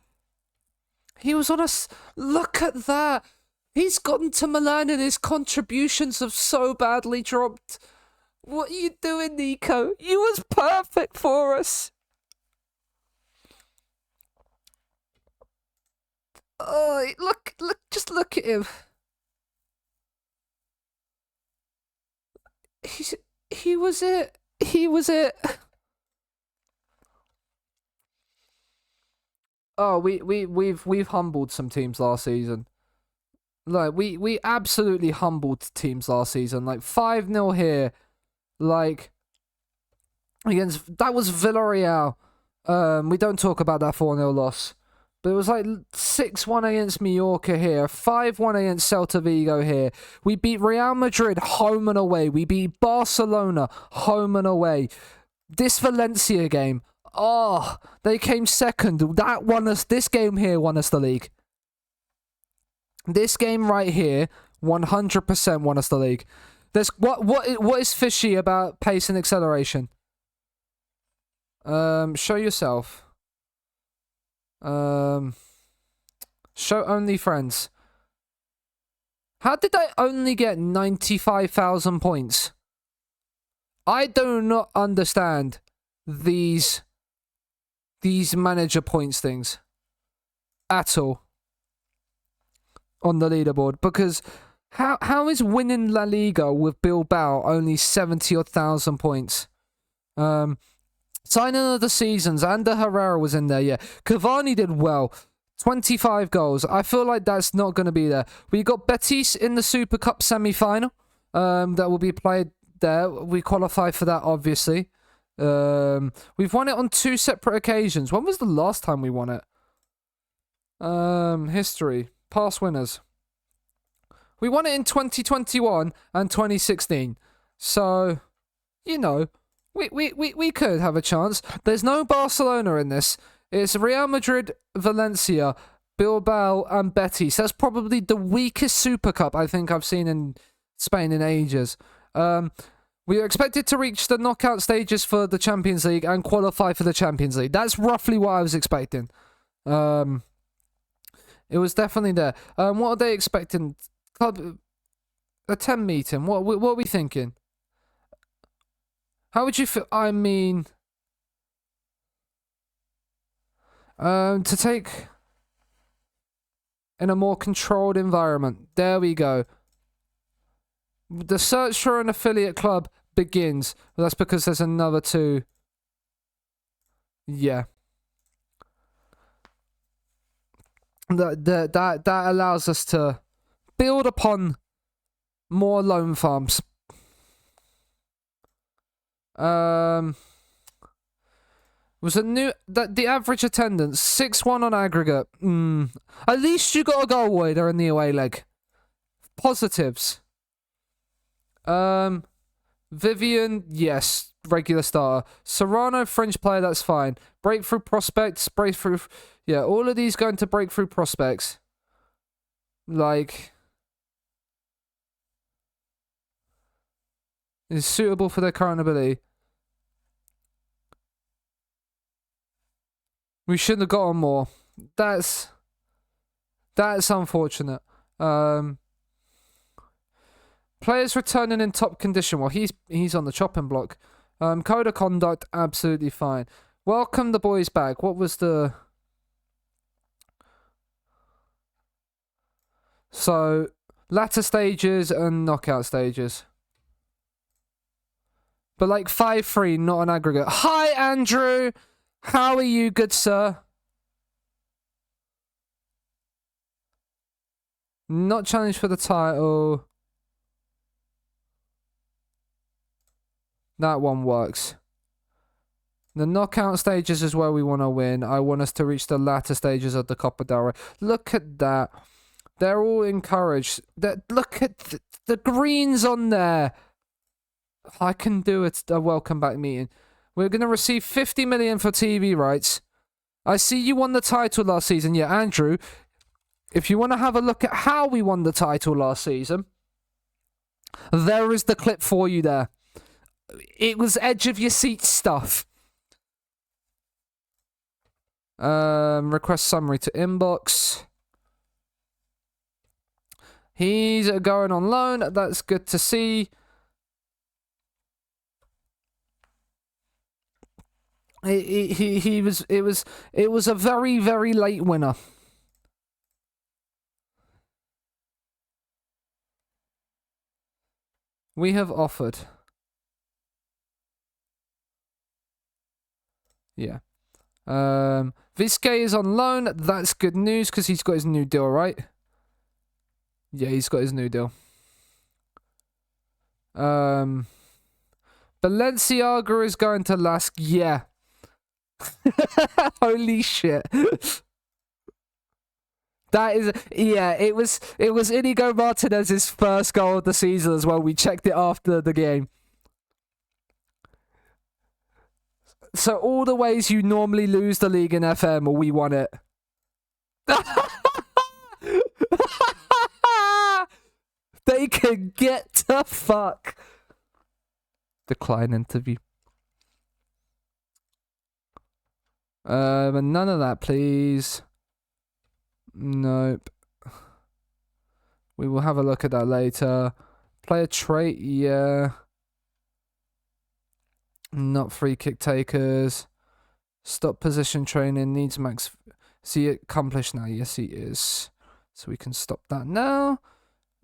He was on look at that. He's gotten to Milan and his contributions have so badly dropped. What are you doing, Nico? You was perfect for us. Oh, look, just look at him. He was it. He was it. Oh, we've humbled some teams last season. Like, we absolutely humbled teams last season. Like, 5-0 here. Like, that was Villarreal. We don't talk about that 4-0 loss. But it was like 6-1 against Mallorca here, 5-1 against Celta Vigo here. We beat Real Madrid home and away. We beat Barcelona home and away. This Valencia game, they came second. That won us. This game here won us the league. This game right here, 100% won us the league. There's what is fishy about pace and acceleration? Show yourself. Show only friends. How did I only get 95,000 points? I do not understand these manager points things at all on the leaderboard, because how is winning La Liga with Bilbao only 70,000 points? Signing of the seasons, Ander Herrera was in there, yeah. Cavani did well. 25 goals. I feel like that's not going to be there. We got Betis in the Super Cup semi-final. That will be played there. We qualify for that, obviously. We've won it on 2 separate occasions. When was the last time we won it? History. Past winners. We won it in 2021 and 2016. So, you know, we could have a chance. There's no Barcelona in this. It's Real Madrid, Valencia, Bilbao and Betis. That's probably the weakest Super Cup I think I've seen in Spain in ages. We are expected to reach the knockout stages for the Champions League and qualify for the Champions League. That's roughly what I was expecting. It was definitely there. What are they expecting? Club a 10 meeting. What are we thinking? How would you feel? I mean, to take in a more controlled environment. There we go. The search for an affiliate club begins. Well, that's because there's another 2. Yeah. That allows us to build upon more loan farms. Was the average attendance 6-1 on aggregate. At least you got a goal wider in the away leg. Positives. Vivian, yes, regular starter. Serrano, French player, that's fine. Breakthrough prospects, yeah, all of these going to breakthrough prospects. Like, is suitable for their current ability. We should have gotten more. That's unfortunate. Players returning in top condition. Well, he's on the chopping block. Code of conduct, absolutely fine. Welcome the boys back. What was the... So, latter stages and knockout stages. But like 5-3, not an aggregate. Hi, Andrew! How are you, good sir? Not challenged for the title. That one works. The knockout stages is where we want to win. I want us to reach the latter stages of the Copa del Rey. Look at that. They're all encouraged. Look at the greens on there. I can do it. A welcome back meeting. We're going to receive 50 million for TV rights. I see you won the title last season. Yeah, Andrew, if you want to have a look at how we won the title last season, there is the clip for you there. It was edge of your seat stuff. Request summary to inbox. He's going on loan. That's good to see. It was a very, very late winner. We have offered. Yeah. Vizquay is on loan. That's good news because he's got his new deal, right? Yeah, he's got his new deal. Balenciaga is going to Lask. Yeah. Holy shit. That is, yeah, it was Inigo Martinez's first goal of the season as well. We checked it after the game. So all the ways you normally lose the league in FM, we won it. They can get to fuck. Decline interview. But none of that, please. Nope. We will have a look at that later. Player trait, yeah. Not free kick takers. Stop position training. Needs max. See it accomplished now. Yes, he is. So we can stop that now.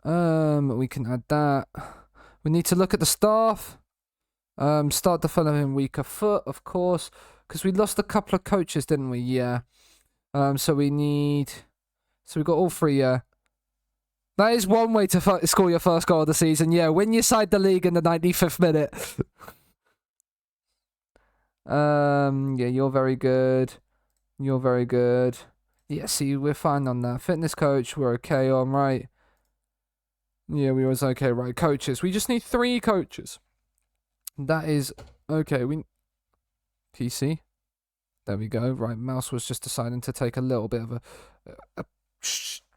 We can add that. We need to look at the staff. Start developing weaker foot, of course, because we lost a couple of coaches, didn't we? Yeah. So we need. So we got all 3. Yeah. That is one way to score your first goal of the season. Yeah, win your side the league in the 95th minute. Yeah, you're very good. You're very good. Yeah, see, we're fine on that. Fitness coach, we're okay on, right? Yeah, we was okay, right? Coaches, we just need 3 coaches. That is okay. PC. There we go. Right, mouse was just deciding to take a little bit of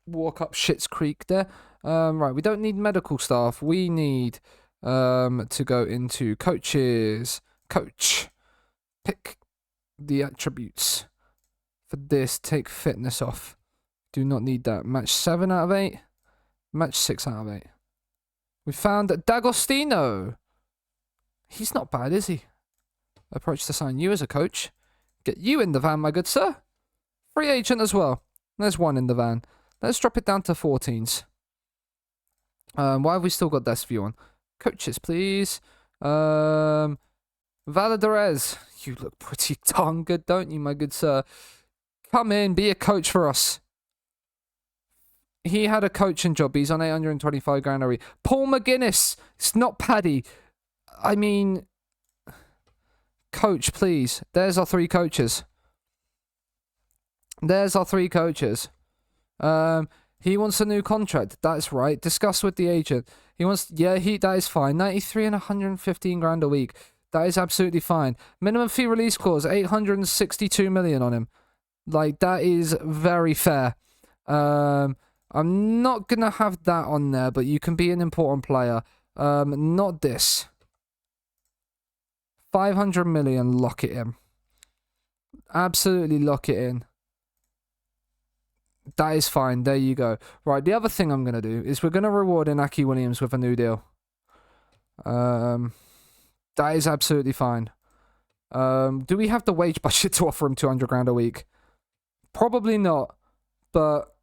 walk up shit's creek there. Right, we don't need medical staff. We need to go into coaches. Coach, pick the attributes for this. Take fitness off. Do not need that. Match 7 out of 8. Match 6 out of 8. We found D'Agostino. He's not bad, is he? Approach to sign you as a coach. Get you in the van, my good sir. Free agent as well. There's one in the van. Let's drop it down to 14s. Why have we still got this view on? Coaches, please. Valadares. You look pretty darn good, don't you, my good sir? Come in, be a coach for us. He had a coaching job. He's on 825 grand a week. Paul McGuinness. It's not Paddy. I mean, coach, please. There's our 3 coaches. There's our 3 coaches. He wants a new contract. That's right. Discuss with the agent. He wants, that is fine. 93 and 115 grand a week. That is absolutely fine. Minimum fee release clause, 862 million on him. Like, that is very fair. I'm not gonna have that on there, but you can be an important player. Not this. 500 million, lock it in. Absolutely lock it in. That is fine. There you go. Right, the other thing I'm going to do is we're going to reward Inaki Williams with a new deal. That is absolutely fine. Do we have the wage budget to offer him 200 grand a week? Probably not. But,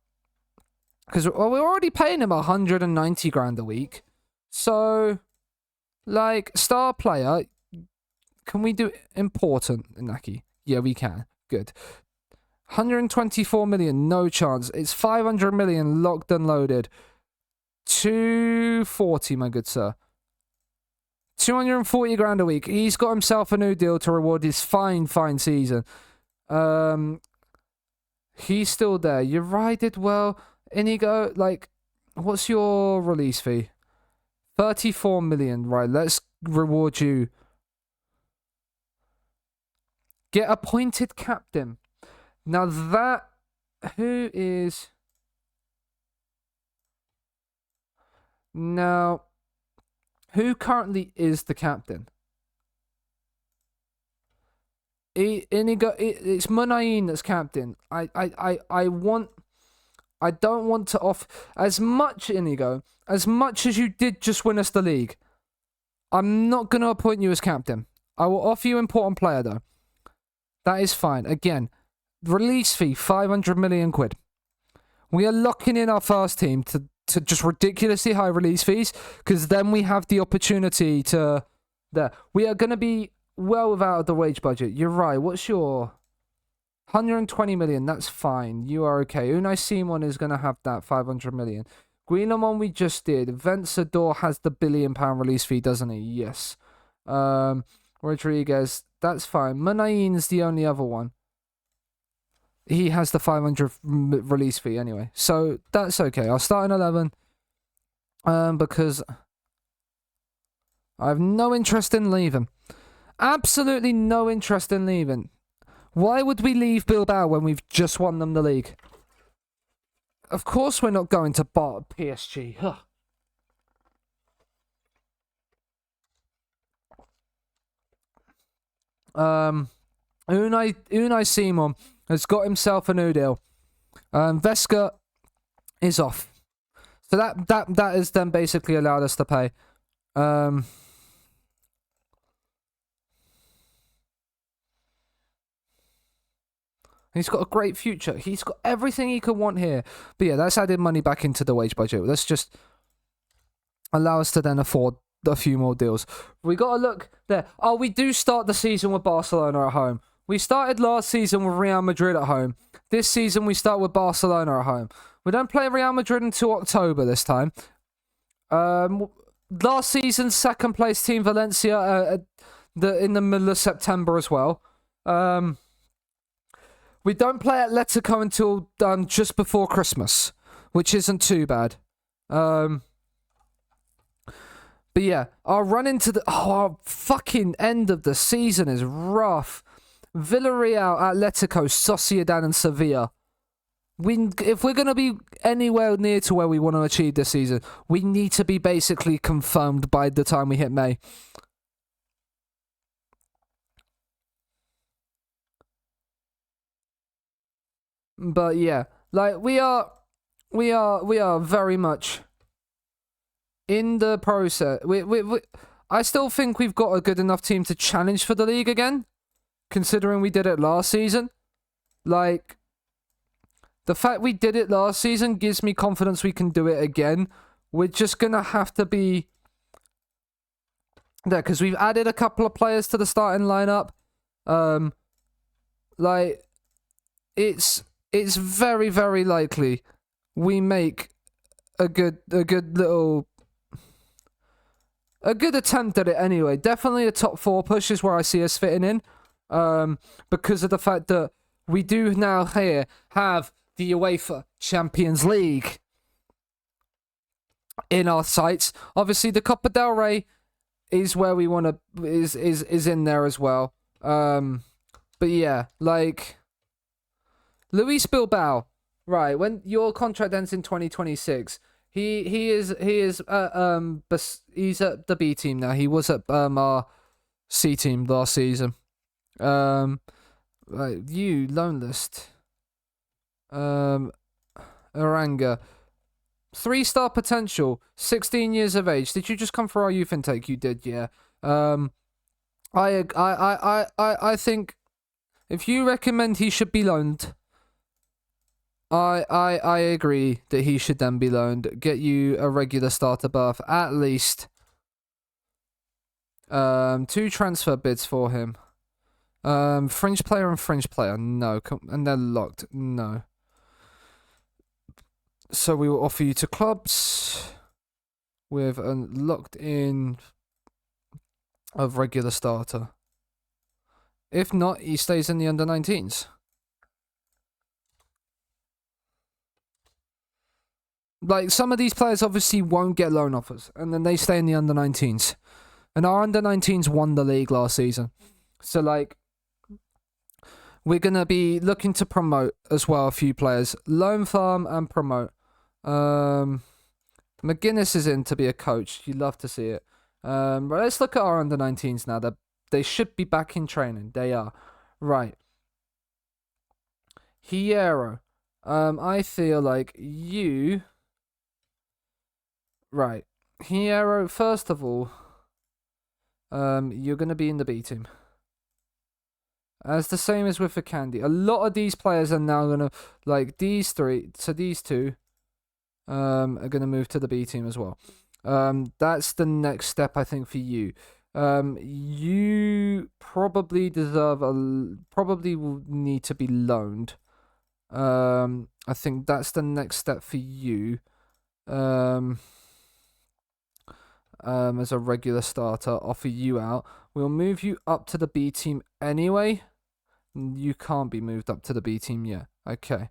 because we're already paying him 190 grand a week. So, like, star player, can we do important, Inaki? Yeah, we can. Good. 124 million, no chance. It's 500 million locked and loaded. 240, my good sir. 240 grand a week. He's got himself a new deal to reward his fine season. He's still there. You rided well. Inigo, like, what's your release fee? 34 million. Right, let's reward you. Get appointed captain. Now that, who is... Now, who currently is the captain? It's Munayin that's captain. I don't want to off... As much, Inigo, as much as you did just win us the league, I'm not going to appoint you as captain. I will offer you important player, though. That is fine. Again... Release fee, 500 million quid. We are locking in our first team to just ridiculously high release fees, because then we have the opportunity to... There. We are going to be well without the wage budget. You're right. What's your... 120 million, that's fine. You are okay. Unai Simon is going to have that 500 million. Guillemon we just did. Vencedor has the £1 billion release fee, doesn't he? Yes. Rodriguez, that's fine. Munayin's the only other one. He has the 500 release fee anyway. So, that's okay. I'll start in 11. Because I have no interest in leaving. Absolutely no interest in leaving. Why would we leave Bilbao when we've just won them the league? Of course we're not going to PSG. Huh. Unai Simon has got himself a new deal. Vesca is off. So that has then basically allowed us to pay. He's got a great future. He's got everything he could want here. But yeah, that's added money back into the wage budget. Let's just allow us to then afford a few more deals. We got to look there. Oh, we do start the season with Barcelona at home. We started last season with Real Madrid at home. This season we start with Barcelona at home. We don't play Real Madrid until October this time. Last season's second place team Valencia in the middle of September as well. We don't play Atletico until just before Christmas, which isn't too bad. But yeah, our run into our fucking end of the season is rough. Villarreal, Atletico, Sociedad, and Sevilla. if we're gonna be anywhere near to where we want to achieve this season, we need to be basically confirmed by the time we hit May. But yeah, like we are very much in the process. I still think we've got a good enough team to challenge for the league again, considering we did it last season. Like, the fact we did it last season gives me confidence we can do it again. We're just gonna have to be there because we've added a couple of players to the starting lineup. Like, it's very, very likely we make a good attempt at it anyway. Definitely a top 4 push is where I see us fitting in. Because of the fact that we do now here have the UEFA Champions League in our sights. Obviously, the Copa del Rey is where we want to is in there as well. But yeah, like Luis Bilbao, right? When your contract ends in 2026, he's at the B team now. He was at our C team last season. Right, you loan list. Aranga, 3-star potential, 16 years of age. Did you just come for our youth intake? You did, yeah. I think if you recommend he should be loaned, I agree that he should then be loaned. Get you a regular starter berth at least. 2 transfer bids for him. Fringe player and fringe player, no. And they're locked, no. So we will offer you to clubs with a locked in of regular starter. If not, he stays in the under-19s. Like, some of these players obviously won't get loan offers, and then they stay in the under-19s. And our under-19s won the league last season. So, like, we're going to be looking to promote as well a few players. Loan farm and promote. McGuinness is in to be a coach. You'd love to see it. But let's look at our under-19s now. They should be back in training. They are. Right. Hierro. I feel like you... Right. Hierro, first of all, you're going to be in the B team. As the same as with the Candy. A lot of these players are now going to... Like, these 3... So these 2... are going to move to the B team as well. That's the next step, I think, for you. You probably probably will need to be loaned. I think that's the next step for you. As a regular starter, offer you out. We'll move you up to the B team anyway. You can't be moved up to the B team yet. Okay.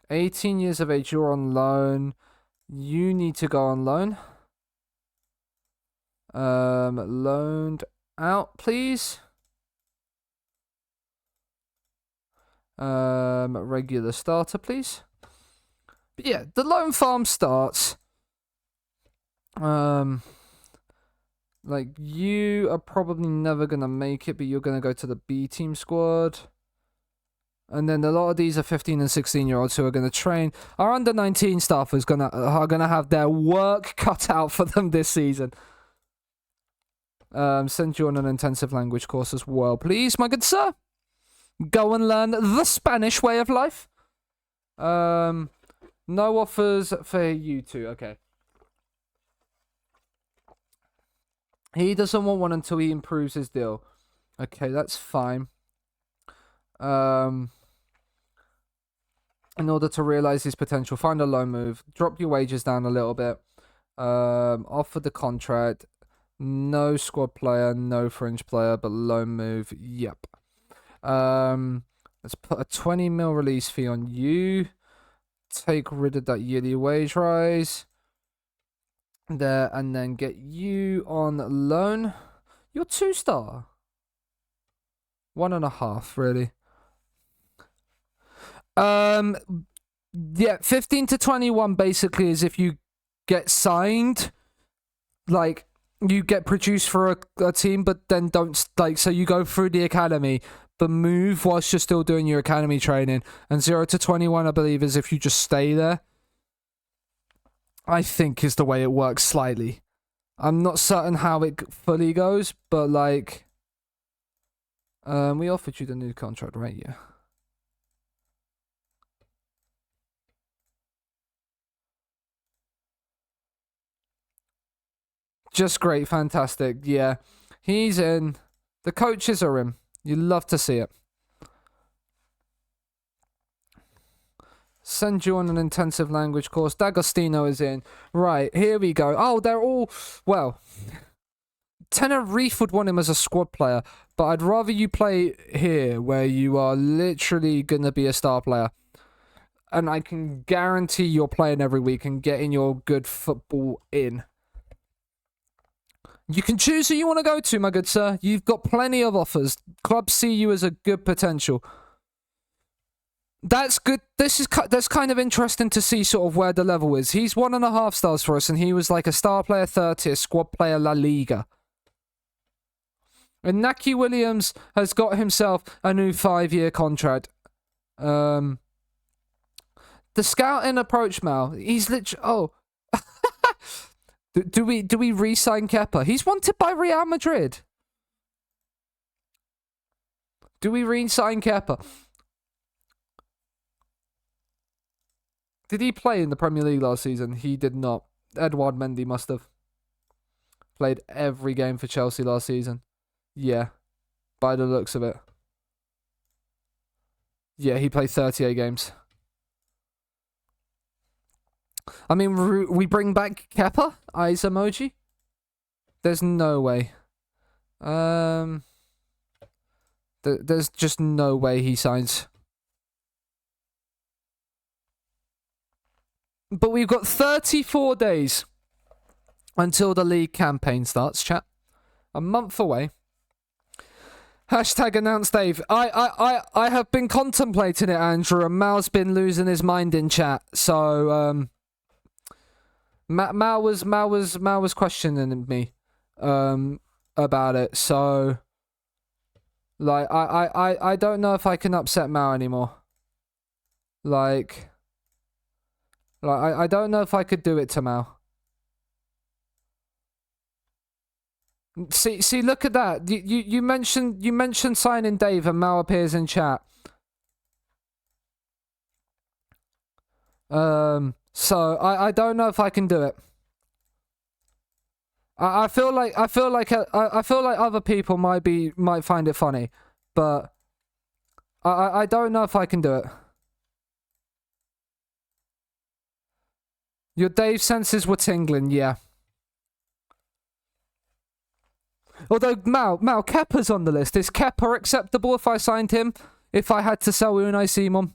18 years of age, you're on loan. You need to go on loan. Loaned out, please. Regular starter, please. But yeah, the loan farm starts. Like, you are probably never gonna make it, but you're gonna go to the B team squad. And then a lot of these are 15 and 16-year-olds who are going to train. Our under-19 staff are going to have their work cut out for them this season. Send you on an intensive language course as well, please, my good sir. Go and learn the Spanish way of life. No offers for you two. Okay. He doesn't want one until he improves his deal. Okay, that's fine. In order to realize his potential, find a loan move, drop your wages down a little bit, offer the contract, no squad player, no fringe player, but loan move, yep. Let's put a 20 mil release fee on you, take rid of that yearly wage rise, there, and then get you on loan. You're 2-star. 1.5, really. Um, yeah, 15 to 21 basically is if you get signed, like you get produced for a team, but then don't like so you go through the academy, but move whilst you're still doing your academy training. And 0 to 21, I believe, is if you just stay there. I think is the way it works slightly. I'm not certain how it fully goes, but like, we offered you the new contract, right? Yeah. Just great, fantastic. Yeah, he's in. The coaches are in. You love to see it. Send you on an intensive language course. D'Agostino is in. Right, here we go. Oh, they're all... Well, Tenerife would want him as a squad player, but I'd rather you play here, where you are literally going to be a star player. And I can guarantee you're playing every week and getting your good football in. You can choose who you want to go to, my good sir. You've got plenty of offers. Clubs see you as a good potential. That's good. That's kind of interesting to see sort of where the level is. He's 1.5 stars for us, and he was like a star player 3rd tier, squad player La Liga. And Naki Williams has got himself a new 5-year contract. The scouting approach, Mal. He's literally... Oh. do we re-sign Kepa? He's wanted by Real Madrid. Do we re-sign Kepa? Did he play in the Premier League last season? He did not. Edouard Mendy must have. Played every game for Chelsea last season. Yeah. By the looks of it. Yeah, he played 38 games. I mean, we bring back Kepa? Eyes emoji? There's no way. There's just no way he signs. But we've got 34 days until the league campaign starts, chat. A month away. Hashtag announce Dave. I have been contemplating it, Andrew, and Mal's been losing his mind in chat. So Mal was questioning me about it. So like I don't know if I can upset Mal anymore. Like I don't know if I could do it to Mal. See, look at that. You mentioned signing Dave, and Mal appears in chat. So I don't know if I can do it. I feel like other people might find it funny, but I don't know if I can do it. Your Dave senses were tingling, yeah. Although Mal Kepa's on the list. Is Kepa acceptable if I signed him? If I had to sell Unai Simon?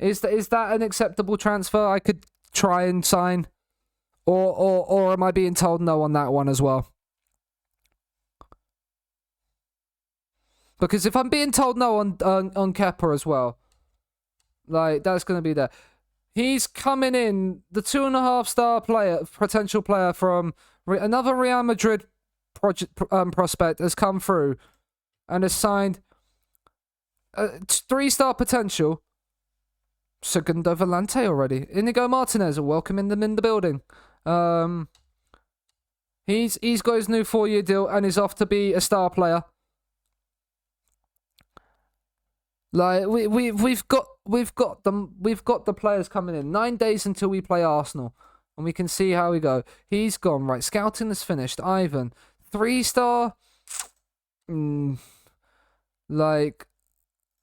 Is that an acceptable transfer I could try and sign? Or am I being told no on that one as well? Because if I'm being told no on Kepa as well, like, that's going to be there. He's coming in, the 2.5-star player, potential player from another Real Madrid prospect has come through and has signed 3-star potential. Segundo Volante already. Inigo Martinez, welcoming them in the building. He's got his new 4-year deal and is off to be a star player. Like we've got the players coming in. 9 days until we play Arsenal, and we can see how we go. He's gone. Right, scouting is finished. Ivan, 3-star. Like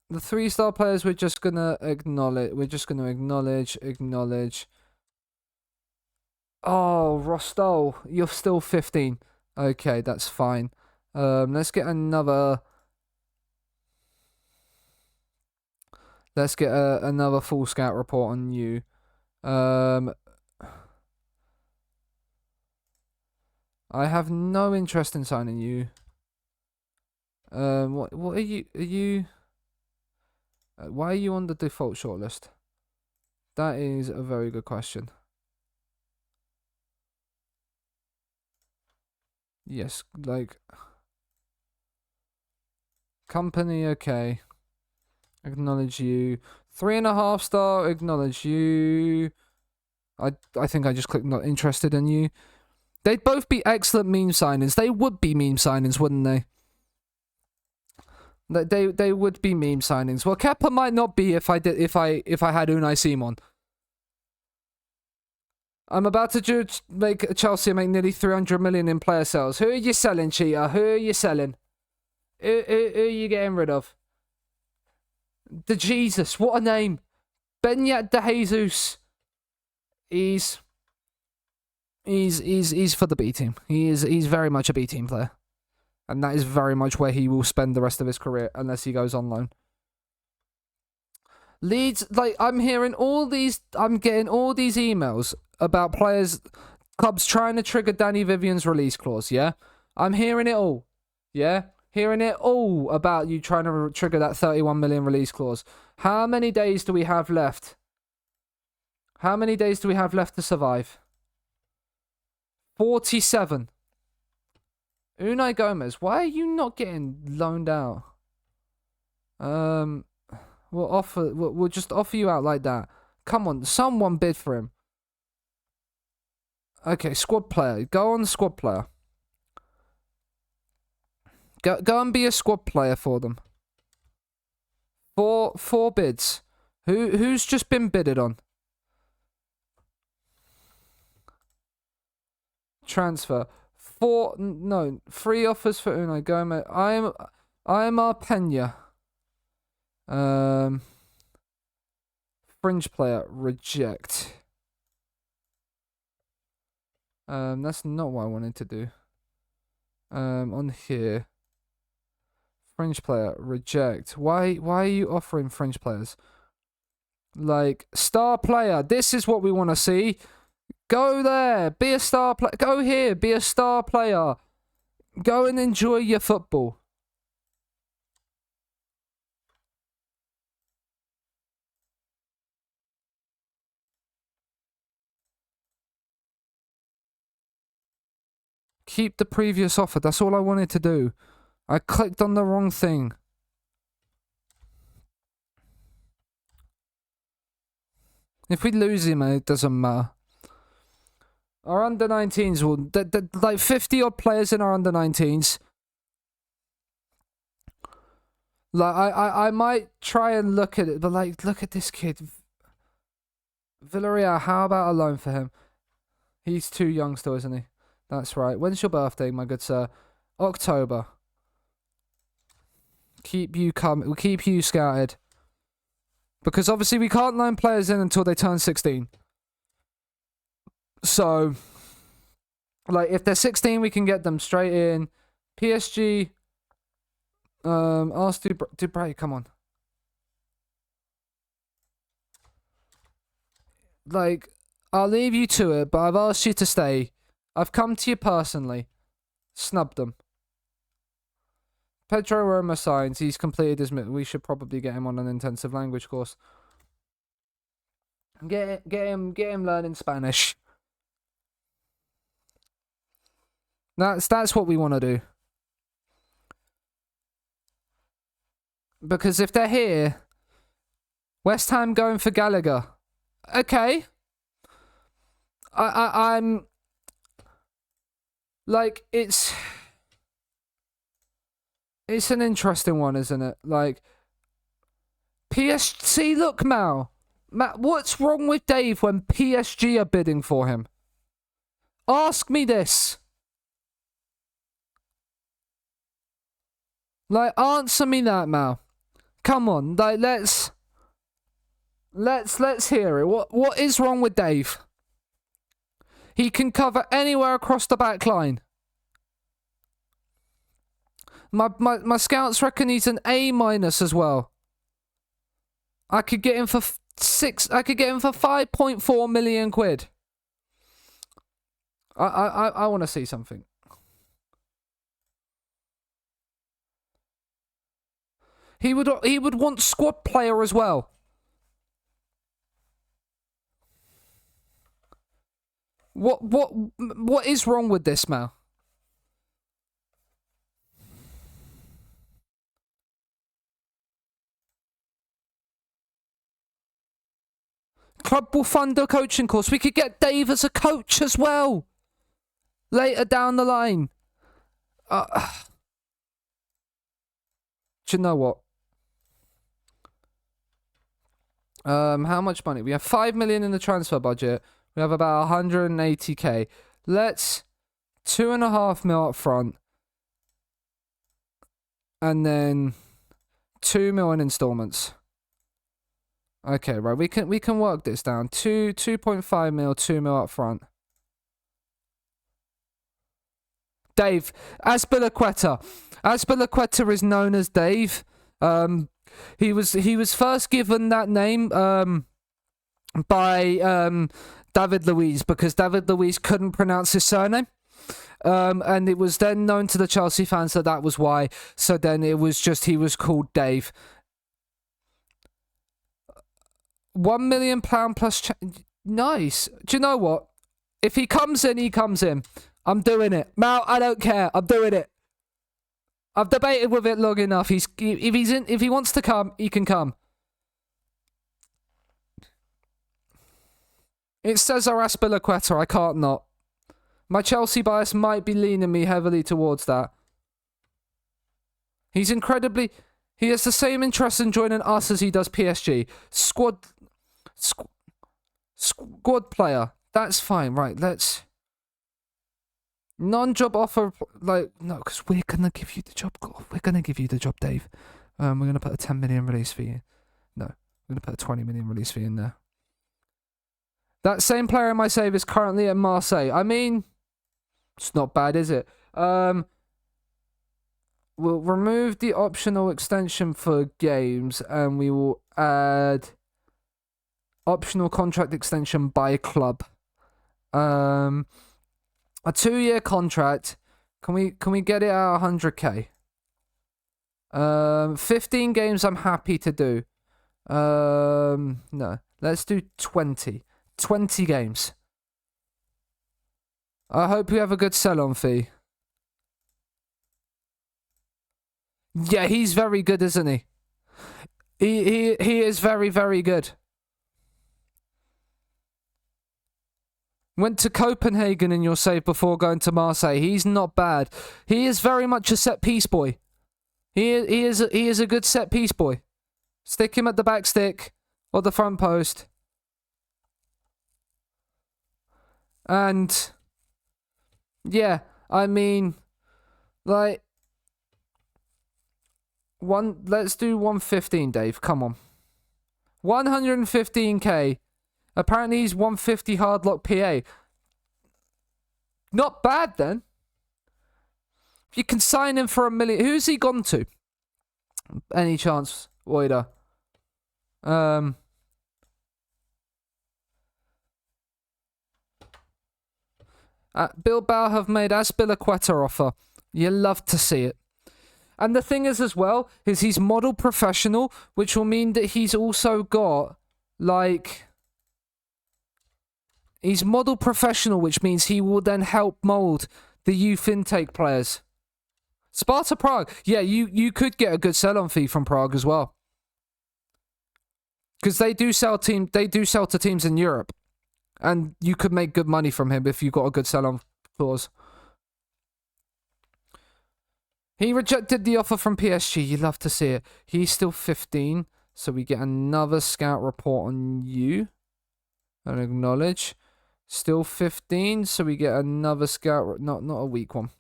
the 3-star players, we're just gonna acknowledge. Acknowledge. Oh, Rostol, you're still 15. Okay, that's fine. Let's get another. Let's get another full scout report on you. I have no interest in signing you. What are you? Are you? Why are you on the default shortlist? That is a very good question. Yes, like company, okay. Acknowledge you. 3.5 star, acknowledge you. I think I just clicked not interested in you. They'd both be excellent meme signings. They would be meme signings, wouldn't they? They would be meme signings. Well, Kepa might not be if I had Unai Simon. I'm about to make Chelsea make nearly 300 million in player sales. Who are you selling, cheater? Who are you selling? Who are you getting rid of? The Jesus, what a name. Benyat de Jesus. He's for the B team. He's very much a B team player. And that is very much where he will spend the rest of his career unless he goes on loan. Leeds, like I'm getting all these emails about players, clubs trying to trigger Danny Vivian's release clause, yeah? I'm hearing it all, yeah? Hearing it all about you trying to trigger that 31 million release clause. How many days do we have left? How many days do we have left to survive? 47. Unai Gomez, why are you not getting loaned out? We'll just offer you out like that. Come on, someone bid for him. Okay, squad player. Go on squad player. Go and be a squad player for them. Four bids. Who's just been bidded on? Transfer. 3 offers for Unai Gomez. I'm Pena. Fringe player, reject. That's not what I wanted to do. On here. Fringe player, reject. Why are you offering fringe players? Like, star player, this is what we want to see. Go there, be a star player. Go here, be a star player. Go and enjoy your football. Keep the previous offer. That's all I wanted to do. I clicked on the wrong thing. If we lose him, it doesn't matter. Our under-19s will... like 50-odd players in our under-19s. Like, I might try and look at it, but like, look at this kid. Villarreal, how about a loan for him? He's too young still, isn't he? That's right. When's your birthday, my good sir? October. We'll keep you scouted. Because obviously we can't loan players in until they turn 16. So, like, if they're 16, we can get them straight in. PSG, ask Dubray, come on. Like, I'll leave you to it, but I've asked you to stay. I've come to you personally. Snub them. Pedro Roma signs. He's completed his... We should probably get him on an intensive language course. Get him learning Spanish. That's what we want to do. Because if they're here, West Ham going for Gallagher. Okay. I'm like, it's an interesting one, isn't it? Like, PSG, look, Matt, what's wrong with Dave when PSG are bidding for him? Ask me this. Like, answer me that, Mal. Come on, like, let's hear it. What is wrong with Dave? He can cover anywhere across the back line. My scouts reckon he's an A- as well. I could get him for 5.4 million quid. I want to see something. He would want squad player as well. What is wrong with this, Mal? Club will fund a coaching course. We could get Dave as a coach as well. Later down the line. Do you know what? How much money? We have 5 million in the transfer budget. We have about 180k. Let's 2.5 mil up front. And then 2 mil in installments. Okay, right. We can work this down. 2.5 mil, 2 mil up front. Dave, Azpilicueta. Azpilicueta is known as Dave. He was first given that name by David Luiz because David Luiz couldn't pronounce his surname. And it was then known to the Chelsea fans that was why. So then it was just he was called Dave. £1 million plus. Nice. Do you know what? If he comes in, he comes in. I'm doing it. Mal, I don't care. I'm doing it. I've debated with it long enough. If he wants to come, he can come. It's Cesar Azpilicueta. I can't not. My Chelsea bias might be leaning me heavily towards that. He has the same interest in joining us as he does PSG. Squad player. That's fine. Right, let's... Non-job offer, no, because we're going to give you the job. We're going to give you the job, Dave. We're going to put a 10 million release fee in. No, we're going to put a 20 million release fee in there. That same player in my save is currently at Marseille. I mean, it's not bad, is it? We'll remove the optional extension for games, and we will add optional contract extension by club. A 2-year contract. Can we get it at 100k? 15 games I'm happy to do. No. Let's do 20. 20 games. I hope we have a good sell-on fee. Yeah, he's very good, isn't he? He is very, very good. Went to Copenhagen in your save before going to Marseille. He's not bad. He is very much a set piece boy. He is a good set piece boy. Stick him at the back stick or the front post. And yeah, I mean, like let's do 115, Dave. Come on. 115k. Apparently he's 150 hard lock PA. Not bad then. If you can sign him for $1 million. Who's he gone to? Any chance, Oida? Bilbao have made Azpilicueta offer. You love to see it. And the thing is as well, is he's model professional, which will mean that he's also got, like... He's model professional, which means he will then help mould the youth intake players. Sparta Prague. Yeah, you could get a good sell-on fee from Prague as well. Because they do sell to teams in Europe. And you could make good money from him if you got a good sell-on clause. He rejected the offer from PSG. You love to see it. He's still 15. So we get another scout report on you. And acknowledge. Still 15, so we get another scout. Not a weak one.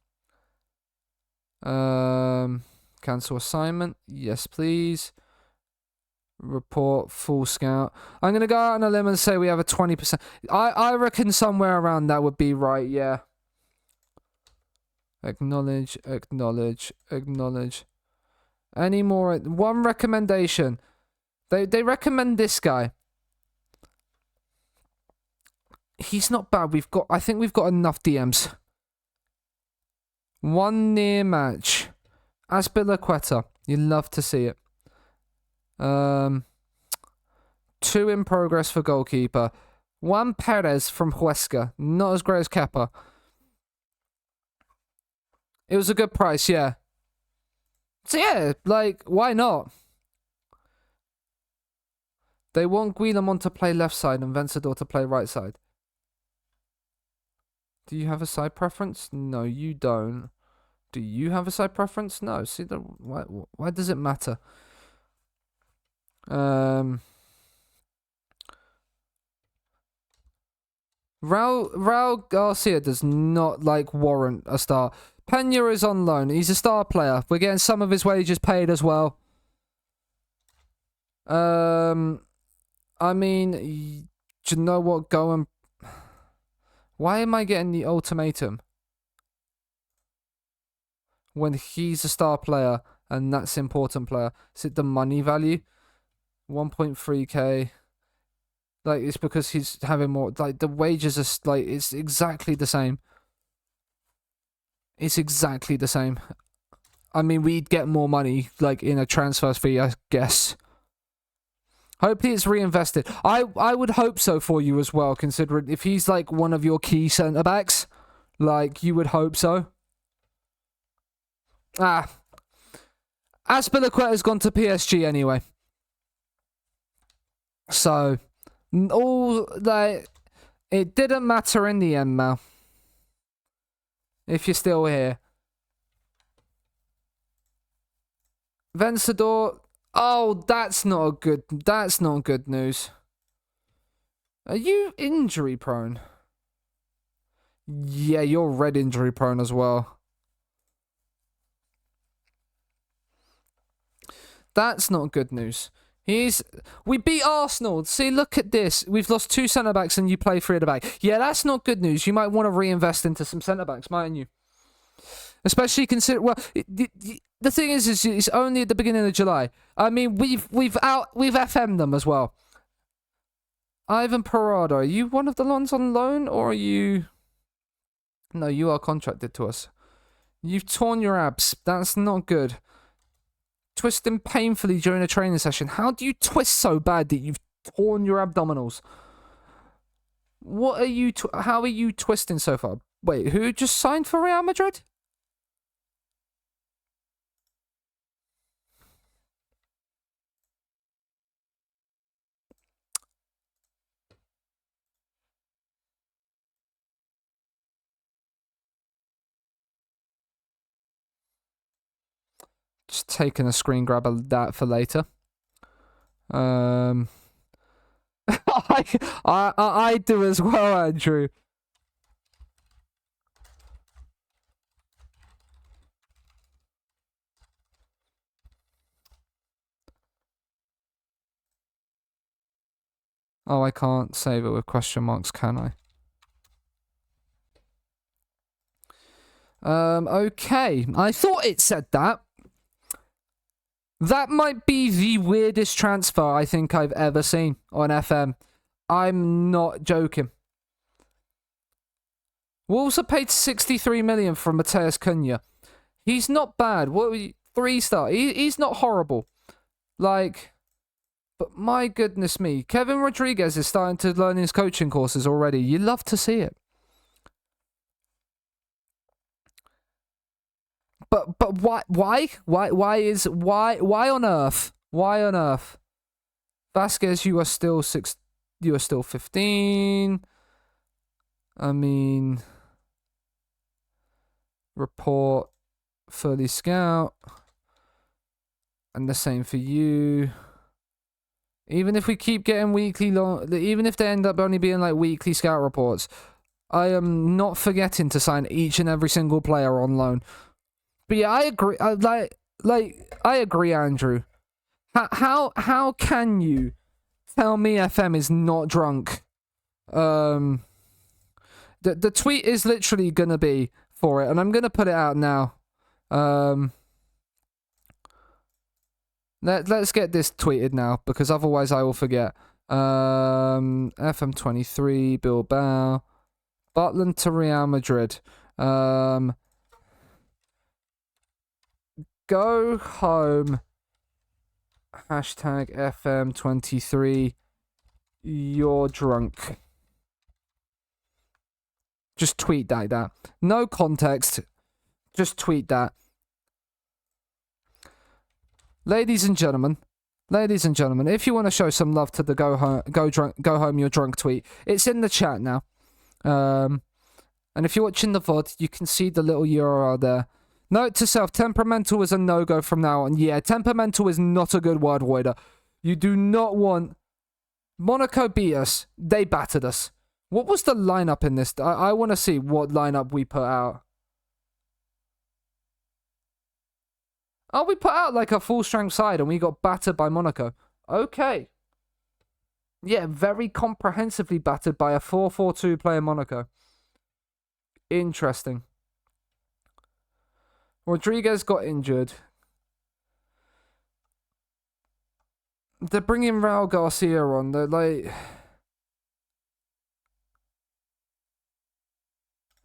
Cancel assignment. Yes, please. Report full scout. I'm gonna go out on a limb and say we have a 20%. I reckon somewhere around that would be right. Yeah. Acknowledge. Any more? One recommendation. They recommend this guy. He's not bad. I think we've got enough DMs. One near match. Azpilicueta. You love to see it. 2 in progress for goalkeeper. Juan Perez from Huesca. Not as great as Kepa. It was a good price, yeah. So yeah, like, why not? They want Guillamon to play left side and Vencedor to play right side. Do you have a side preference? No, you don't. Do you have a side preference? No. See, why does it matter? Raul Garcia does not warrant a start. Pena is on loan. He's a star player. We're getting some of his wages paid as well. I mean, do you know what? Go and... Why am I getting the ultimatum? When he's a star player and that's important player. Is it the money value? 1.3k. Like, it's because he's having more... Like, the wages are... Like, it's exactly the same. It's exactly the same. I mean, we'd get more money, like, in a transfer fee, I guess. Hopefully it's reinvested. I would hope so for you as well, considering if he's, like, one of your key centre-backs, like, you would hope so. Azpilicueta's gone to PSG anyway. So... it didn't matter in the end, Mal. If you're still here. Vencedor. Oh, that's not good news. Are you injury prone? Yeah, you're red injury prone as well. That's not good news. We beat Arsenal. See, look at this. We've lost 2 centre-backs and you play 3 at the back. Yeah, that's not good news. You might want to reinvest into some centre-backs, mightn't you? Especially consider... Well, the thing is it's only at the beginning of July. I mean, we've FM'd them as well. Ivan Parado, are you one of the ones on loan or are you... No, you are contracted to us. You've torn your abs. That's not good. Twisting painfully during a training session. How do you twist so bad that you've torn your abdominals? What are you... How are you twisting so far? Wait, who just signed for Real Madrid? Just taking a screen grab of that for later. I do as well, Andrew. Oh, I can't save it with question marks, can I? Okay. I thought it said that. That might be the weirdest transfer I think I've ever seen on FM. I'm not joking. Wolves have paid 63 million for Mateus Cunha. He's not bad. What were you, 3-star? He's not horrible. Like, but my goodness me, Kevin Rodriguez is starting to learn his coaching courses already. You love to see it. But why on earth? Why on earth? Vasquez, you are still 15. I mean, report fully scout. And the same for you. Even if we keep getting even if they end up only being like weekly scout reports, I am not forgetting to sign each and every single player on loan. But yeah, I agree. I agree, Andrew. How can you tell me FM is not drunk? The tweet is literally gonna be for it, and I'm gonna put it out now. Let's get this tweeted now, because otherwise I will forget. FM23 Bilbao, Butland to Real Madrid. Go home Hashtag FM23. You're drunk. Just tweet that. No context. Just tweet that. Ladies and gentlemen, if you want to show some love to the go home you're drunk tweet, it's in the chat now. And if you're watching the VOD, you can see the little URL there. Note to self, temperamental is a no-go from now on. Yeah, temperamental is not a good word, Voider. You do not want... Monaco beat us. They battered us. What was the lineup in this? I want to see what lineup we put out. Oh, we put out like a full-strength side and we got battered by Monaco. Okay. Yeah, very comprehensively battered by a 4-4-2 player Monaco. Interesting. Rodriguez got injured. They're bringing Raul Garcia on. They're like...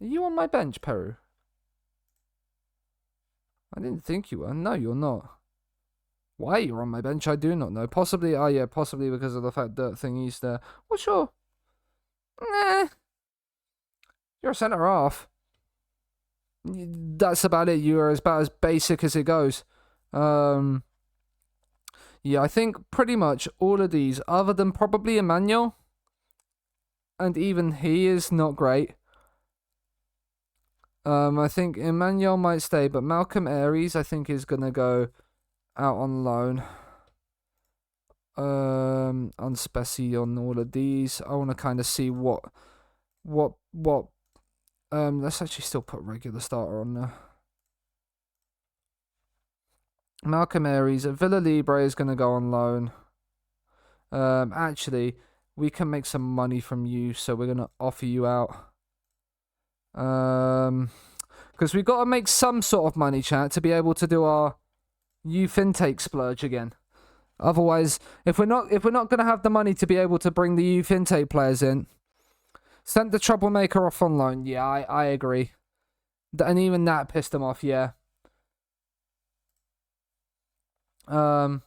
Are you on my bench, Peru? I didn't think you were. No, you're not. Why you're on my bench, I do not know. Possibly, possibly because of the fact that thingy's there. Well, sure. Nah. You're a centre-half. That's about it. You're about as basic as it goes. Yeah, I think pretty much all of these, other than probably Emmanuel, and even he is not great. I think Emmanuel might stay, but Malcolm Aries, I think, is gonna go out on loan. On Specie on all of these. I want to kind of see what. Let's actually still put regular starter on there. Malcolm Aries at Villa Libre is gonna go on loan. Actually, we can make some money from you, so we're gonna offer you out. Because we've got to make some sort of money, chat, to be able to do our youth intake splurge again. Otherwise, if we're not gonna have the money to be able to bring the youth intake players in, send the troublemaker off on loan. Yeah, I agree. And even that pissed him off. Yeah. We're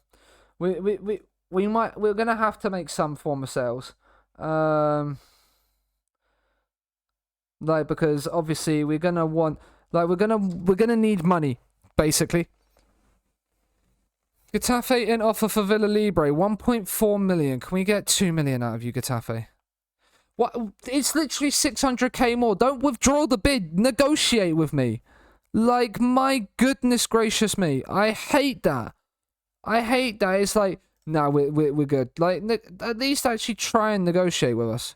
gonna have to make some form of sales. Like, because obviously we're gonna need money, basically. Getafe in offer for Villa Libre, 1.4 million. Can we get 2 million out of you, Getafe? What? It's literally 600k more. Don't withdraw the bid. Negotiate with me. Like, my goodness gracious me. I hate that. It's like, nah, we're good. Like, at least actually try and negotiate with us.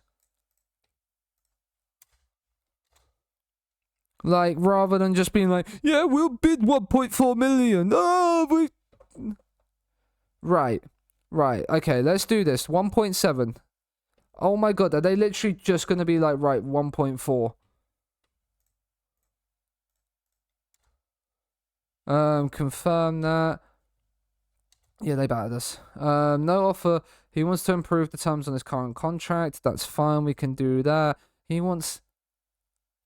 Like, rather than just being like, yeah, we'll bid 1.4 million. Oh, Right. Okay, let's do this. 1.7. Oh my god, are they literally just going to be like, right, 1.4? Confirm that. Yeah, they battered us. No offer. He wants to improve the terms on his current contract. That's fine, we can do that.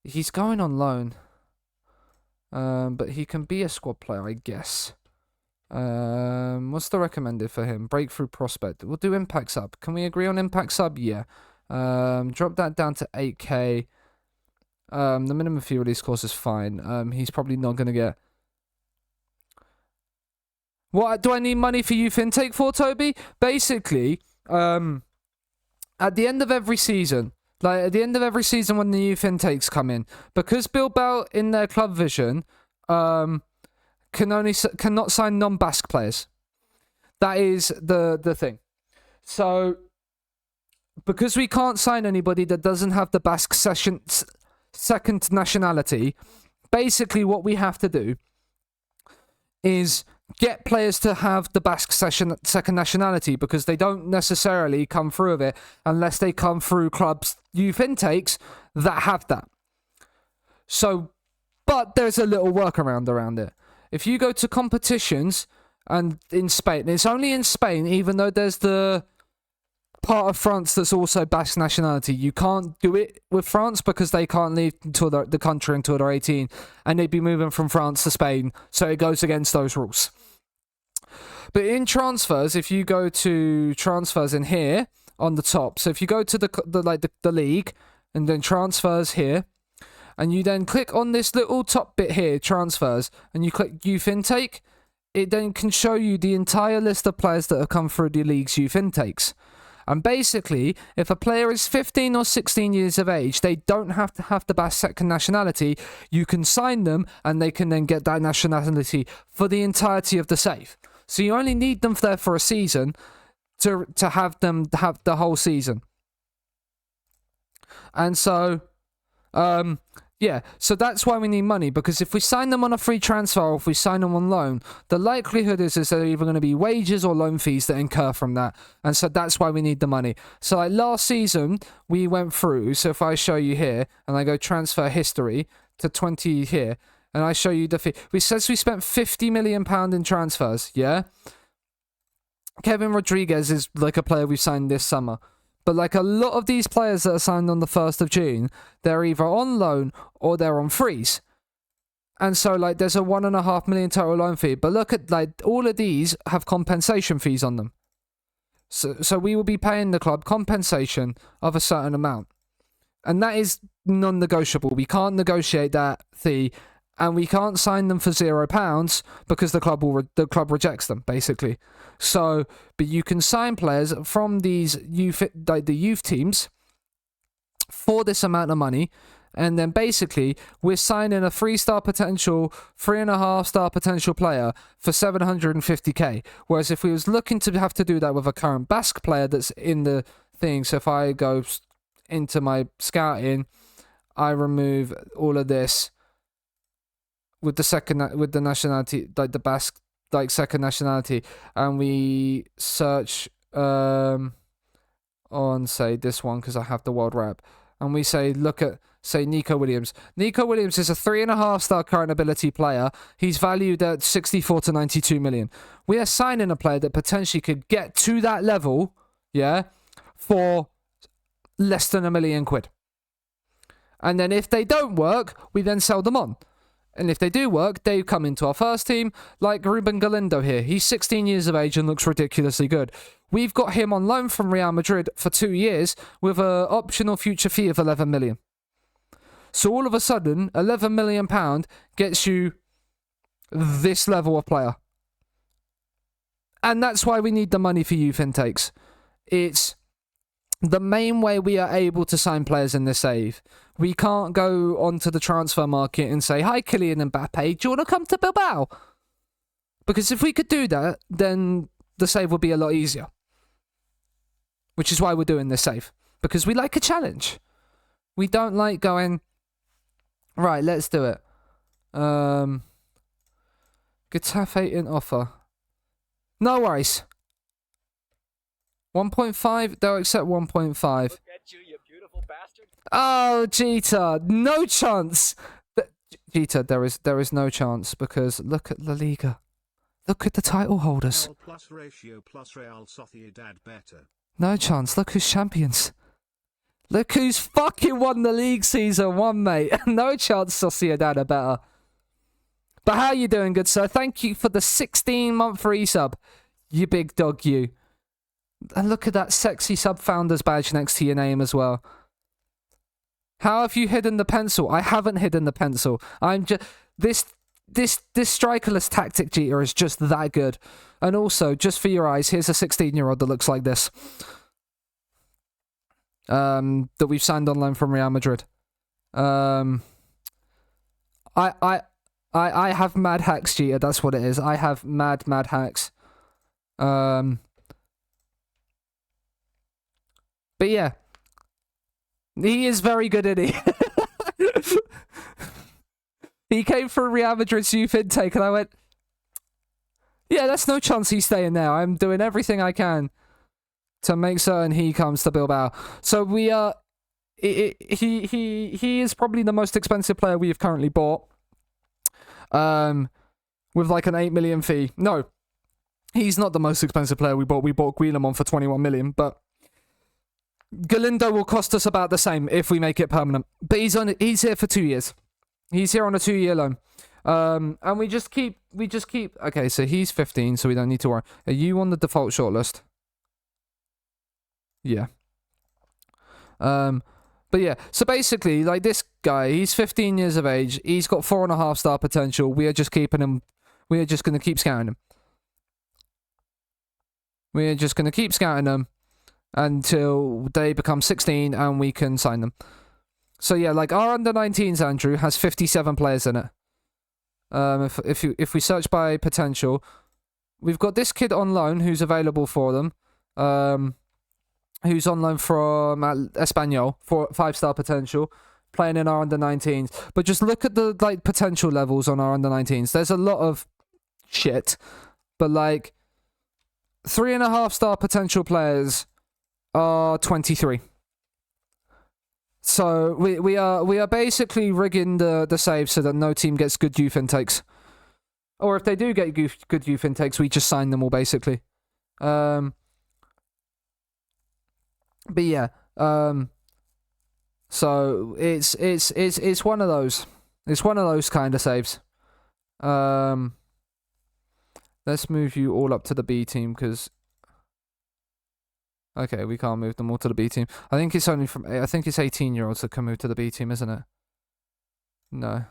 He's going on loan. But he can be a squad player, I guess. What's the recommended for him? Breakthrough prospect. We'll do impact sub. Can we agree on impact sub? Yeah. Drop that down to 8k. The minimum fee release course is fine. He's probably not going to get... What do I need money for youth intake for, Toby? Basically, at the end of every season, when the youth intakes come in, because Bilbao in their club vision, cannot sign non-Basque players. That is the thing. So, because we can't sign anybody that doesn't have the Basque second nationality, basically what we have to do is get players to have the Basque second nationality, because they don't necessarily come through of it unless they come through clubs' youth intakes that have that. So, but there's a little workaround around it. If you go to competitions, and in Spain, it's only in Spain, even though there's the part of France that's also Basque nationality, you can't do it with France because they can't leave until the country until they're 18, and they'd be moving from France to Spain, so it goes against those rules. But in transfers, if you go to transfers in here on the top, so if you go to the league and then transfers here, and you then click on this little top bit here, transfers, and you click youth intake, it then can show you the entire list of players that have come through the league's youth intakes. And basically, if a player is 15 or 16 years of age, they don't have to have the Basque nationality. You can sign them, and they can then get that nationality for the entirety of the save. So you only need them there for a season to have them have the whole season. And so, yeah, so that's why we need money, because if we sign them on a free transfer or if we sign them on loan, the likelihood is they're either going to be wages or loan fees that incur from that. And so that's why we need the money. So like last season, we went through, so if I show you here, and I go transfer history to 20 here, and I show you the fee, it says we spent £50 million in transfers, yeah? Kevin Rodriguez is like a player we signed this summer. But like a lot of these players that are signed on the 1st of June, they're either on loan or they're on freeze. And so like there's a £1.5 million total loan fee. But look at like all of these have compensation fees on them. So we will be paying the club compensation of a certain amount. And that is non-negotiable. We can't negotiate that fee, and we can't sign them for £0 because the club rejects them, basically. So, but you can sign players from these the youth teams for this amount of money, and then basically we're signing a 3-star potential, 3.5-star potential player for 750k. Whereas if we was looking to have to do that with a current Basque player that's in the thing, so if I go into my scouting, I remove all of this. With the nationality, like the Basque, like second nationality, and we search on say this one because I have the world rap, and we say look at say Nico Williams. Nico Williams is a 3.5-star current ability player. He's valued at 64 to 92 million. We are signing a player that potentially could get to that level, yeah, for less than £1 million. And then if they don't work, we then sell them on. And if they do work, they come into our first team, like Ruben Galindo here. He's 16 years of age and looks ridiculously good. We've got him on loan from Real Madrid for 2 years with an optional future fee of 11 million. So all of a sudden, £11 million gets you this level of player. And that's why we need the money for youth intakes. It's the main way we are able to sign players in this save. We can't go onto the transfer market and say, hi, Kylian Mbappe, do you want to come to Bilbao? Because if we could do that, then the save would be a lot easier. Which is why we're doing this save. Because we like a challenge. We don't like going, right, let's do it. Getafe in offer. No worries. 1.5? They'll accept 1.5. Look at you, you beautiful bastard. Oh, Jeter, no chance. Jeter, there is no chance because look at La Liga. Look at the title holders. Plus ratio plus Real Sociedad better. No chance. Look who's champions. Look who's fucking won the league season 1, mate. No chance Sociedad are better. But how you doing, good sir? Thank you for the 16-month resub. You big dog, you. And look at that sexy sub-founders badge next to your name as well. How have you hidden the pencil? I haven't hidden the pencil. I'm just... This strikerless tactic, Jeter, is just that good. And also, just for your eyes, here's a 16-year-old that looks like this. That we've signed on loan from Real Madrid. I have mad hacks, Jeter. That's what it is. I have mad hacks. But yeah, he is very good at it. He came from Real Madrid's youth intake, and I went, yeah, there's no chance he's staying there. I'm doing everything I can to make certain he comes to Bilbao. So we are. He is probably the most expensive player we have currently bought. With like an 8 million fee. No, he's not the most expensive player we bought. We bought Guillemon for 21 million, but Galindo will cost us about the same if we make it permanent. But he's here for 2 years. He's here on a 2-year loan. And we just keep. Okay, so he's 15, so we don't need to worry. Are you on the default shortlist? Yeah. But yeah, so basically, like this guy, he's 15 years of age. He's got 4.5 star potential. We are just keeping him. We are just gonna keep scouting him. We are just gonna keep scouting them until they become 16 and we can sign them. So yeah, like our under 19s, Andrew, has 57 players in it. If we search by potential, we've got this kid on loan who's available for them. Who's on loan from Espanyol for 5-star potential, playing in our under 19s. But just look at the like potential levels on our under 19s. There's a lot of shit, but like 3.5-star potential players are 23. So we are basically rigging the save so that no team gets good youth intakes. Or if they do get good youth intakes, we just sign them all basically. But yeah, so it's one of those. It's one of those kind of saves. Let's move you all up to the B team because. Okay, we can't move them all to the B team. I think it's only from. I think it's 18-year-olds that can move to the B team, isn't it? No.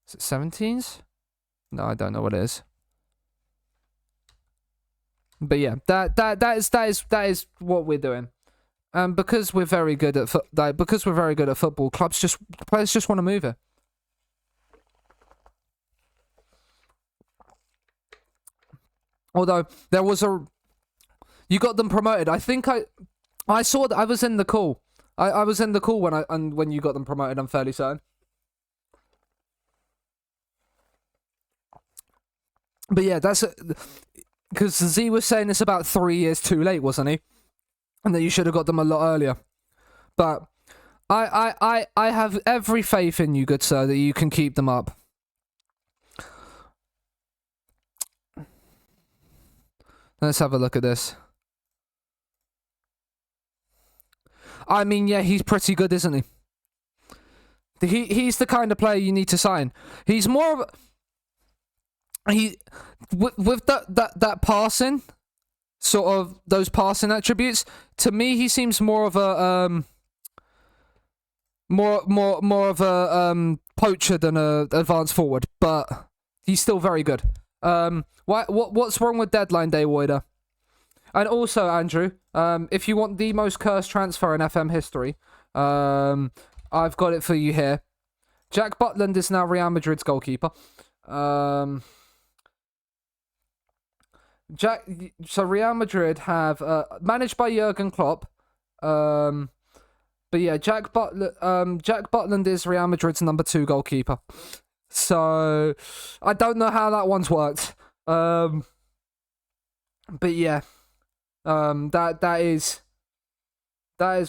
Is it 17s? No, I don't know what it is. But yeah, that is what we're doing. Because we're very good at football, players just want to move it. Although there was you got them promoted. I think I saw that. I was in the call. I was in the call when you got them promoted. I'm fairly certain. But yeah, that's because Z was saying it's about 3 years too late, wasn't he? And that you should have got them a lot earlier. But I have every faith in you, good sir, that you can keep them up. Let's have a look at this. I mean, yeah, he's pretty good, isn't he? He's the kind of player you need to sign. He's more of with that passing, sort of those passing attributes. To me, he seems more of a more of a poacher than a advanced forward, but he's still very good. What's wrong with deadline day, Woider? And also, Andrew, if you want the most cursed transfer in FM history, I've got it for you here. Jack Butland is now Real Madrid's goalkeeper. So Real Madrid have managed by Jurgen Klopp. But yeah, Jack Butland is Real Madrid's number 2 goalkeeper. So I don't know how that one's worked. But yeah, that is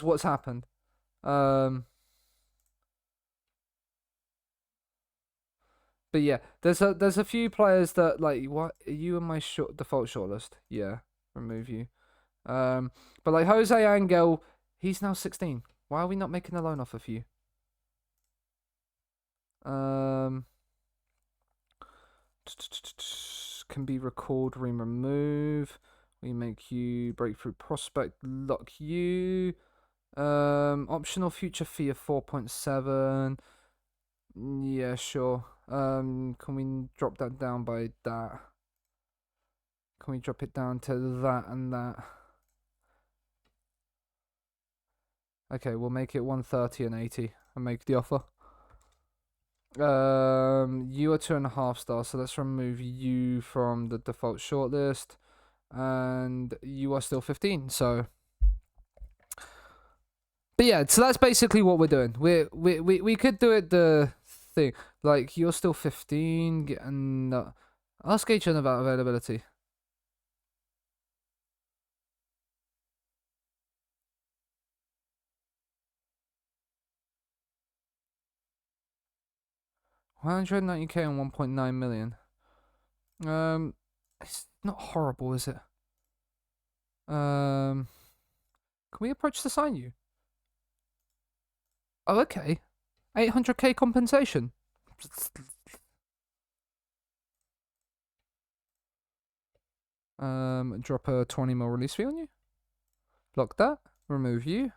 what's happened. But yeah, there's a few players that like, what are you in my default shortlist? Yeah, remove you. But like Jose Angel, he's now 16. Why are we not making a loan offer for you? Can be recalled, remove. We make you breakthrough prospect, lock you. Optional future fee of 4.7. Yeah, sure. Can we drop that down by that? Can we drop it down to that and that? Okay, we'll make it 130 and 80 and make the offer. You are 2.5 stars, so let's remove you from the default shortlist. And you are still 15, so. But yeah, so that's basically what we're doing. We could do it the thing. Like, you're still 15, and ask Agent about availability. $190K and 1.9 million. It's not horrible, is it? Can we approach to sign you? Oh, okay. 800K compensation. Drop a 20 mil release fee on you. Block that. Remove you.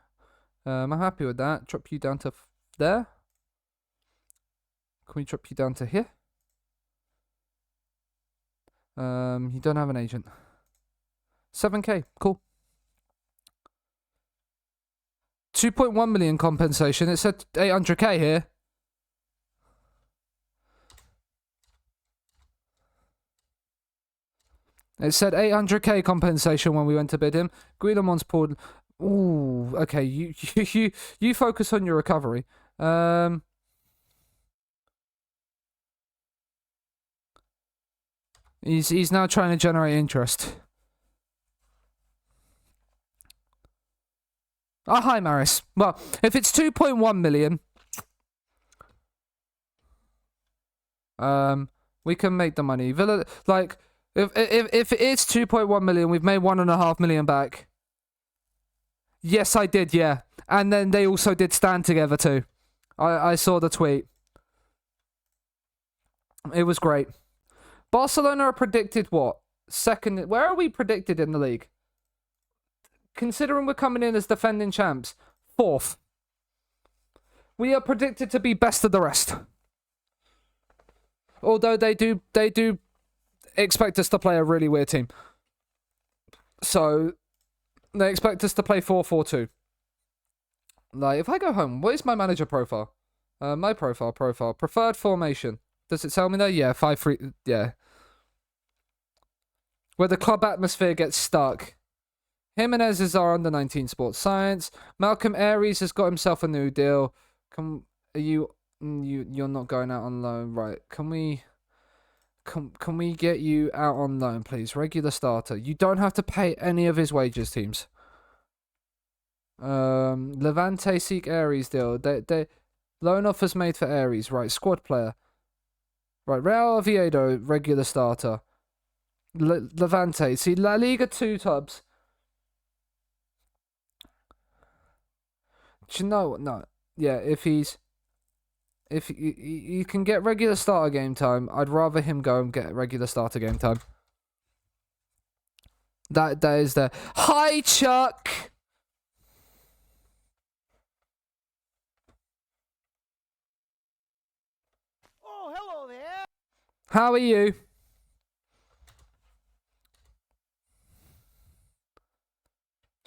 I'm happy with that. Drop you down to there. Can we drop you down to here? You don't have an agent. 7k, cool. 2.1 million compensation. It said 800k here. It said 800k compensation when we went to bid him. Guillemon's pulled. Ooh, okay. You focus on your recovery. He's now trying to generate interest. Oh, hi, Maris. Well, if it's 2.1 million, we can make the money. Villa, like, if it is 2.1 million, we've made 1.5 million back. Yes, I did, yeah. And then they also did stand together too. I saw the tweet. It was great. Barcelona are predicted what? Second. Where are we predicted in the league? Considering we're coming in as defending champs, 4th. We are predicted to be best of the rest. Although they do expect us to play a really weird team. So they expect us to play 4-4-2. Like, if I go home, what is my manager profile? My profile. Preferred formation. Does it tell me there? Yeah, 5-3. Yeah. Where the club atmosphere gets stuck. Jimenez is our under-19 sports science. Malcolm Aries has got himself a new deal. You're not going out on loan, right? Can we get you out on loan, please? Regular starter. You don't have to pay any of his wages, teams. Levante seek Aries deal. They loan offers made for Aries, right? Squad player. Right, Real Oviedo, regular starter. Levante. See, La Liga 2 tubs. Do you know what? No. Yeah, if you can get regular starter game time, I'd rather him go and get regular starter game time. That is there. Hi, Chuck! Oh, hello there. How are you?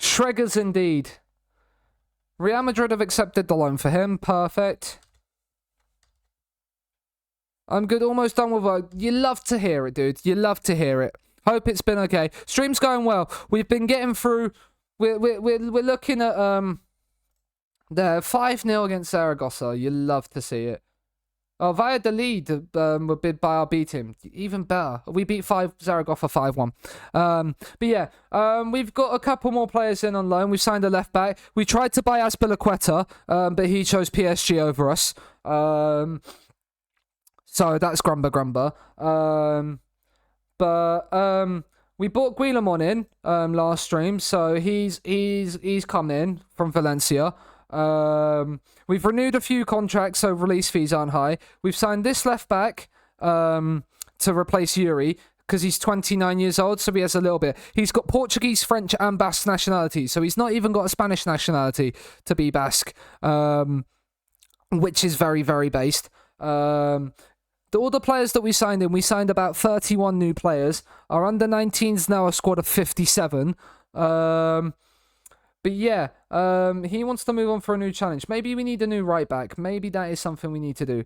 Shreggers indeed. Real Madrid have accepted the loan for him. Perfect. I'm good. Almost done with work. You love to hear it, dude. You love to hear it. Hope it's been okay. Stream's going well. We've been getting through. We're looking at the 5-0 against Zaragoza. You love to see it. Oh, Valladolid were bid by our B team. Even better. We beat Zaragoza 5-1. But yeah, we've got a couple more players in on loan. We've signed a left back. We tried to buy Azpilicueta, but he chose PSG over us. So that's grumba. But we bought Guillemon in last stream, so he's come in from Valencia. We've renewed a few contracts, so release fees aren't high. We've signed this left back to replace Yuri because he's 29 years old, so he has a little bit. He's got Portuguese, French, and Basque nationality, so he's not even got a Spanish nationality to be Basque, which is very, very based. All the players that we signed in, we signed about 31 new players. Our under-19's now a squad of 57. But yeah, he wants to move on for a new challenge. Maybe we need a new right back. Maybe that is something we need to do.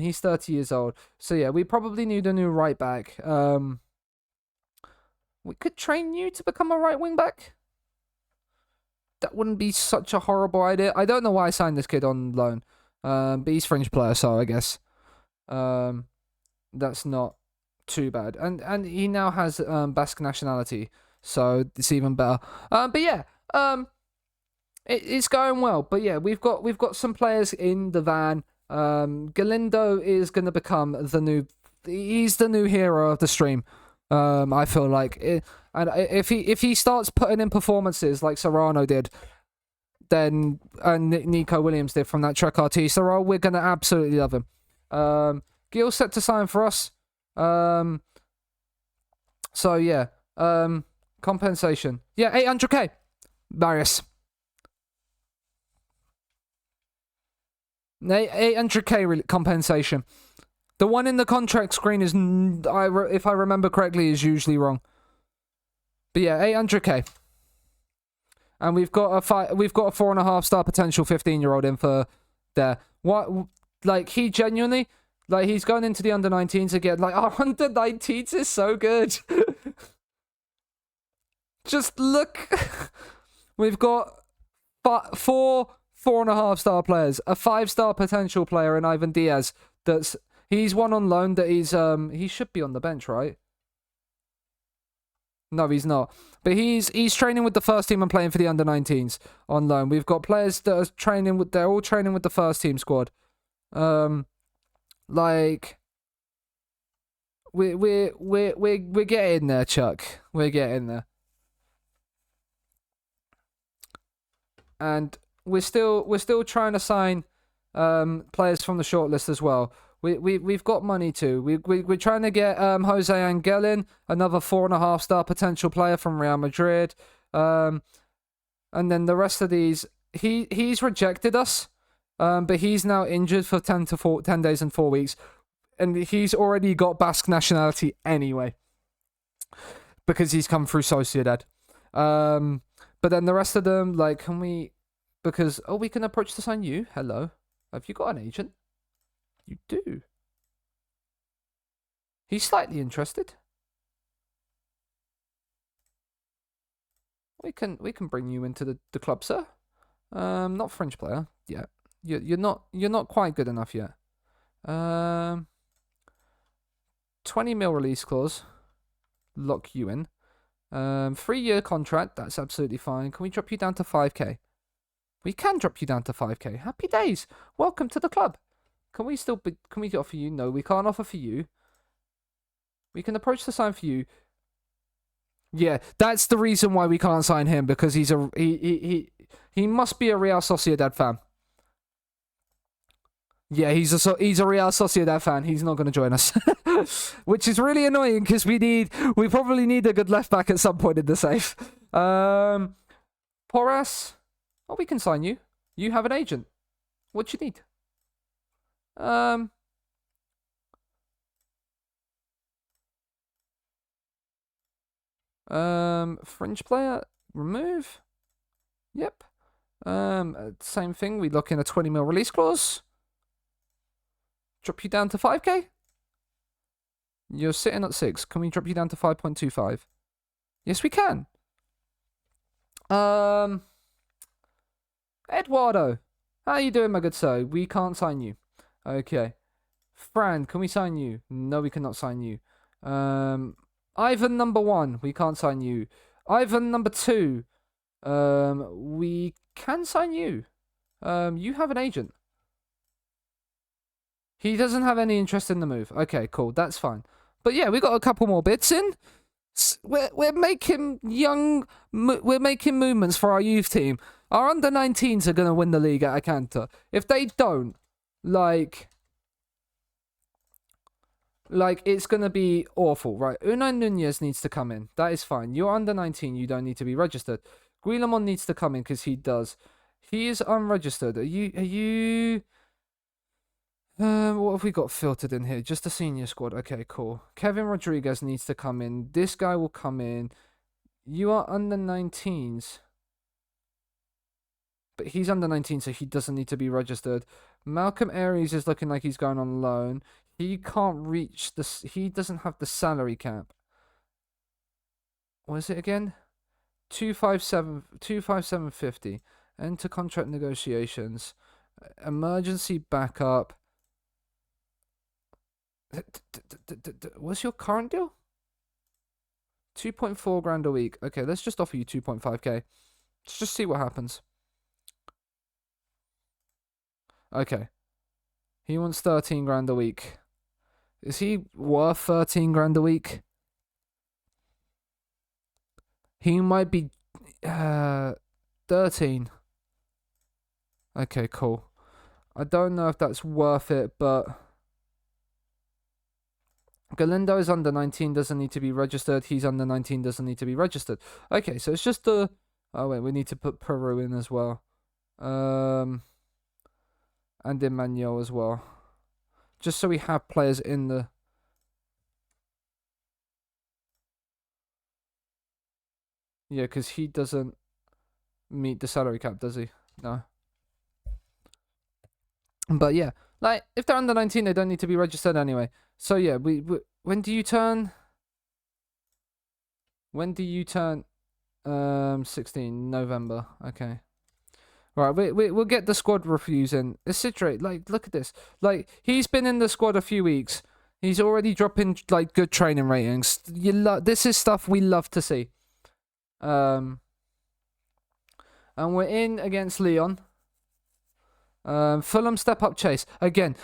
He's 30 years old. So yeah, we probably need a new right back. We could train you to become a right wing back. That wouldn't be such a horrible idea. I don't know why I signed this kid on loan. But he's French player, so I guess that's not too bad. And he now has Basque nationality, so it's even better. But yeah, it's going well. But yeah, we've got some players in the van. Galindo is going to become he's the new hero of the stream. I feel like and if he starts putting in performances like Serrano did, then and Nico Williams did from that Trek RT, so we're gonna absolutely love him. Gil's set to sign for us. So yeah, Compensation. Yeah, 800k. Marius. 800k compensation. The one in the contract screen is, if I remember correctly, is usually wrong. But yeah, 800k. And we've got a 4.5 star potential 15-year-old in for there. What, like, he genuinely, like, he's going into the under 19s again. Like, our under 19s is so good. Just look. We've got 4.5 star players, a 5-star potential player in Ivan Diaz. He's one on loan that he should be on the bench, right? No, he's not. But he's training with the first team and playing for the under 19s on loan. We've got players that are they're all training with the first team squad. Like, we're getting there, Chuck. We're getting there. And we're still trying to sign players from the shortlist as well. We've got money too. We're trying to get Jose Angelin, another 4.5 star potential player from Real Madrid. And then the rest of these, he's rejected us. But he's now injured for 10 days and 4 weeks, and he's already got Basque nationality anyway because he's come through Sociedad. But then the rest of them, like, can we? Because we can approach to sign you. Hello, have you got an agent? You do. He's slightly interested. We can bring you into the club, sir. Not French player yet. You're not quite good enough yet. 20 mil release clause. Lock you in. 3-year contract. That's absolutely fine. Can we drop you down to 5k? We can drop you down to 5k. Happy days. Welcome to the club. Can we offer you? No, we can't offer for you. We can approach the sign for you. Yeah, that's the reason why we can't sign him, because he must be a Real Sociedad fan. Yeah, he's a Real Sociedad fan. He's not going to join us, which is really annoying because we probably need a good left back at some point in the safe. Porras, we can sign you. You have an agent. What do you need? Fringe player, remove. Yep. Same thing. We lock in a 20 mil release clause. Drop you down to 5k. You're sitting at 6. Can we drop you down to 5.25? Yes, we can. Eduardo, how are you doing, my good sir? We can't sign you. Okay. Fran, can we sign you? No, we cannot sign you. Ivan number 1, we can't sign you. Ivan number 2, we can sign you. You have an agent. He doesn't have any interest in the move. Okay, cool, that's fine. But yeah, we got a couple more bits in. We're making movements for our youth team. Our under 19s are gonna win the league at Acanta. If they don't, like it's gonna be awful, right? Unai Nunez needs to come in. That is fine. You're under 19. You don't need to be registered. Guillemon needs to come in because he does. He is unregistered. Are you? What have we got filtered in here? Just a senior squad. Okay, cool. Kevin Rodriguez needs to come in. This guy will come in. You are under 19s. But he's under 19, so he doesn't need to be registered. Malcolm Aries is looking like he's going on loan. He can't reach this. He doesn't have the salary cap. What is it again? 257.50. Enter contract negotiations. Emergency backup. What's your current deal? 2.4 grand a week. Okay, let's just offer you 2.5k. Let's just see what happens. Okay. He wants 13 grand a week. Is he worth 13 grand a week? He might be 13. Okay, cool. I don't know if that's worth it, but Galindo is under 19, doesn't need to be registered. He's under 19, doesn't need to be registered. Okay, so it's just the... Oh, wait, we need to put Peru in as well. And Emmanuel as well. Just so we have players in the... Yeah, because he doesn't meet the salary cap, does he? No. But yeah, like, if they're under 19, they don't need to be registered anyway. So yeah, we when do you turn? When do you turn? 16 November. Okay. Right, we'll get the squad reviews in. Isidre, like, look at this. Like, he's been in the squad a few weeks. He's already dropping like good training ratings. This is stuff we love to see. And we're in against Leon. Fulham step up chase again.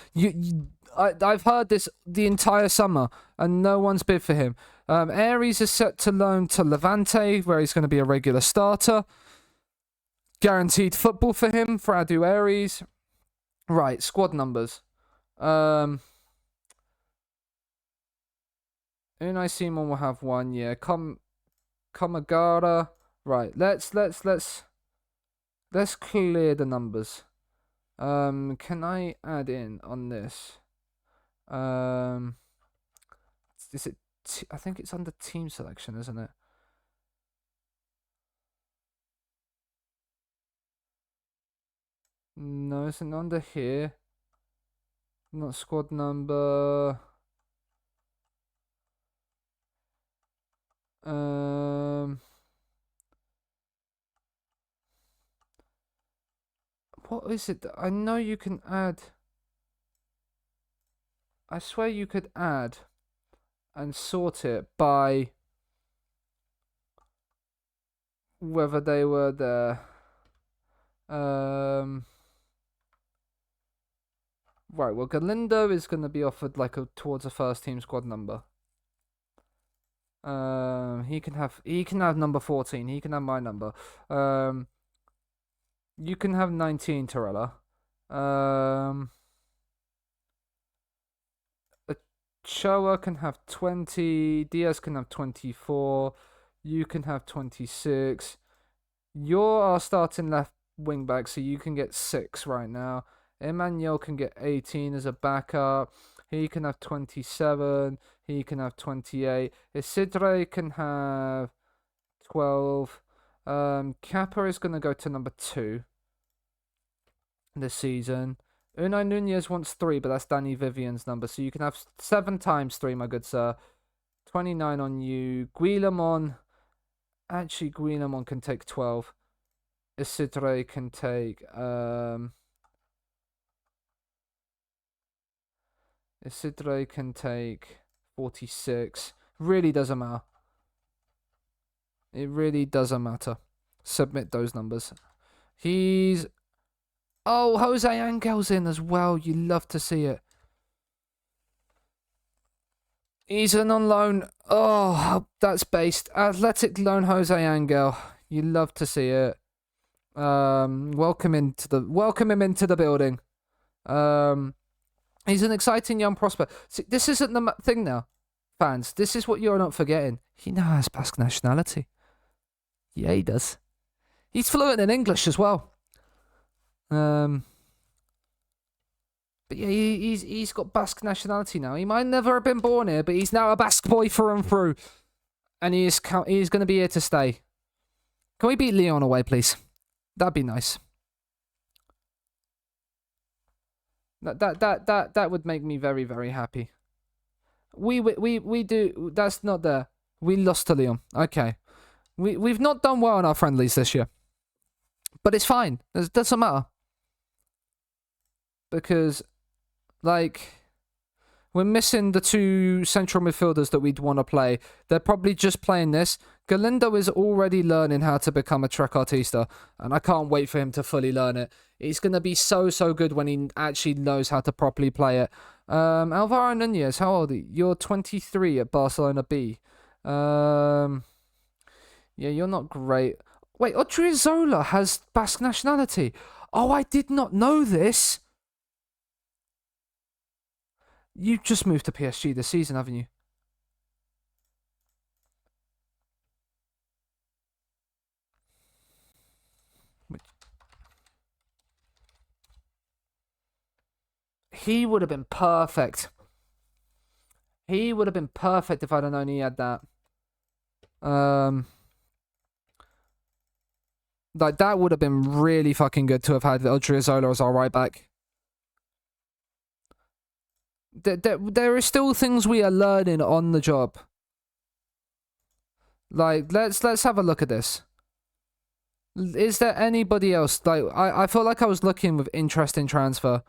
I've heard this the entire summer, and no one's bid for him. Aries is set to loan to Levante, where he's going to be a regular starter. Guaranteed football for him for Adu Aries. Right, squad numbers. Unai Simon will have one. Yeah, Kamagara. Right, let's clear the numbers. Can I add in on this? Is it? I think it's under team selection, isn't it? No, it's under here. Not squad number. What is it? I know you can add. I swear you could add and sort it by whether they were there. Right, well, Galindo is going to be offered like towards a first team squad number. He can have number 14. He can have my number. You can have 19, Torella. Choa can have 20. Diaz can have 24. You can have 26. You're our starting left wing back, so you can get 6 right now. Emmanuel can get 18 as a backup. He can have 27. He can have 28. Isidre can have 12. Kappa is going to go to number 2 this season. Unai Nunez wants 3, but that's Danny Vivian's number. So you can have 7 times 3, my good sir. 29 on you. Guillemon. Actually, Guillemon can take 12. Isidre can take... Isidre can take 46. Really doesn't matter. It really doesn't matter. Submit those numbers. He's... Oh, Jose Angel's in as well. You love to see it. He's an on loan. Oh, that's based. Athletic loan Jose Angel. You love to see it. Welcome him into the building. He's an exciting young prospect. See, this isn't the thing now, fans. This is what you're not forgetting. He now has Basque nationality. Yeah, he does. He's fluent in English as well. But yeah, he's got Basque nationality now. He might never have been born here, but he's now a Basque boy through and through, and he's going to be here to stay. Can we beat Leon away, please? That'd be nice. That would make me very, very happy. We do. That's not there. We lost to Leon. Okay, we've not done well in our friendlies this year, but it's fine. It doesn't matter because, like, we're missing the 2 central midfielders that we'd want to play. They're probably just playing this. Galindo is already learning how to become a trequartista, and I can't wait for him to fully learn it. He's going to be so good when he actually knows how to properly play it. Alvaro Nunez, how old are you? You're 23 at Barcelona B. Yeah, you're not great. Wait, Odriozola has Basque nationality. Oh, I did not know this. You just moved to PSG this season, haven't you? He would have been perfect. He would have been perfect if I'd have known he had that. Like, that would have been really fucking good to have had Odriozola as our right back. There are still things we are learning on the job. Like, let's have a look at this. Is there anybody else? Like, I feel like I was looking with interest in transfer.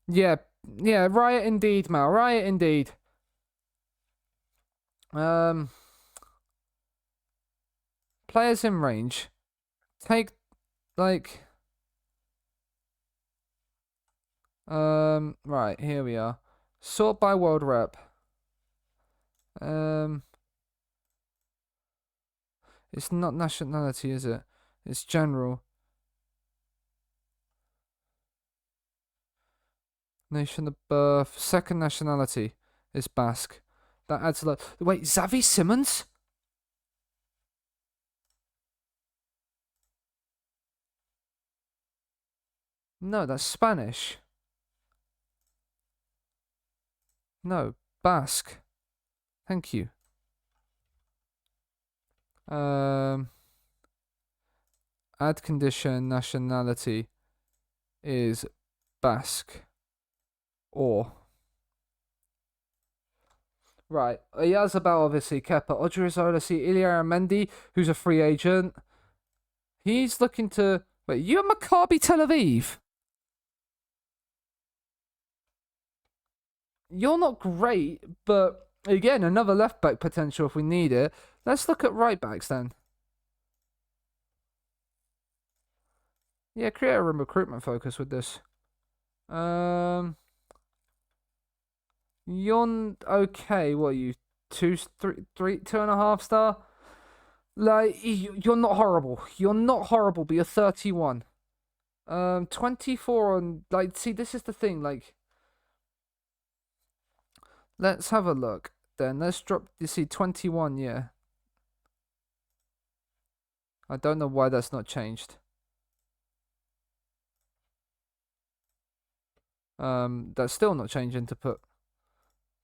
Yeah, riot indeed, Mal. Riot indeed. Players in range. Take, like... right, here we are. Sort by world rep. It's not nationality, is it? It's general. Nation of birth. Second nationality is Basque. That adds a lot. Wait, Xavi Simons? No, that's Spanish. No, Basque. Thank you. Add condition nationality is Basque. Or. Right. Yazabal, obviously, Kepa. Odriozola, see Ilya Mendy, who's a free agent. He's looking to... Wait, you're Maccabi Tel Aviv? You're not great, but again, another left back potential if we need it. Let's look at right backs then. Yeah, create a recruitment focus with this. You're okay. What are you? 2.5 star? Like, you're not horrible. You're not horrible, but you're 31. 24 on, like, see, this is the thing, like, let's have a look then. Let's drop, you see, 21, yeah. I don't know why that's not changed. That's still not changing to put.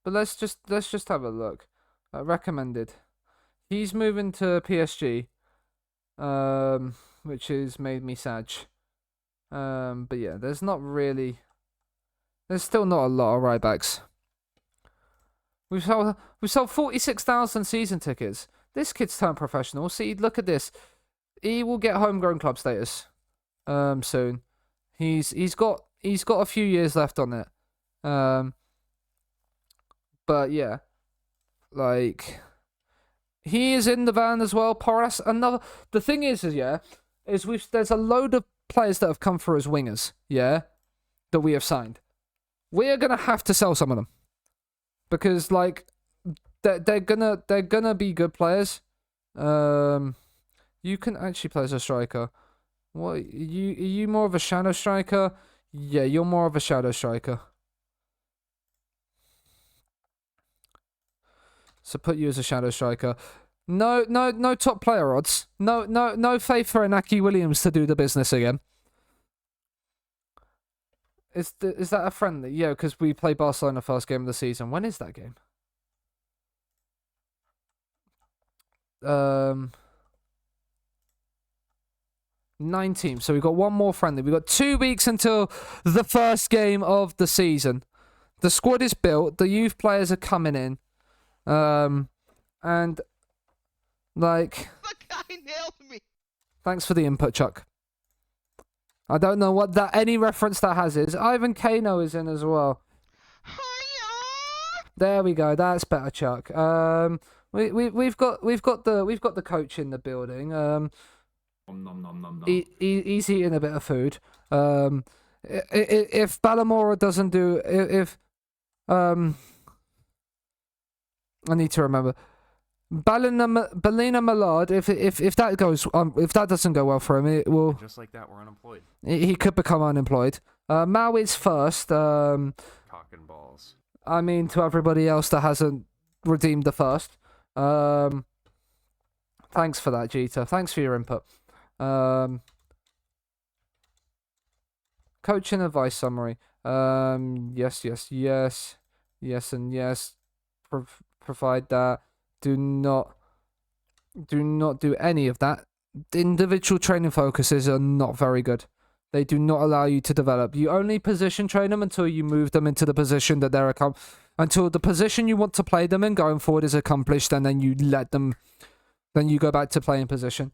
But let's just have a look. Recommended. He's moving to PSG. Which has made me sad. But yeah, there's still not a lot of right backs. We sold 46,000 season tickets. This kid's turned professional. See, look at this. He will get homegrown club status. Soon. He's got a few years left on it. But yeah, like, he is in the van as well. Porras, another. The thing is there's a load of players that have come through as wingers, yeah, that we have signed. We are gonna have to sell some of them because, like, they're gonna be good players. You can actually play as a striker. What are you more of a shadow striker? Yeah, you're more of a shadow striker. So put you as a shadow striker. No top player odds. No faith for Inaki Williams to do the business again. Is that a friendly? Yeah, because we play Barcelona first game of the season. When is that game? 19th. So we've got one more friendly. We've got 2 weeks until the first game of the season. The squad is built. The youth players are coming in. And, like... The guy nailed me! Thanks for the input, Chuck. I don't know what any reference that has is. Ivan Kano is in as well. Hiya! There we go. That's better, Chuck. We've got the coach in the building. He's eating a bit of food. If Ballamora doesn't do, I need to remember. Balina Millard, if that goes, if that doesn't go well for him, it will. Just like that, we're unemployed. He could become unemployed. Mao is first. Cock and balls. I mean, to everybody else that hasn't redeemed the first. Thanks for that, Jeter. Thanks for your input. Coaching advice summary. Yes, yes, yes. Yes and yes. Provide that. Do not do any of that. Individual training focuses are not very good. They do not allow you to develop. You only position train them until you move them into the position that they're until the position you want to play them in going forward is accomplished, and then you let them. Then you go back to playing position.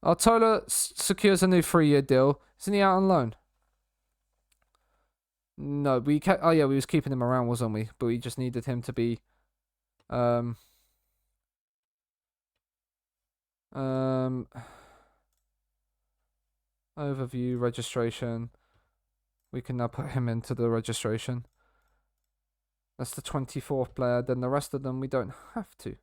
Artola secures a new 3-year deal. Isn't he out on loan? No, we kept. Oh yeah, we was keeping him around, wasn't we? But we just needed him to be. Overview registration. We can now put him into the registration. That's the 24th player. Then the rest of them we don't have to.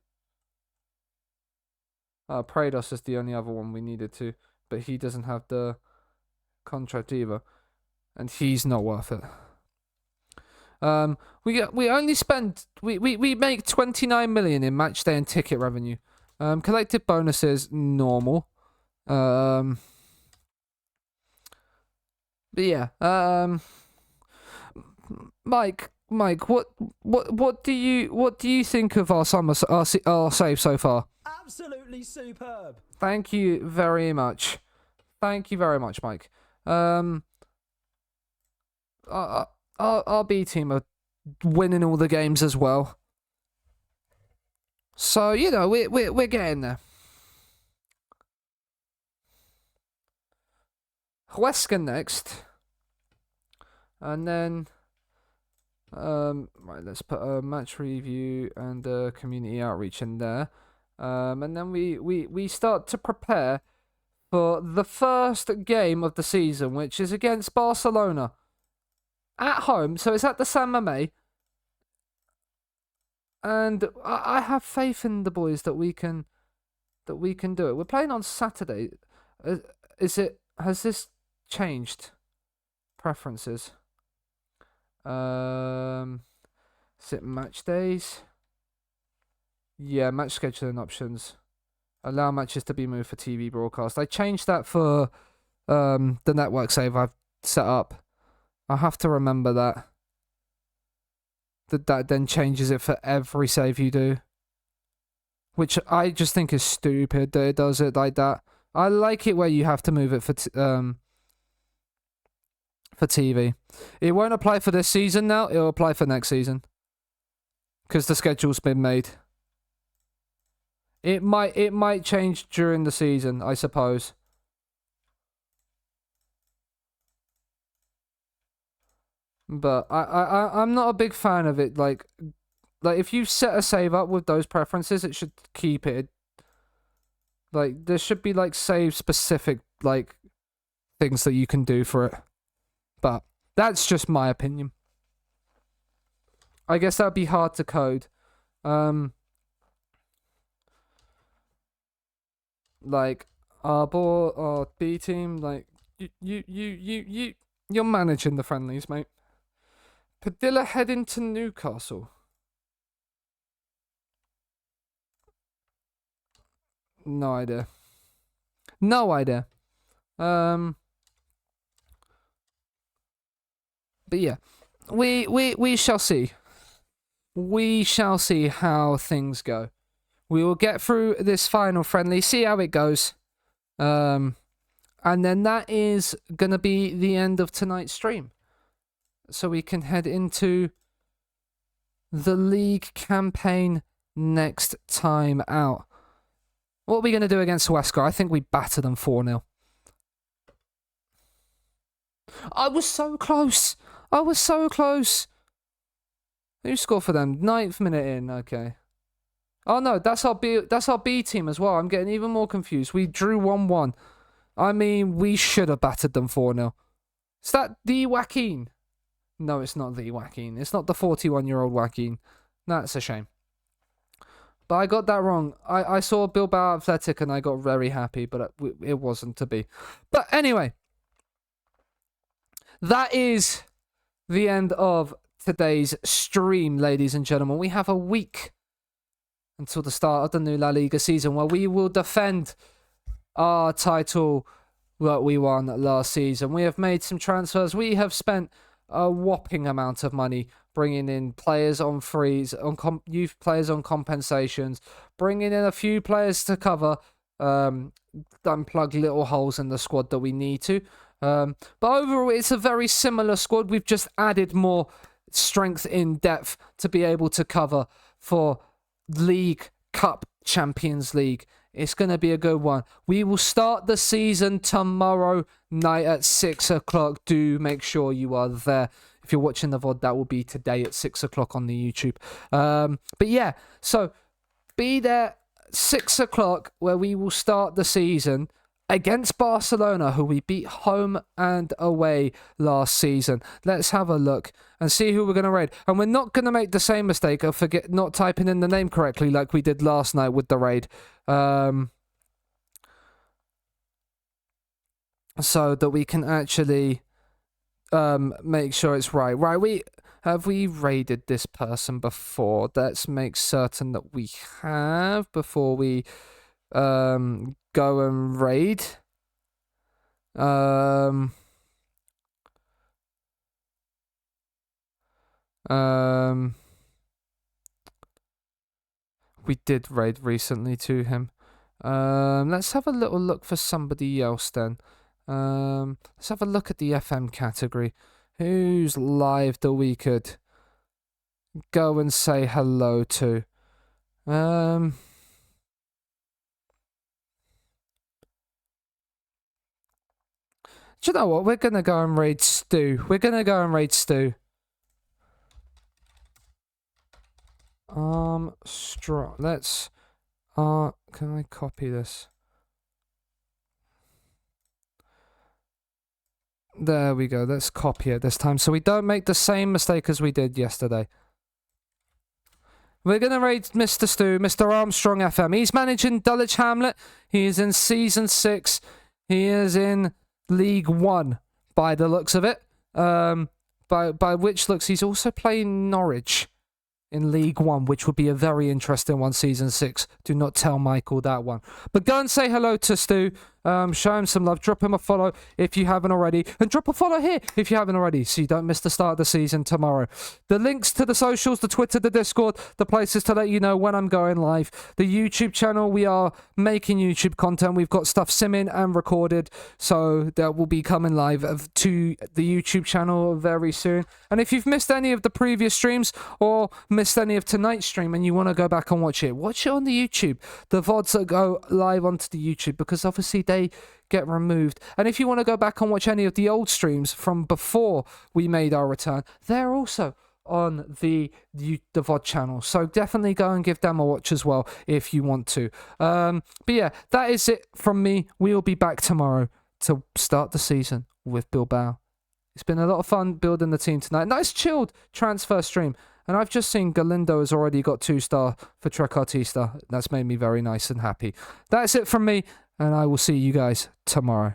Prados is the only other one we needed to, but he doesn't have the contract either, and he's not worth it. We only spend we make 29 million in match day and ticket revenue. Collective bonuses normal. But yeah. Mike, what do you think of our save so far? Absolutely superb. Thank you very much. Thank you very much, Mike. Our B team are winning all the games as well. So, you know, we're getting there. Huesca next. And then right, let's put a match review and a community outreach in there. And then we start to prepare for the first game of the season, which is against Barcelona. At home, so it's at the San Mamés. And I have faith in the boys that we can do it. We're playing on Saturday. Has this changed preferences? Is it match days? Yeah, match scheduling options. Allow matches to be moved for TV broadcast. I changed that for the network save I've set up. I have to remember that. That then changes it for every save you do. Which I just think is stupid that it does it like that. I like it where you have to move it for TV. It won't apply for this season now. It'll apply for next season. Because the schedule's been made. It might change during the season, I suppose. But I'm not a big fan of it. Like if you set a save up with those preferences, it should keep it. Like there should be like save specific like things that you can do for it. But that's just my opinion. I guess that'd be hard to code. Like our B team, like you're managing the friendlies, mate. Padilla heading to Newcastle. No idea. No idea. But yeah, we shall see. We shall see how things go. We will get through this final friendly, see how it goes. And then that is gonna be the end of tonight's stream. So we can head into the league campaign next time out. What are we going to do against Huesca? I think we batter them 4-0. I was so close. I was so close. Who scored for them? 9th minute in. Okay. Oh no, that's our B team as well. I'm getting even more confused. We drew 1-1. I mean, we should have battered them 4-0. Is that the Joaquin? No, it's not the Joaquin. It's not the 41-year-old Joaquin. That's a shame. But I got that wrong. I saw Bilbao Athletic and I got very happy, but it wasn't to be. But anyway, that is the end of today's stream, ladies and gentlemen. We have a week until the start of the new La Liga season where we will defend our title that we won last season. We have made some transfers. We have spent a whopping amount of money bringing in players on frees, youth players on compensations, bringing in a few players to cover, unplug little holes in the squad that we need to. But overall, it's a very similar squad. We've just added more strength in depth to be able to cover for League, Cup, Champions League. It's going to be a good one. We will start the season tomorrow night at 6 o'clock. Do make sure you are there. If you're watching the VOD, that will be today at 6 o'clock on the YouTube. But yeah, so be there 6 o'clock where we will start the season against Barcelona, who we beat home and away last season. Let's have a look and see who we're going to raid. And we're not going to make the same mistake of not typing in the name correctly like we did last night with the raid. So that we can actually make sure it's right. Right, have we raided this person before? Let's make certain that we have before we go and raid. We did raid recently to him. Let's have a little look for somebody else then. Let's have a look at the FM category. Who's live that we could go and say hello to? Do you know what? We're going to go and raid Stu. Let's... can I copy this? There we go. Let's copy it this time so we don't make the same mistake as we did yesterday. We're going to raid Mr. Stu, Mr. Armstrong FM. He's managing Dulwich Hamlet. He is in Season 6. He is in League 1 by the looks of it. By which looks, he's also playing Norwich in League 1, which would be a very interesting one, Season 6. Do not tell Michael that one. But go and say hello to Stu. Show him some love. Drop him a follow if you haven't already. And drop a follow here if you haven't already, so you don't miss the start of the season tomorrow. The links to the socials, the Twitter, the Discord, the places to let you know when I'm going live. The YouTube channel, we are making YouTube content. We've got stuff simming and recorded, so that will be coming live to the YouTube channel very soon. And if you've missed any of the previous streams or missed any of tonight's stream and you want to go back and watch it on the YouTube. The VODs that go live onto the YouTube, because obviously they get removed. And if you want to go back and watch any of the old streams from before we made our return, they're also on the VOD channel. So definitely go and give them a watch as well if you want to. But yeah, that is it from me. We'll be back tomorrow to start the season with Bilbao. It's been a lot of fun building the team tonight. Nice chilled transfer stream. And I've just seen Galindo has already got 2-star for Trequartista. That's made me very nice and happy. That's it from me, and I will see you guys tomorrow.